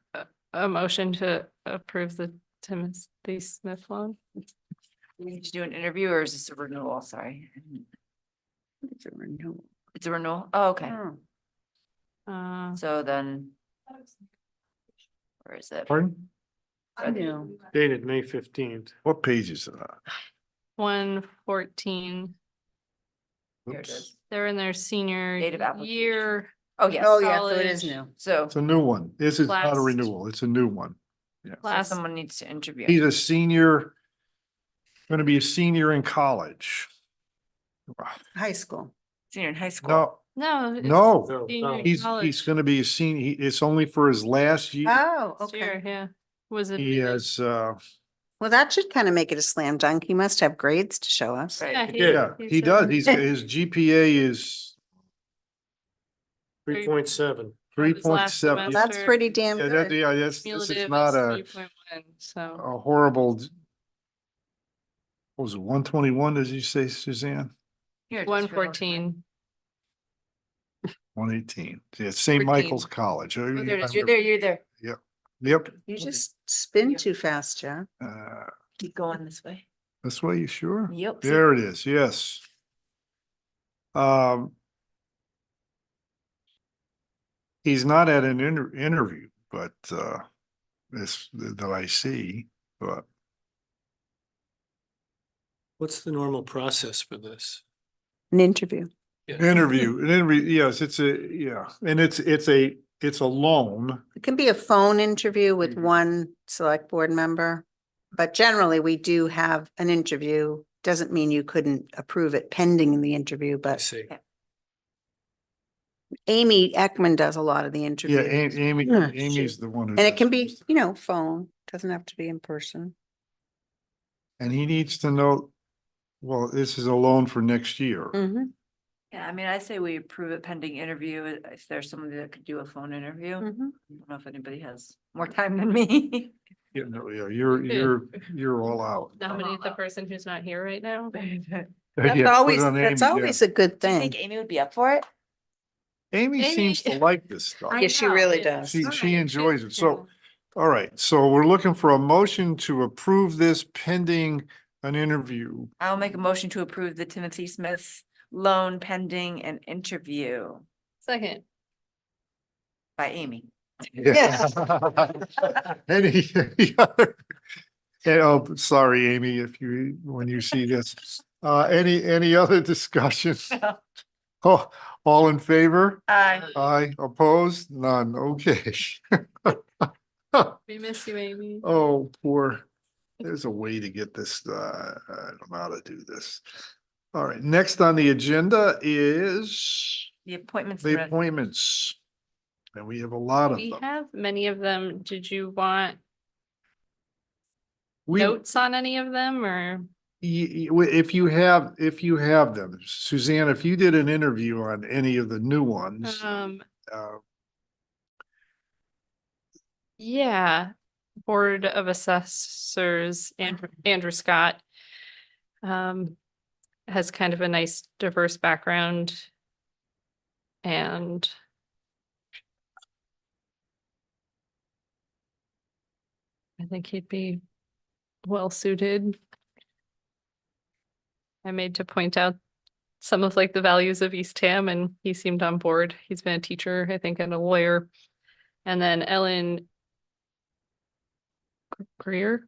a motion to approve the Timothy Smith loan. We need to do an interview, or is this a renewal? Sorry. It's a renewal. It's a renewal? Oh, okay. Oh, So then. Where is it? Pardon? I know. Dated May 15th. What page is it on? 114. Here it Oops. is. They're in their senior Date of application. year. Oh, yeah. Oh, yeah, so it is College. new. So It's a new one. This is not a Last- renewal. It's a new one. Yeah. Last, someone needs to interview. He's a senior, going to be a senior in college. High school. Senior in high school. No, no. it's no, senior in he's college going to be a senior. It's only for his last year. Oh, last year, yeah. Was it? He really- has, Well, that should kind of make it a slam dunk. He must have grades to show us. Right. Yeah, yeah, he said- does. His GPA is 3.7. three his point last seven. semester. That's pretty damn Yeah, good. this is Cumulative not is a 3.1, so. horrible. What was it, 121, did you say, Suzanne? Here it is. 114. 118. Yeah, St. 14. Michael's College. Oh, there it is. You're there, you're there. Yep. You just spin too fast, Joe. Keep going this way. This way, you sure? Yep. There it is, yes. He's not at an interview, but this that I see, but What's the normal process for this? An interview. an interview, yes, it's a loan. It can be a phone interview with one select board member. But generally, we do have an interview. Doesn't mean you couldn't approve it pending the interview, I but see. Amy Ekman does a lot of the Yeah, interviews. Amy, Amy's the one who. And it can does be, phone, doesn't have to be in person. And he needs to know, well, this is a loan for next year. Mhm, Yeah, I mean, I say we approve it pending interview. If there's somebody that could do a phone interview. I mhm. don't know if anybody has more time than me. Yeah, no, yeah, you're all out. Nominate the person who's not here right now. Yeah, That's put it always, on Amy, that's yeah. always a good Do you thing. think Amy would be up for it? Amy seems to Amy- like this stuff. I Yeah, she know, really yeah. does. She Alright, enjoys it. So, yeah. all right, so we're looking for a motion to approve this pending an interview. I'll make a motion to approve the Timothy Smith loan pending an interview Second. by Amy. Yeah. Any other? Oh, sorry, Amy, when you see this, any other discussion? Oh, all in favor? Aye, opposed? None, okay. We miss you, Amy. Oh, poor, there's a way to get this, I don't know how to do this. All right, next on the agenda is The appointments. the appointments. And we have a lot of We them. have many of them. Did you want We, notes on any of them or? if you have them, Suzanne, if you did an interview on any of the new ones, uh, Yeah, Board of Assessors, Andrew Scott. Has kind of a nice diverse background. And I think he'd be well suited. I made to point out some of like the values of Eastham and he seemed on board. He's been a teacher, I think, and a lawyer. And then Ellen Greer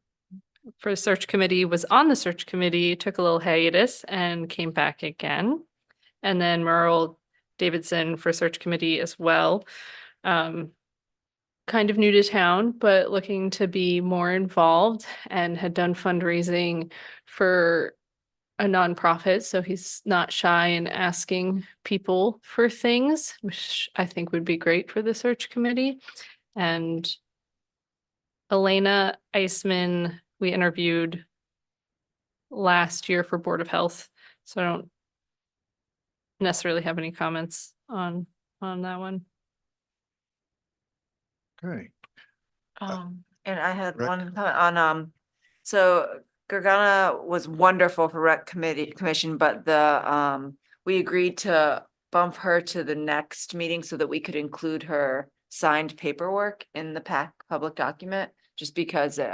for the search committee was on the search committee, took a little hiatus and came back again. And then Merril Davidson for search committee as well. Kind of new to town, but looking to be more involved and had done fundraising for a nonprofit. So he's not shy in asking people for things, which I think would be great for the search committee. And Elena Eisman, we interviewed last year for Board of Health. So I don't necessarily have any comments on that one. Okay. And I had Rec. one comment on, so Gergana was wonderful for commission, but we agreed to bump her to the next meeting so that we could include her signed paperwork in the public document, just because it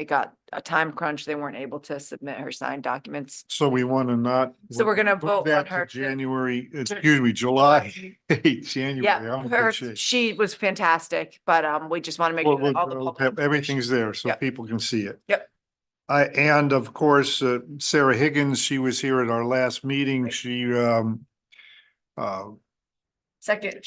got a time crunch. They weren't able to submit her signed documents. So we want to not. So we're gonna move vote that on to her July, January. Yeah, I'm in good shape. she was fantastic, but we just want to make Well, sure that all the we'll public have- everything's there so Yep. people can see it. Yep. And of course, Sara Higgins, she was here at our last meeting. She, second.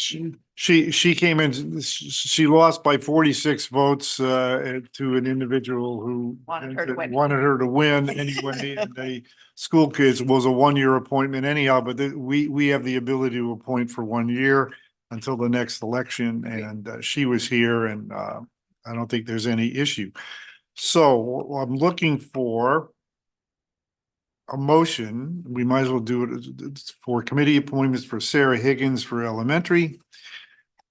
she came in, she lost by 46 votes, to an individual who Wanted her to win. wanted her to win anyway. And the school kids was a 1-year appointment anyhow, but we have the ability to appoint for 1 year until the next election. And she was here and I don't think there's any issue. So I'm looking for a motion. We might as well do it for committee appointments for Sara Higgins for elementary,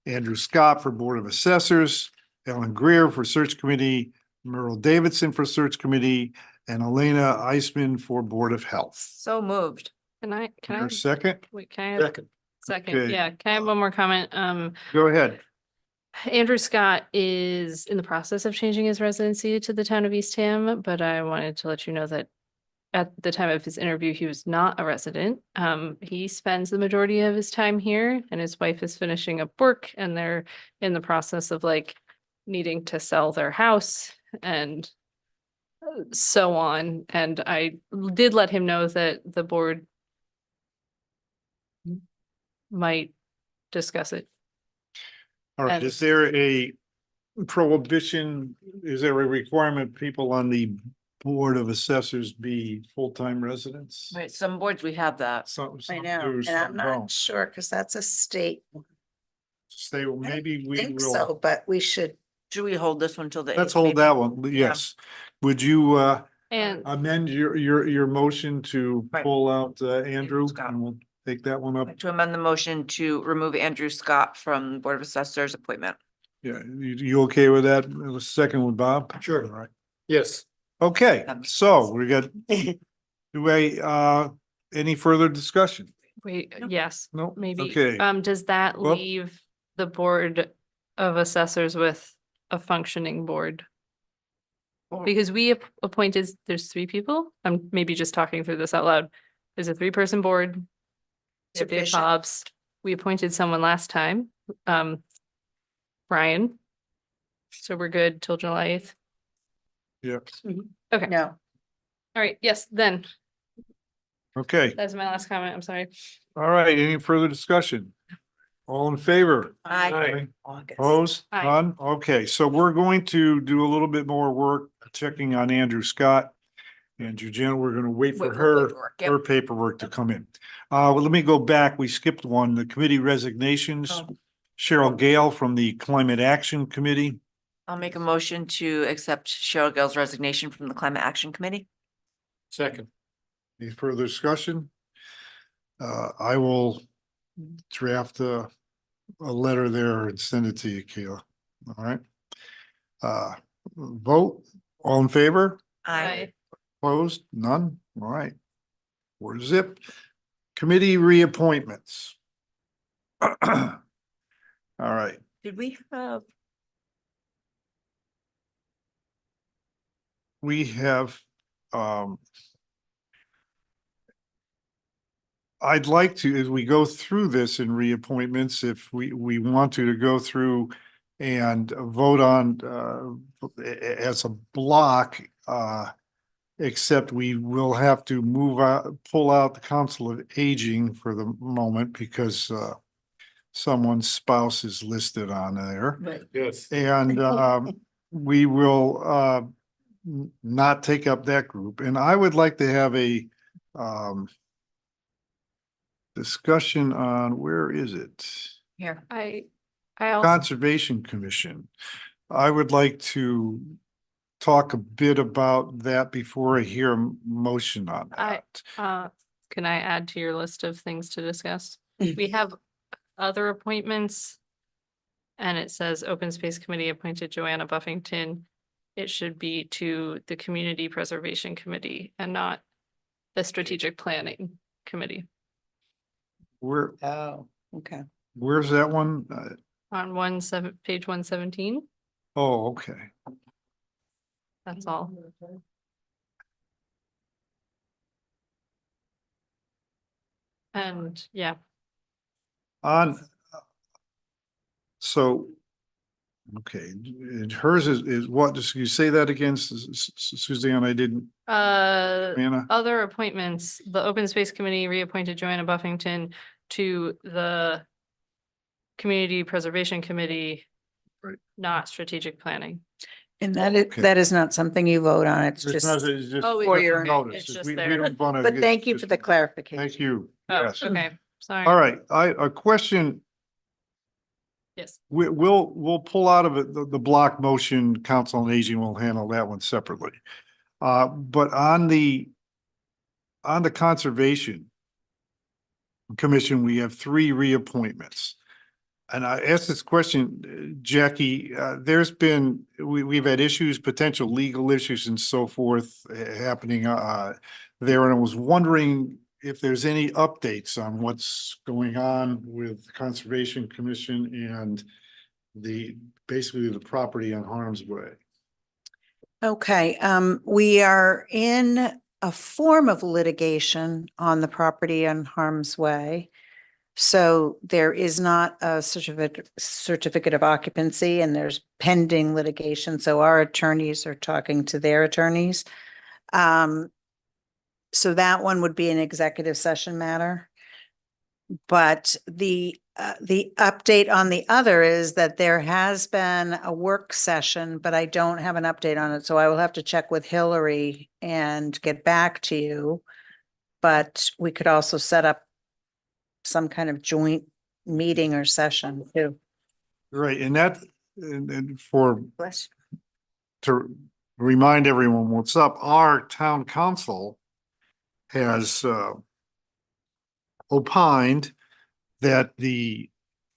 Andrew Scott for Board of Assessors, Ellen Greer for Search Committee, Merril Davidson for Search Committee, and Elena Eisman for Board of Health. So moved. Can I Your second? wait, can I have Second. second? Okay. Yeah, can I have one more comment? Go ahead. Andrew Scott is in the process of changing his residency to the town of Eastham, but I wanted to let you know that at the time of his interview, he was not a resident. He spends the majority of his time here and his wife is finishing up work and they're in the process of like needing to sell their house and so on. And I did let him know that the board might discuss it. All right, And- is there a prohibition? Is there a requirement people on the Board of Assessors be full-time residents? Right, some boards we have that. Some I do, know, and some I'm not don't. sure, because that's a state. Stay, maybe we Think will. so, but we should. Should we hold this one till the? Let's 8th, hold maybe? that one, yes. Would you And amend your motion to Right. pull out Andrew? Scott. And we'll take that one up. To amend the motion to remove Andrew Scott from Board of Assessors appointment. Yeah, you okay with that? It was second with Bob? Sure. All right. Yes. Okay, so we got, any further discussion? wait, Nope. yes, No? maybe. Okay, Does that Well- leave the Board of Assessors with a functioning board? Or- Because we appointed, there's 3 people. I'm maybe just talking through this out loud. There's a 3-person board. Dave Sufficient. Hobbs. We appointed someone last time, Brian. So we're good till July 8th. yeah, Okay, No, all right, yes, then, okay. that's my last comment, I'm sorry. All right, any further discussion? All in favor? Aye. August. Opposed? Aye. None? Okay, so we're going to do a little bit more work checking on Andrew Scott. And Jen, we're gonna wait for Wait for her, paperwork, yep. her paperwork to come in. Well, let me go back. We skipped one, the committee resignations. Oh. Cheryl Gayle from the Climate Action Committee. I'll make a motion to accept Cheryl Gill's resignation from the Climate Action Committee. Second. Any further discussion? I will draft a letter there and send it to you, Kayla. All right. Vote, all in favor? I, Opposed? None? All right. We're zip. Committee reappointments. All right. did we have, We have, I'd like to, as we go through this in reappointments, if we want to go through and vote on, as a block, except we will have to move out, pull out the Council of Aging for the moment because, someone's spouse is listed on there. right, Yes. And, we will, not take up that group. And I would like to have a, discussion on, where is it? here, I also, Conservation Commission. I would like to talk a bit about that before I hear a motion on that. can I add to your list of things to discuss? We have other appointments. And it says Open Space Committee appointed Joanna Buffington. It should be to the Community Preservation Committee and not the Strategic Planning Committee. Where, Oh, okay. where's that one? On page 117, Oh, okay. that's all. And yeah, On. So. Okay, and hers is what, just you say that again, Suzanne, I didn't, Anna? other appointments, the Open Space Committee reappointed Joanna Buffington to the Community Preservation Committee. Right. Not Strategic Planning. And that is not something you vote on. It's just, Oh, for your okay, notice. it's just We there. don't want to. but thank you for the clarification. Thank you. Oh, Yes. okay, sorry. All right, a question. Yes. We'll pull out of it, the block motion, Council on Aging will handle that one separately. But on the Conservation Commission, we have 3 reappointments. And I asked this question, Jackie, there's been, we've had issues, potential legal issues and so forth happening there. And I was wondering if there's any updates on what's going on with the Conservation Commission and basically the property on Harm's Way. Okay, we are in a form of litigation on the property on Harm's Way. So there is not a certificate of occupancy and there's pending litigation. So our attorneys are talking to their attorneys. So that one would be an executive session matter. But the update on the other is that there has been a work session, but I don't have an update on it. So I will have to check with Hillary and get back to you. But we could also set up some kind of joint meeting or session too. Right, and that, and for, Bless. to remind everyone what's up, our town council has opined that the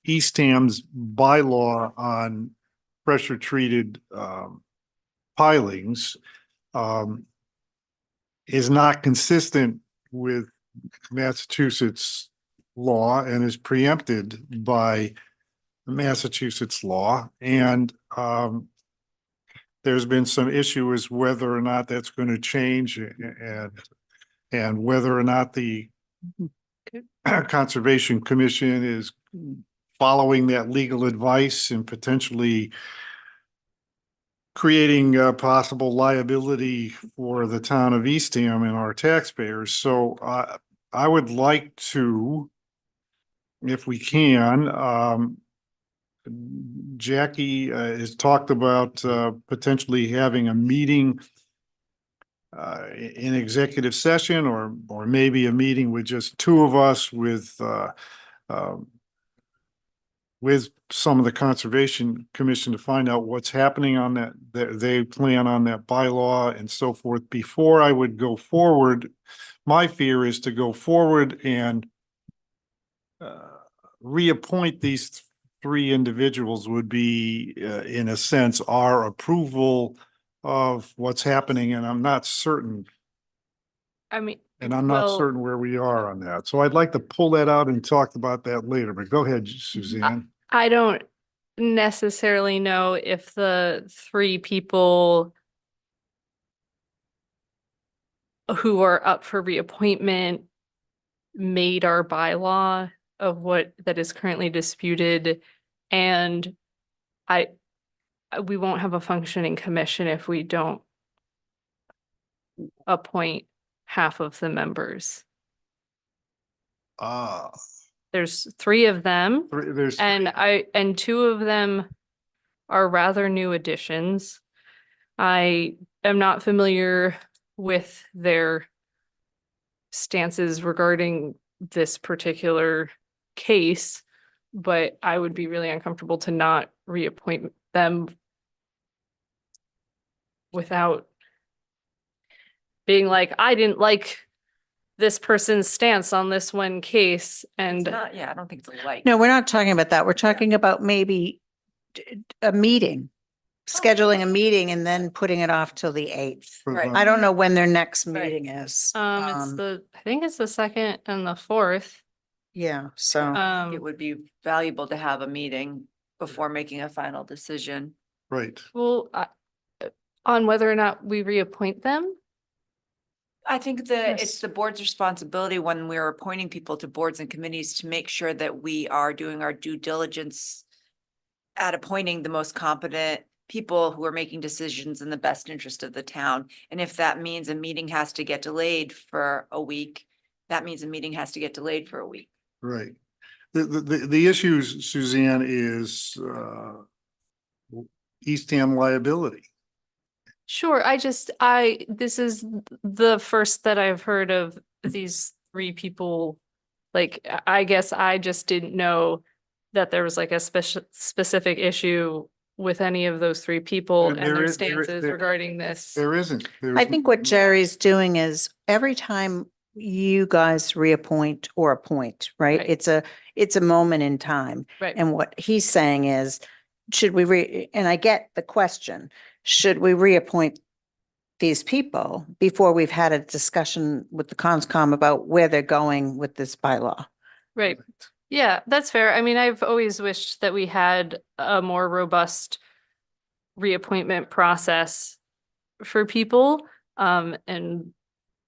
Eastham's bylaw on pressure treated pilings is not consistent with Massachusetts law and is preempted by Massachusetts law. And there's been some issue as whether or not that's going to change and whether or not the Conservation Commission is following that legal advice and potentially creating possible liability for the town of Eastham and our taxpayers. So I would like to, if we can, Jackie has talked about potentially having a meeting in executive session or maybe a meeting with just 2 of us with some of the Conservation Commission to find out what's happening on that, they plan on that bylaw and so forth. Before I would go forward, my fear is to go forward and reappoint these three individuals would be, in a sense, our approval of what's happening, and I'm not certain, I mean, and I'm not well, certain where we are on that. So I'd like to pull that out and talk about that later, but go ahead, Suzanne. I don't necessarily know if the three people who are up for reappointment made our bylaw of what that is currently disputed. And we won't have a functioning commission if we don't appoint half of the members. There's three of them. There's. And two of them are rather new additions. I am not familiar with their stances regarding this particular case, but I would be really uncomfortable to not reappoint them without being like, I didn't like this person's stance on this one case, and Yeah, I don't think it's a like. No, we're not talking about that. We're talking about maybe a meeting, scheduling a meeting and then putting it off till the 8th. Right. I don't know when their next Right. meeting is. it's I think it's the 2nd and the 4th. Yeah, so. It would be valuable to have a meeting before making a final decision. Right. Well, on whether or not we reappoint them. I think it's Yes. the board's responsibility when we're appointing people to boards and committees to make sure that we are doing our due diligence at appointing the most competent people who are making decisions in the best interest of the town. And if that means a meeting has to get delayed for a week, that means a meeting has to get delayed for a week. Right. The issue, Suzanne, is Eastham liability. Sure, this is the first that I've heard of these three people. Like, I guess I just didn't know that there was like a specific issue with any of those three people and their stances regarding this. There isn't. I think what Jerry's doing is every time you guys reappoint or appoint, right? Right. It's a moment in time. Right. And what he's saying is, and I get the question, should we reappoint these people before we've had a discussion with the conscom about where they're going with this bylaw? Right. Yeah, that's fair. I mean, I've always wished that we had a more robust reappointment process for people. And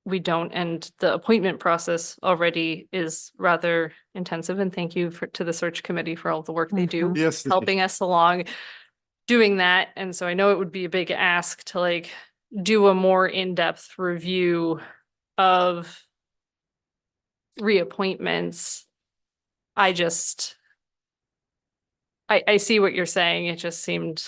we don't, and the appointment process already is rather intensive. And thank you to the search committee for all the work they do, Yes. helping us along doing that. And so I know it would be a big ask to like do a more in-depth review of reappointments. I see what you're saying. It just seemed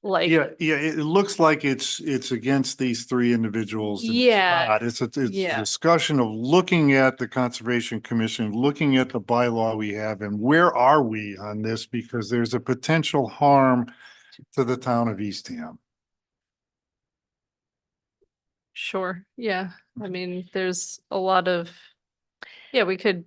like. Yeah, it looks like it's against these three individuals. It's Yeah. not. It's a Yeah. discussion of looking at the Conservation Commission, looking at the bylaw we have, and where are we on this? Because there's a potential harm to the town of Eastham. Sure, yeah. I mean, there's a lot of, we could,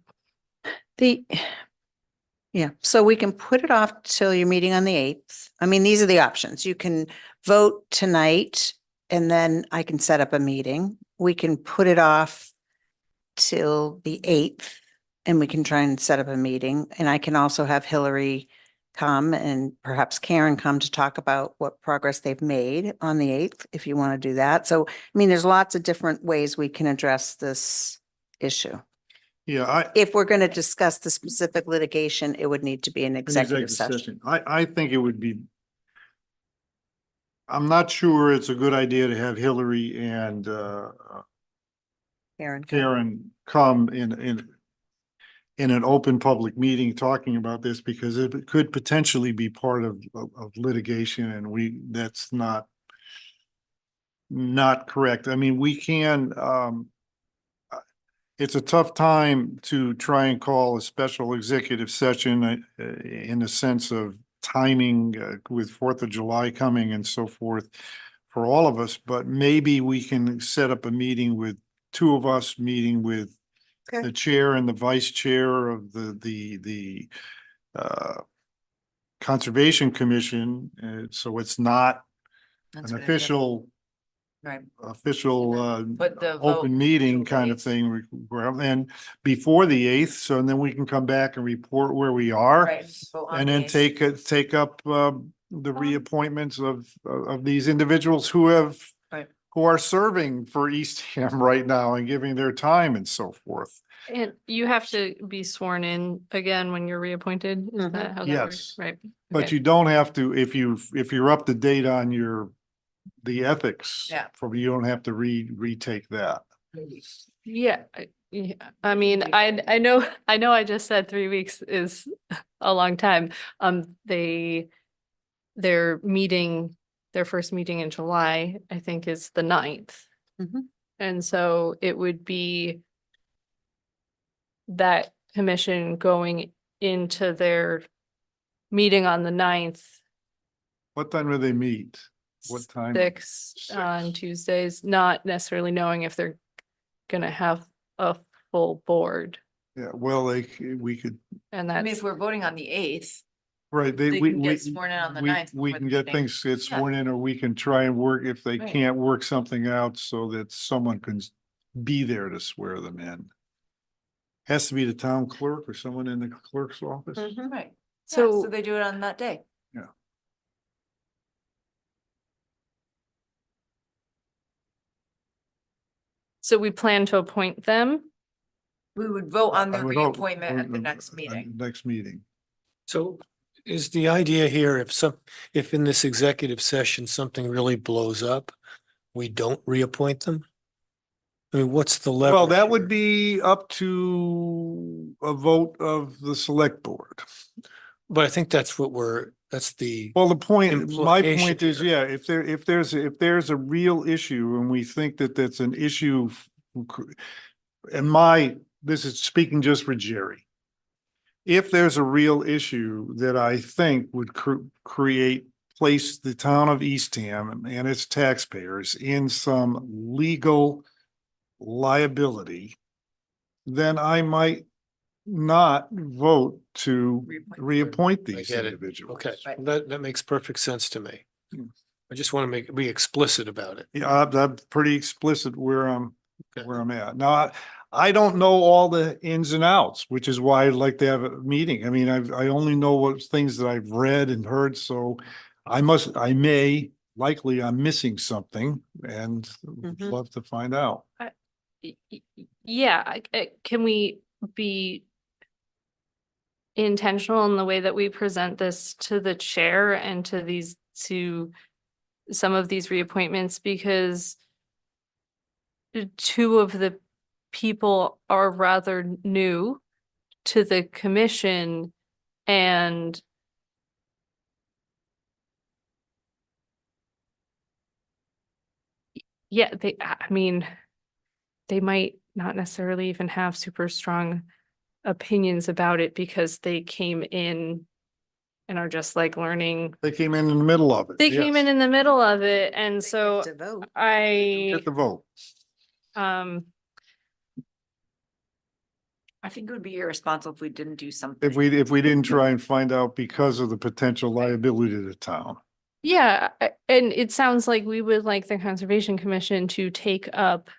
So we can put it off till your meeting on the 8th. I mean, these are the options. You can vote tonight and then I can set up a meeting. We can put it off till the 8th and we can try and set up a meeting. And I can also have Hillary come and perhaps Karen come to talk about what progress they've made on the 8th, if you want to do that. So, I mean, there's lots of different ways we can address this issue. Yeah, If we're going to discuss the specific litigation, it would need to be an executive session. I think it would be. I'm not sure it's a good idea to have Hillary and Karen come in an open public meeting talking about this, because it could potentially be part of litigation, and that's not correct. I mean, we can, it's a tough time to try and call a special executive session in the sense of timing with 4th of July coming and so forth for all of us, but maybe we can set up a meeting with two of us meeting with the chair and the vice chair of the Conservation Commission, so it's not That's an what I did. official Right. official Put the vote open meeting to kind of eighth. thing. And before the 8th, so then we can come back and report where we are. Right. Vote on And the then 8th. take up the reappointments of these individuals who have Right. who are serving for Eastham right now and giving their time and so forth. And you have to be sworn in again when you're reappointed? Is that how that works? Yes. Right. But Okay. you don't have to, if you're up to date on the ethics. Yeah. Probably you don't have to retake that. Yeah, I mean, I know, I just said 3 weeks is a long time. Their meeting, their first meeting in July, I think is the 9th. Mhm. And so it would be that commission going into their meeting on the 9th, What time do they meet? What time? 6 on Tuesdays, not necessarily knowing if they're gonna have a full board. Yeah, well, we could, And I mean, that's, if we're voting on the 8th, right, They can get sworn in on the 9th we before can the get meeting. things get Yeah. sworn in, or we can try and work, if they Right. can't work something out so that someone can be there to swear them in. Has to be the town clerk or someone in the clerk's office. right? So- So they do it on that day. Yeah. so we plan to appoint them. We would vote on I the would hope- reappointment at the next on meeting. the Next meeting. So is the idea here, if in this executive session, something really blows up, we don't reappoint them? I mean, what's the level? Well, that would be up to a vote of the select board. But I think that's that's the, Well, my point Implication is, here. yeah, if there's a real issue and we think that that's an issue. And this is speaking just for Jerry. If there's a real issue that I think would place the town of Eastham and its taxpayers in some legal liability, then I might not vote to reappoint I these get it. individuals. Okay, Right. that makes perfect sense to me. Hmm. I just want to be explicit about it. Yeah, I'm pretty explicit where Okay. I'm at. Now, I don't know all the ins and outs, which is why I'd like to have a meeting. I mean, I only know what things that I've read and heard, so I'm missing something and would Mhm. love to find out. Yeah, can we be intentional in the way that we present this to the chair and to some of these reappointments, because 2 of the people are rather new to the commission, and yeah, I mean, they might not necessarily even have super strong opinions about it because they came in and are just like learning. They came in the middle of it. They came in the middle of it, and so To vote. Get the vote. um I think it would be irresponsible if we didn't do something. If we didn't try and find out because of the potential liability to the town. yeah, and it sounds like we would like the Conservation Commission to take up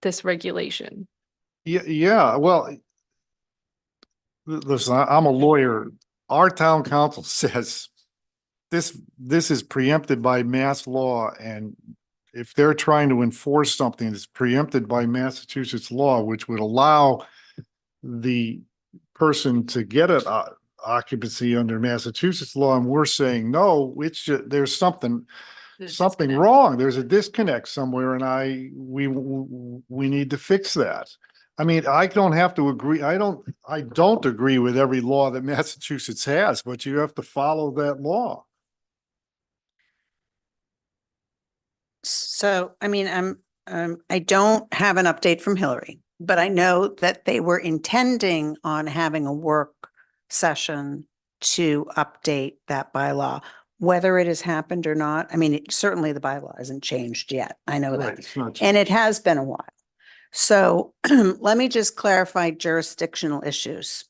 this regulation. Yeah, well. Listen, I'm a lawyer. Our town council says this is preempted by mass law, and if they're trying to enforce something that's preempted by Massachusetts law, which would allow the person to get an occupancy under Massachusetts law, and we're saying, no, it's just, there's something wrong. There's a disconnect somewhere, and we need to fix that. I mean, I don't have to agree. I don't agree with every law that Massachusetts has, but you have to follow that law. So, I mean, I don't have an update from Hillary, but I know that they were intending on having a work session to update that bylaw. Whether it has happened or not, I mean, certainly the bylaw hasn't changed yet. I know Right, that. it's not- And it has been a while. So let me just clarify jurisdictional issues.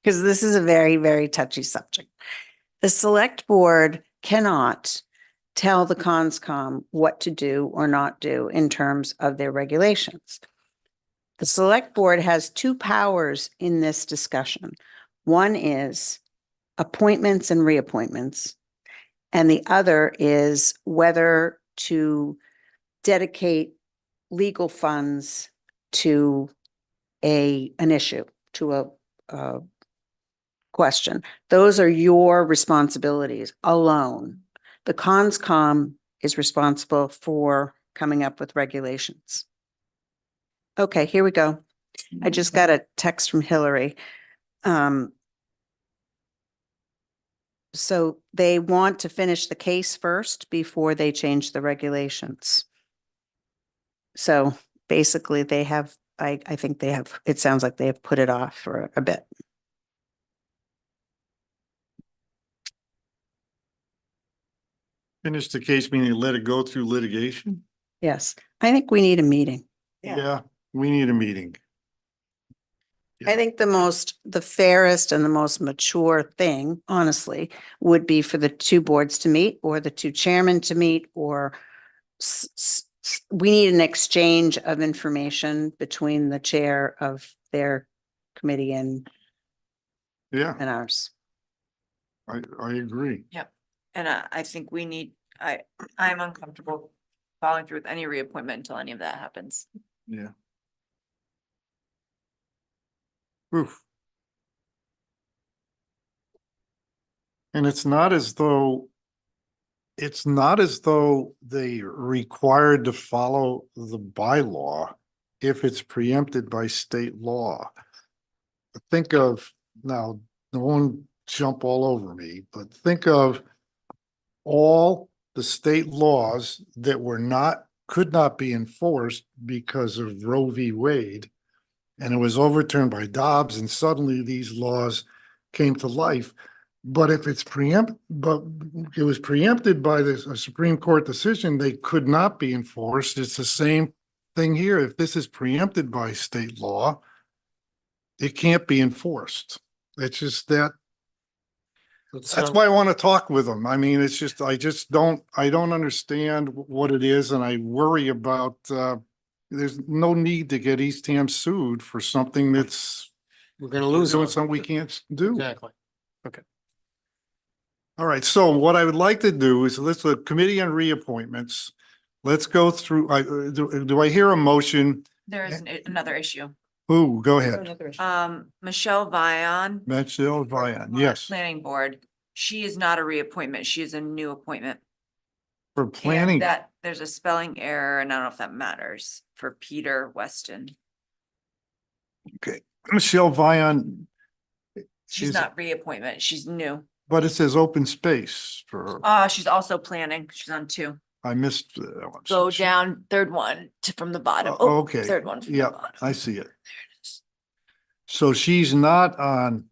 because this is a very, very touchy subject. The select board cannot tell the conscom what to do or not do in terms of their regulations. The select board has two powers in this discussion. One is appointments and reappointments, and the other is whether to dedicate legal funds to an issue, to a question. Those are your responsibilities alone. The conscom is responsible for coming up with regulations. Okay, here we go. I just got a text from Hillary. So they want to finish the case first before they change the regulations. So basically they have, I think they have, it sounds like they have put it off for a bit. Finish the case, meaning let it go through litigation? Yes, I think we need a meeting. Yeah, we need a meeting. I think the fairest and the most mature thing, honestly, would be for the two boards to meet or the two chairmen to meet, or we need an exchange of information between the chair of their committee and Yeah, ours. I agree. And I think we need, I'm uncomfortable following through with any reappointment until any of that happens. Yeah. Oof. And it's not as though they required to follow the bylaw if it's preempted by state law. Think of, now, don't jump all over me, but think of all the state laws that could not be enforced because of Roe v. Wade. And it was overturned by Dobbs, and suddenly these laws came to life. But if it's but it was preempted by a Supreme Court decision, they could not be enforced. It's the same thing here. If this is preempted by state law, it can't be enforced. It's just that. That's why I want to talk with them. I mean, it's just, I don't understand what it is, and I worry about, there's no need to get Eastham sued for something that's We're gonna lose doing it. something we can't do. Exactly. All right, so what I would like to do is let's look committee on reappointments. Let's go through, do I hear a motion? There is another issue. Ooh, go ahead. Michelle Vian. Michelle Vian, yes, Planning Board. She is not a reappointment. She is a new appointment. for And planning. that there's a spelling error, and I don't know if that matters for Peter Weston. Okay, Michelle Vian. She's not reappointment. She's new. But it says open space for her. She's also planning. She's on two. I missed that one. Go down, third one from the bottom. Oh, okay. Third one from the Yeah, bottom. I see it. So she's not on,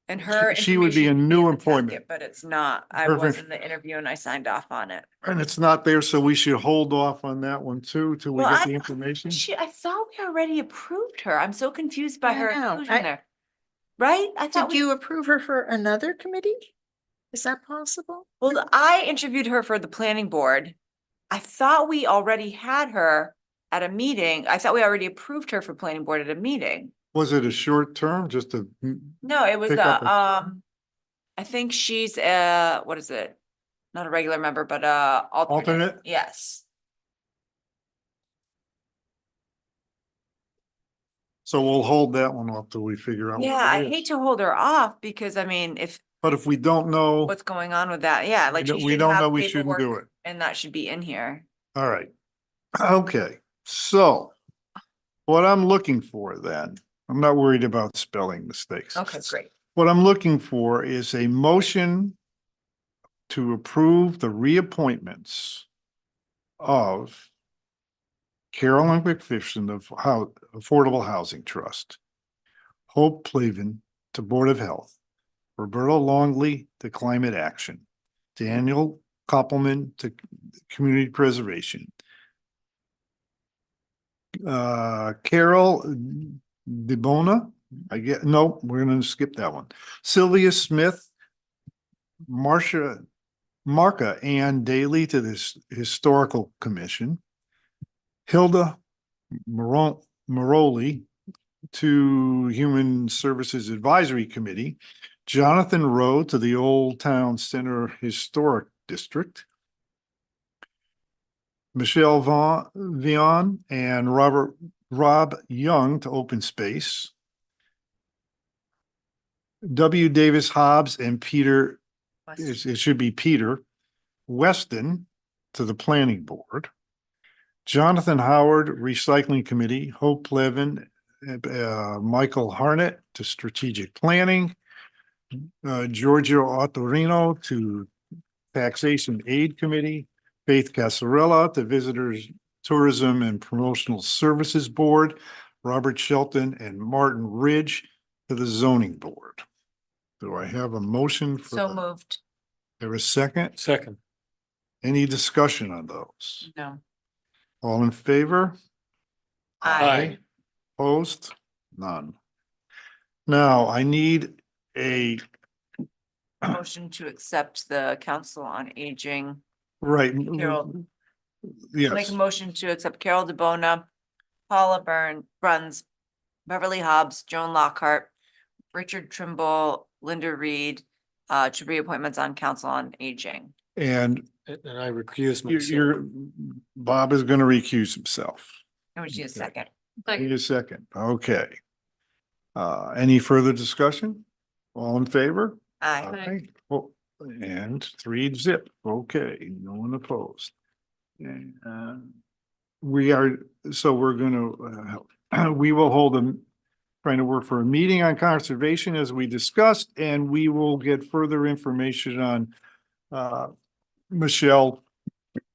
And her. she would be a information new in the appointment. packet, but it's not. I Perfect. was in the interview and I signed off on it. and it's not there, so we should hold off on that one too, till we Well, get I- the information. I thought we already approved her. I'm so confused by I her know. inclusion there. Right? I thought Did you approve her for another committee? Is that possible? well, I interviewed her for the planning board. I thought we already had her at a meeting. I thought we already approved her for planning board at a meeting. Was it a short term, just a, No, it was Pick up I think she's what is it? Not a regular member, but Alternate? Yes. so we'll hold that one off till we figure out. what Yeah, it I is. hate to hold her off because I mean, But if we don't know, what's going on with that, yeah, like she we should don't have know, we shouldn't do paperwork, it. and that should be in here. All right. Okay, so what I'm looking for then, I'm not worried about spelling mistakes. Okay, great. What I'm looking for is a motion to approve the reappointments of Carolyn McPherson of Affordable Housing Trust, Hope Plavin to Board of Health, Roberta Longley to Climate Action, Daniel Koppelman to Community Preservation, Carol DeBona no, we're gonna skip that one. Sylvia Smith, Marcia Ann Daly to this Historical Commission. Hilda Merril to Human Services Advisory Committee. Jonathan Rowe to the Old Town Center Historic District. Michelle Vion and Rob Young to Open Space. W. Davis Hobbs and Peter, it should be Peter Weston to the Planning Board. Jonathan Howard, Recycling Committee. Hope Levin, Michael Harnett to Strategic Planning. Giorgio Ottorino to Taxation Aid Committee. Faith Casarella to Visitors Tourism and Promotional Services Board. Robert Shelton and Martin Ridge to the Zoning Board. Do I have a motion for? So moved. There a second? Second. Any discussion on those? No. All in favor? Aye. Opposed? None. Now I need a, Motion to accept the Council on Aging. right. Carol. Yes. Make a motion to accept Carol DeBona, Paula Bruns, Beverly Hobbs, Joan Lockhart, Richard Trimble, Linda Reed, to reappointments on Council on Aging. And And I recuse you're, myself. Bob is going to recuse himself. And we need a second. Need a second. Okay. Any further discussion? All in favor? Aye. Oh, and 3-0. Okay, no one opposed. And, we are, so we're gonna, we will hold trying to work for a meeting on conservation as we discussed, and we will get further information on Michelle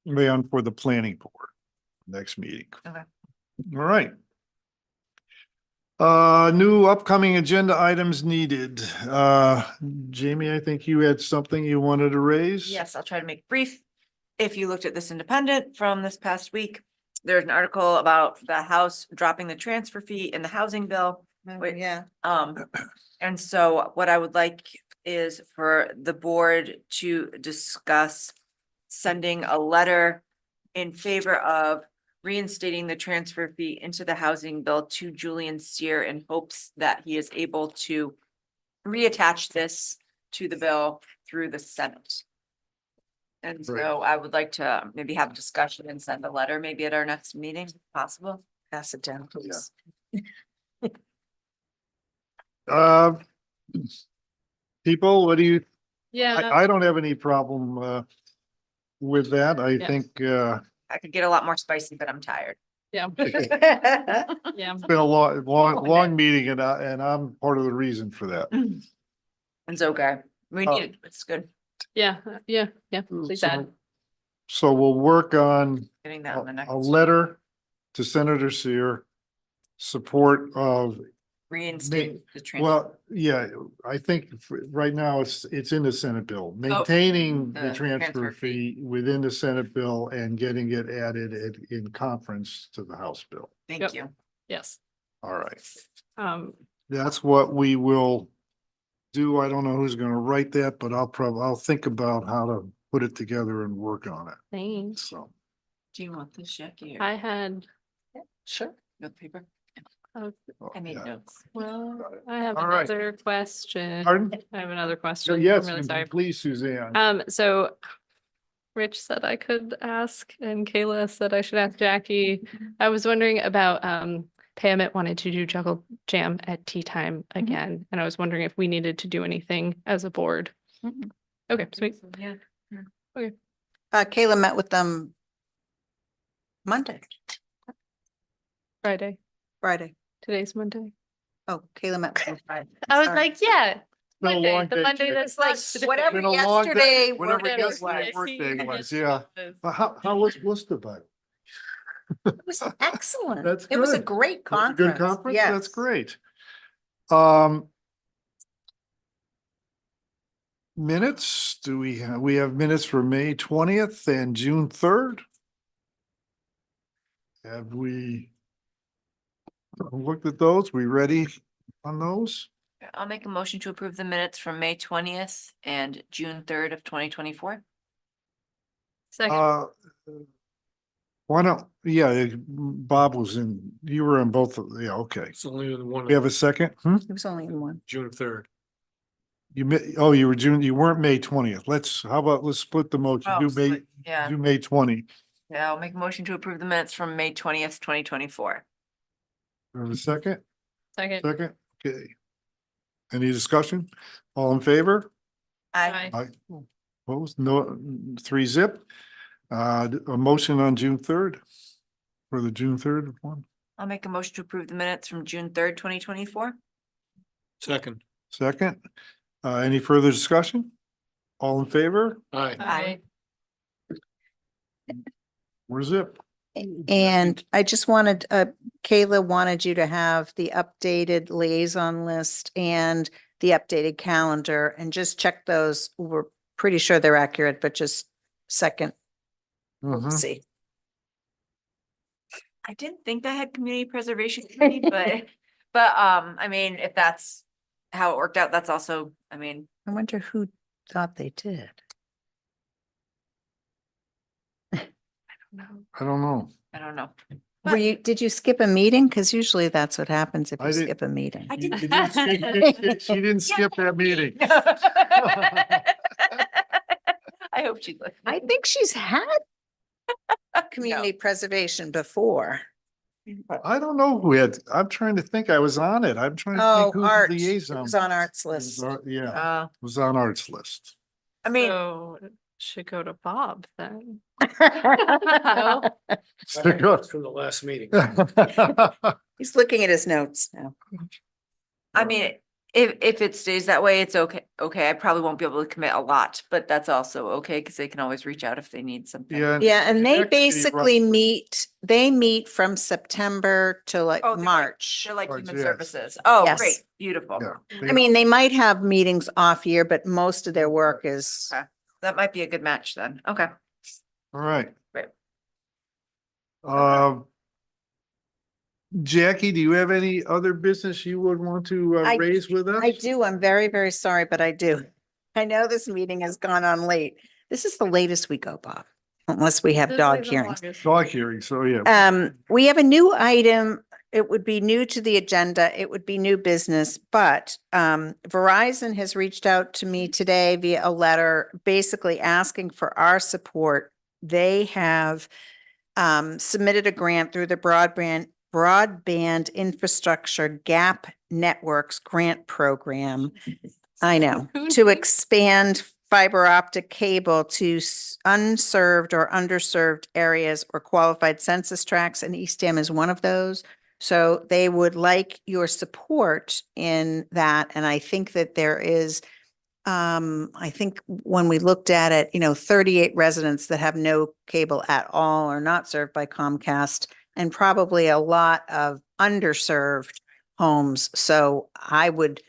Leon for the planning board next meeting. Okay. All right. New upcoming agenda items needed. Jamie, I think you had something you wanted to raise? Yes, I'll try to make it brief. If you looked at this Independent from this past week, there's an article about the House dropping the transfer fee in the housing bill. Wait, Yeah. And so what I would like is for the board to discuss sending a letter in favor of reinstating the transfer fee into the housing bill to Julian Steer in hopes that he is able to reattach this to the bill through the Senate. And Right. so I would like to maybe have a discussion and send a letter maybe at our next meeting, if possible. Pass it down, please. People, what do you, Yeah, I don't have any problem, with that. I Yeah. think, I could get a lot more spicy, but I'm tired. yeah, yeah. it's been a long meeting and I'm part of the reason for that. It's okay. We need it. It's good Yeah, please So- add. So we'll work on getting that on the next. a letter to Senator Seer, support of, Reinstate the transfer. well, yeah, I think right now it's in the Senate bill, maintaining the the transfer transfer fee. fee within the Senate bill and getting it added in conference to the House bill. Thank Yep. you. Yes. All right, Um, that's what we will do. I don't know who's gonna write that, but I'll think about how to put it together and work on it, thanks. so. Do you want this, Jackie? I had, Sure. No paper. oh, I made Yeah. notes. well, Got it. I have All right. another question. Pardon? I have another So question. yes, I'm really sorry. please, Suzanne. So Rich said I could ask and Kayla said I should ask Jackie. I was wondering about Payment wanted to do Juggle Jam at tea time again, and I was wondering if we needed to do anything as a board. Mhm. Okay, sweet. Yeah. Kayla met with them Monday, Friday. Friday. Today's Monday. Oh, Kayla met with them Friday. I was Sorry. like, yeah, Been a Monday, long the day, Monday Jake. that's Like, like. today. whatever Been a long day, yesterday whatever work day yesterday was. work day was, Yes, yeah. yes. But how was Worcester, bud? It was excellent. That's It was a good. great Was it a conference. good conference? That's Yes. great. Minutes, we have minutes for May 20th and June 3rd? Have we looked at those? We ready? on those? I'll make a motion to approve the minutes from May 20th and June 3rd of 2024. Second, Uh, why don't, yeah, Bob was in, you were in both of, yeah, okay. It's only in one, We have a second? It was only in one. June 3rd. You were June, you weren't May 20th. How about, let's split the motion. Oh, Do May, split, yeah. do May 20. Yeah, I'll make a motion to approve the minutes from May 20th, 2024. Have a second? second. Second? Okay. Any discussion? All in favor? Aye. Aye. Opposed? No, 3-0. A motion on June 3rd for the June 3rd one. I'll make a motion to approve the minutes from June 3rd, 2024. Second. Second. Any further discussion? All in favor? Aye. Aye. Where's it? And I just wanted, Kayla wanted you to have the updated liaison list and the updated calendar and just check those. We're pretty sure they're accurate, but just second, Mhm. see. I didn't think I had community preservation committee, but I mean, if that's how it worked out, that's also, I mean, I wonder who thought they did. I don't know. I don't know. Were you, did you skip a meeting? Because usually that's what happens if I you didn't- skip a meeting. I didn't. She didn't skip that meeting. I hope she's listening. I think she's had community preservation before. I don't know who had, I'm trying to think. I was on it. I'm trying to Oh, think who the Art. It liaison. was on Art's It was list. Art- Yeah, it Uh, was on Art's list. I mean, So it should go to Bob then. That's from the last meeting. He's looking at his notes now. I mean, if it stays that way, it's okay. Okay, I probably won't be able to commit a lot, but that's also okay because they can always reach out if they need something. Yeah. Yeah, and they Actually, basically roughly- they meet from September to like Oh, they're like- March. They're like Right, human yes. services. Oh, Yes. great, beautiful. Yeah. I mean, they might have meetings off year, but most of their work is, Okay. That might be a good match then. Okay. All right. Right. Um, Jackie, do you have any other business you would want to I- raise with us? I do, I'm very, very sorry, but I do. I know this meeting has gone on late. This is the latest we go, Bob, unless we have This dog is the hearings. longest. Dog hearing, so yeah. We have a new item. It would be new to the agenda. It would be new business, but Verizon has reached out to me today via a letter, basically asking for our support. They have submitted a grant through the broadband infrastructure gap networks grant program. I know, Who to knew? expand fiber optic cable to unserved or underserved areas or qualified census tracts, and Eastham is one of those. So they would like your support in that, and I think that there is, I think when we looked at it, 38 residents that have no cable at all or not served by Comcast, and probably a lot of underserved homes. So I would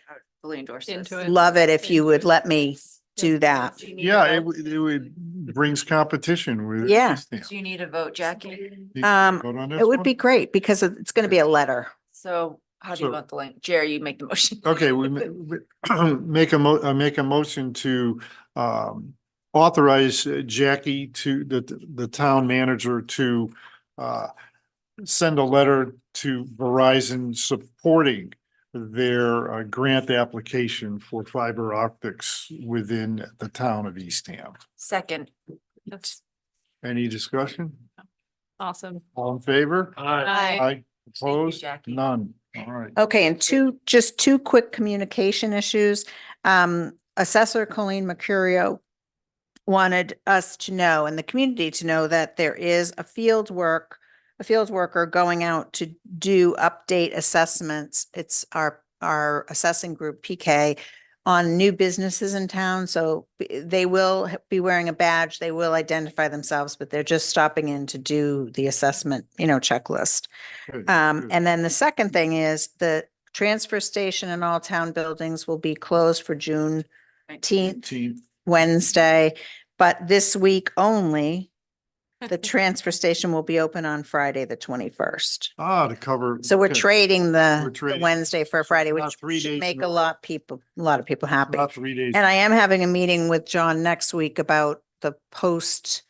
Fully endorse this. Into it. love it if you would let me do that. Do you need Yeah, a it vote? would, brings competition with. Yeah. Eastham. Do you need a vote, Jackie? You can Um, vote on this It would one? be great because it's going to be a letter. So how do you So- want the link? Jerry, you make the motion. Okay, we make a motion to authorize Jackie to the town manager to send a letter to Verizon supporting their grant application for fiber optics within the town of Eastham. Second. That's Any discussion? awesome. All in favor? Aye. Aye. Opposed? Jackie. None. All right. Okay, and just two quick communication issues. Assessor Colleen Mercurio wanted us to know and the community to know that there is a field worker going out to do update assessments. It's our assessing group, PK, on new businesses in town. So they will be wearing a badge. They will identify themselves, but they're just stopping in to do the assessment, checklist. Good, good. And then the second thing is the transfer station and all town buildings will be closed for June 19th, Team. Wednesday, but this week only, The transfer station will be open on Friday, the 21st. To cover. So we're okay. trading We're the trading. Wednesday for Friday, Not which 3 should days make in a a row. lot of people happy. Not 3 days. And I am having a meeting with John next week about the post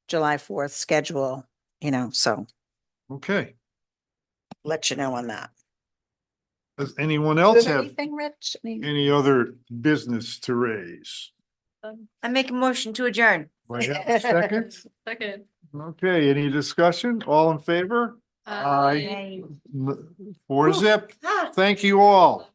July 4th schedule, so Okay. let you know on that. Does anyone else have Anything, Rich? any other business to raise? I make a motion to adjourn. Do I have a second? Second. Okay, any discussion? All in favor? Aye. 4-0. Thank you all.